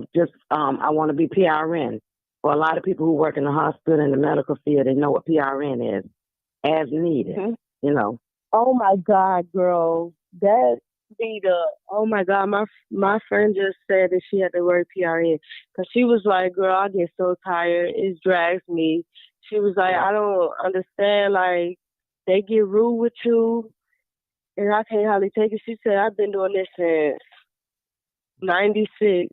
S13: want to be PRN. For a lot of people who work in the hospital and the medical field, they know what PRN is, as needed. Mm-hmm. You know.
S12: Oh my God, girl, that be oh my God, my friend just said that she had to work PRN because she was like, girl, I get so tired, it drags me. She was like, I don't understand, like they get rude with you, and I can't hardly take it. She said, I've been doing this since 96,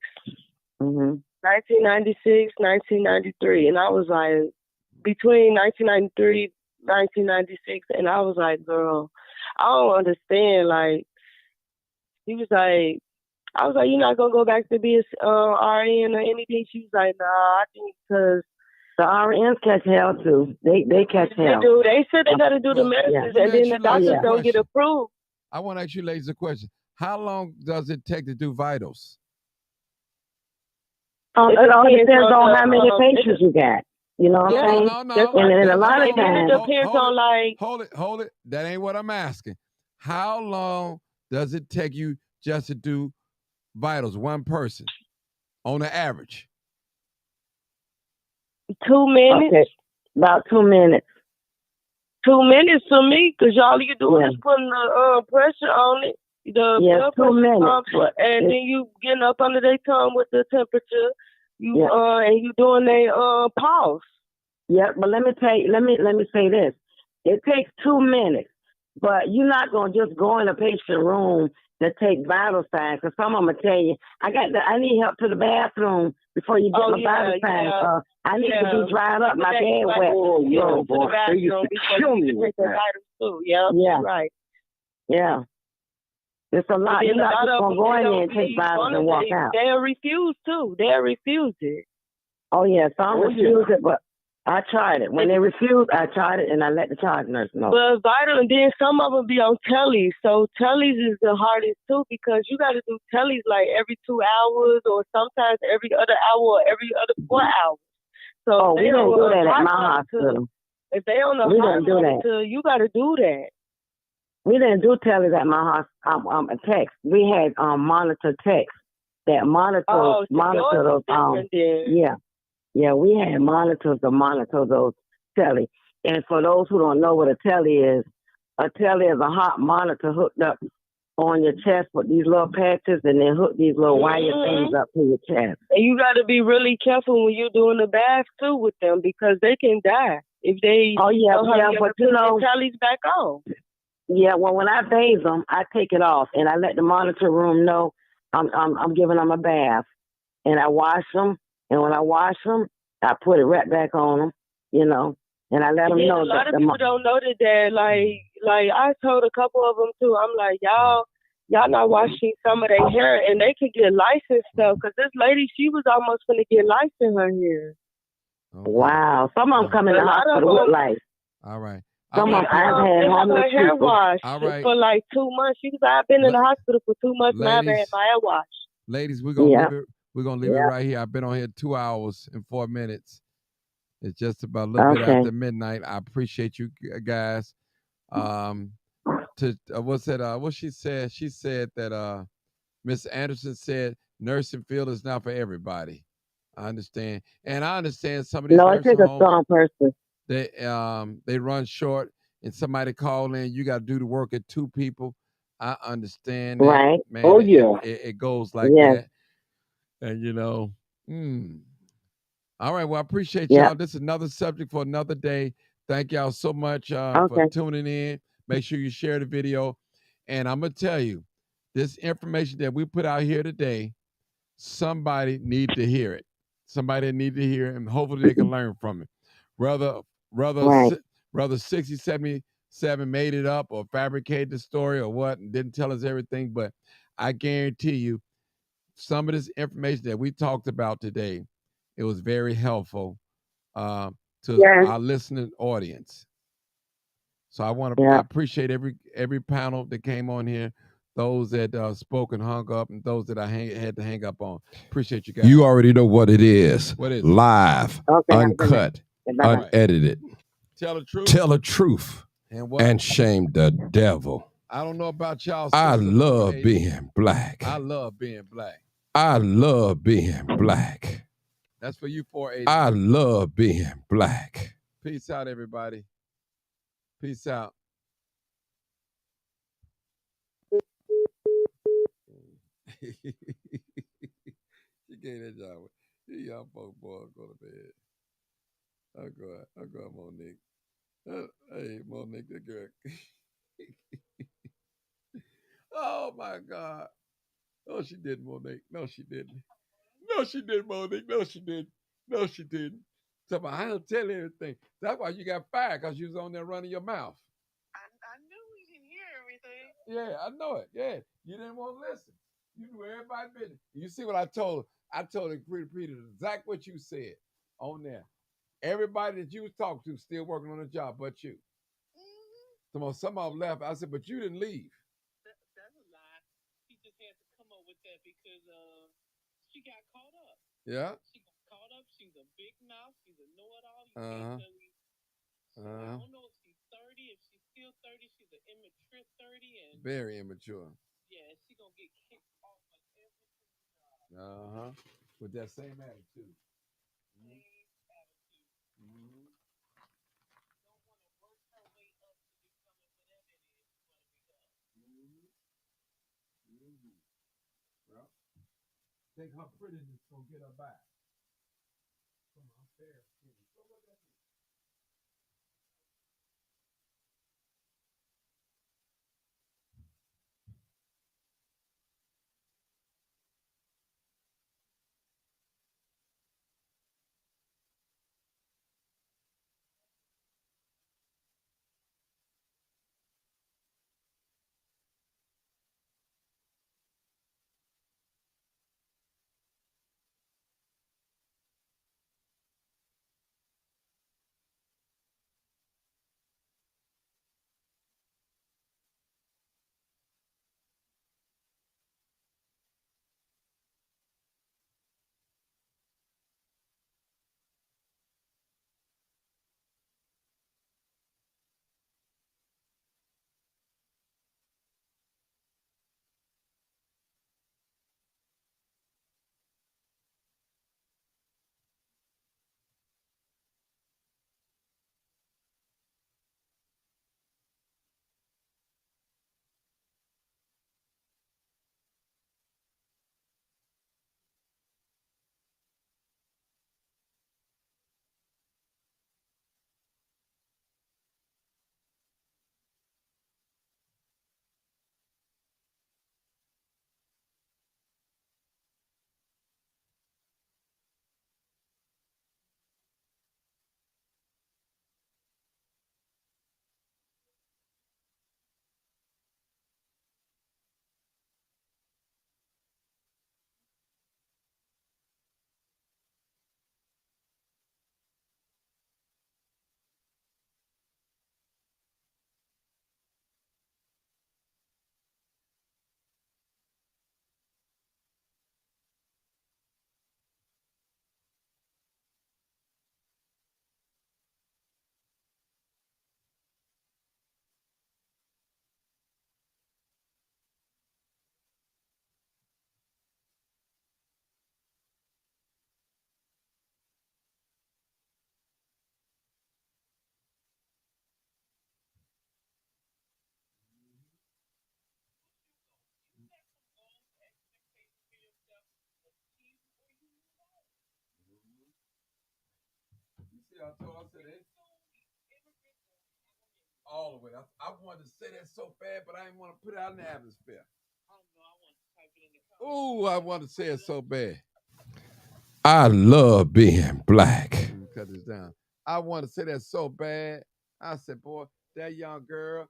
S12: 1996, 1993, and I was like, between 1993. 1996, and I was like, girl, I don't understand. Like, he was like, I was like, you're not gonna go back to be a RN or anything? She was like, nah, I think because
S13: the RNs catch hell too. They catch hell.
S12: They do. They said they got to do the medicines, and then the doctors don't get approved.
S1: I want to ask you ladies a question. How long does it take to do vitals?
S13: It all depends on how many patients you got. You know what I'm saying?
S1: No.
S13: And a lot of times,
S12: it depends on like.
S1: Hold it. That ain't what I'm asking. How long does it take you just to do vitals, one person, on the average?
S12: 2 minutes.
S13: Okay. About 2 minutes.
S12: 2 minutes to me, because all you do is putting the pressure on it. The
S13: 2 minutes.
S12: And then you getting up under their tongue with the temperature. And you doing a pause.
S13: Yeah, but let me say this. It takes 2 minutes, but you're not gonna just go in a patient room to take vital signs. Because some of them will tell you, I need help to the bathroom before you get my vital signs. I need to be dried up, my bed wet.
S12: To the bathroom before you take the vitals too. Yeah, right.
S13: Yeah. It's a lot. You're not just going to go in there and take vitals and walk out.
S12: They'll refuse, too. They'll refuse it.
S13: Oh, yeah. Some refuse it, but I tried it. When they refused, I tried it, and I let the charge nurse know.
S12: But vital, and then some of them be on tellies. So tellies is the hardest, too, because you got to do tellies like every 2 hours or sometimes every other hour or every other 4 hours. So
S13: we don't do that at my hospital.
S12: If they on the hospital, you got to do that.
S13: We didn't do tellies at my house. Techs. We had monitor techs that monitor those. We had monitors to monitor those telly. And for those who don't know what a telly is a hot monitor hooked up on your chest with these little patches, and then hook these little wire things up to your chest.
S12: And you got to be really careful when you're doing the bath too with them, because they can die if they.
S13: But you know,
S12: tellies back on.
S13: Yeah, well, when I bathe them, I take it off and I let the monitor room know I'm giving them a bath, and I wash them. And when I wash them, I put it right back on them, you know, and I let them know.
S12: A lot of people don't know that. Like I told a couple of them too. I'm like, y'all y'all not washing some of their hair, and they can get licensed stuff. Cause this lady, she was almost gonna get licensed in her hair.
S13: Okay. Wow, some of them come in the hospital with lice.
S1: All right.
S13: Some of them I've had homeless
S12: hair
S13: people.
S12: wash
S1: All right.
S12: for like 2 months. She was, I've been in the hospital for 2 months and I've had my hair washed.
S1: Ladies, we're gonna leave it. We're gonna leave it right here. I've been on here 2 hours and 4 minutes. It's just about a little bit after midnight. I appreciate you guys. What's that? What she said? She said that Miss Anderson said nursing field is not for everybody. I understand, and I understand some of these nursing
S13: it takes a
S1: homes,
S13: strong person.
S1: they run short, and somebody call in. You got to do the work at 2 people. I understand that,
S13: right?
S1: Man,
S8: Oh yeah,
S1: it goes like that, and you know. All right. Well, I appreciate y'all. This is another subject for another day. Thank y'all so much for tuning in. Make sure you share the video. And I'm going to tell you, this information that we put out here today, somebody need to hear it. Somebody need to hear it, and hopefully they can learn from it. Whether 6077 made it up or fabricated the story or what and didn't tell us everything, but I guarantee you some of this information that we talked about today, it was very helpful to our listening audience. So I want to I appreciate every panel that came on here, those that spoke and hung up, and those that I had to hang up on. Appreciate you guys.
S10: You already know what it is.
S1: What is it?
S10: Live, uncut, unedited.
S1: Tell the truth.
S10: Tell the truth. And shame the devil.
S1: I don't know about y'all.
S10: I love being black.
S1: I love being black.
S10: I love being black.
S1: That's for you 480.
S10: I love being black.
S1: Peace out, everybody. Peace out. She gave that job. You young folk boy, go to bed. I'll go, Monique. Hey, Monique, the girl. Oh my God. No, she didn't, Monique. No, she didn't. No, she didn't, Monique. No, she didn't. No, she didn't. So I don't tell everything. That's why you got fired, because you was on there running your mouth.
S14: I knew we didn't hear everything.
S1: Yeah, I know it. Yeah. You didn't want to listen. You knew everybody business. You see what I told her? I told her, repeated exactly what you said on there. Everybody that you was talking to still working on the job but you. Mm-hmm. Some of them left. I said, but you didn't leave.
S14: That's a lie. She just had to come up with that because she got caught up.
S1: Yeah.
S14: She got caught up. She's a big mouth. She's a know-it-all. I don't know if she's 30. If she's still 30, she's an immature 30. And
S1: very immature.
S14: Yeah, she's going to get kicked off of every job.
S1: With that same attitude.
S14: Same attitude.
S1: Mm-hmm.
S14: Don't want to work her way up to becoming whatever it is she's going to become.
S1: Mm-hmm. Well, think her prettiness gonna get her back. Come on, fair skin. So what that mean? I told her, I said, all the way. I wanted to say that so bad, but I didn't want to put it out in the atmosphere. Ooh, I want to say it so bad.
S10: I love being black.
S1: Cut this down. I want to say that so bad. I said, boy, that young girl.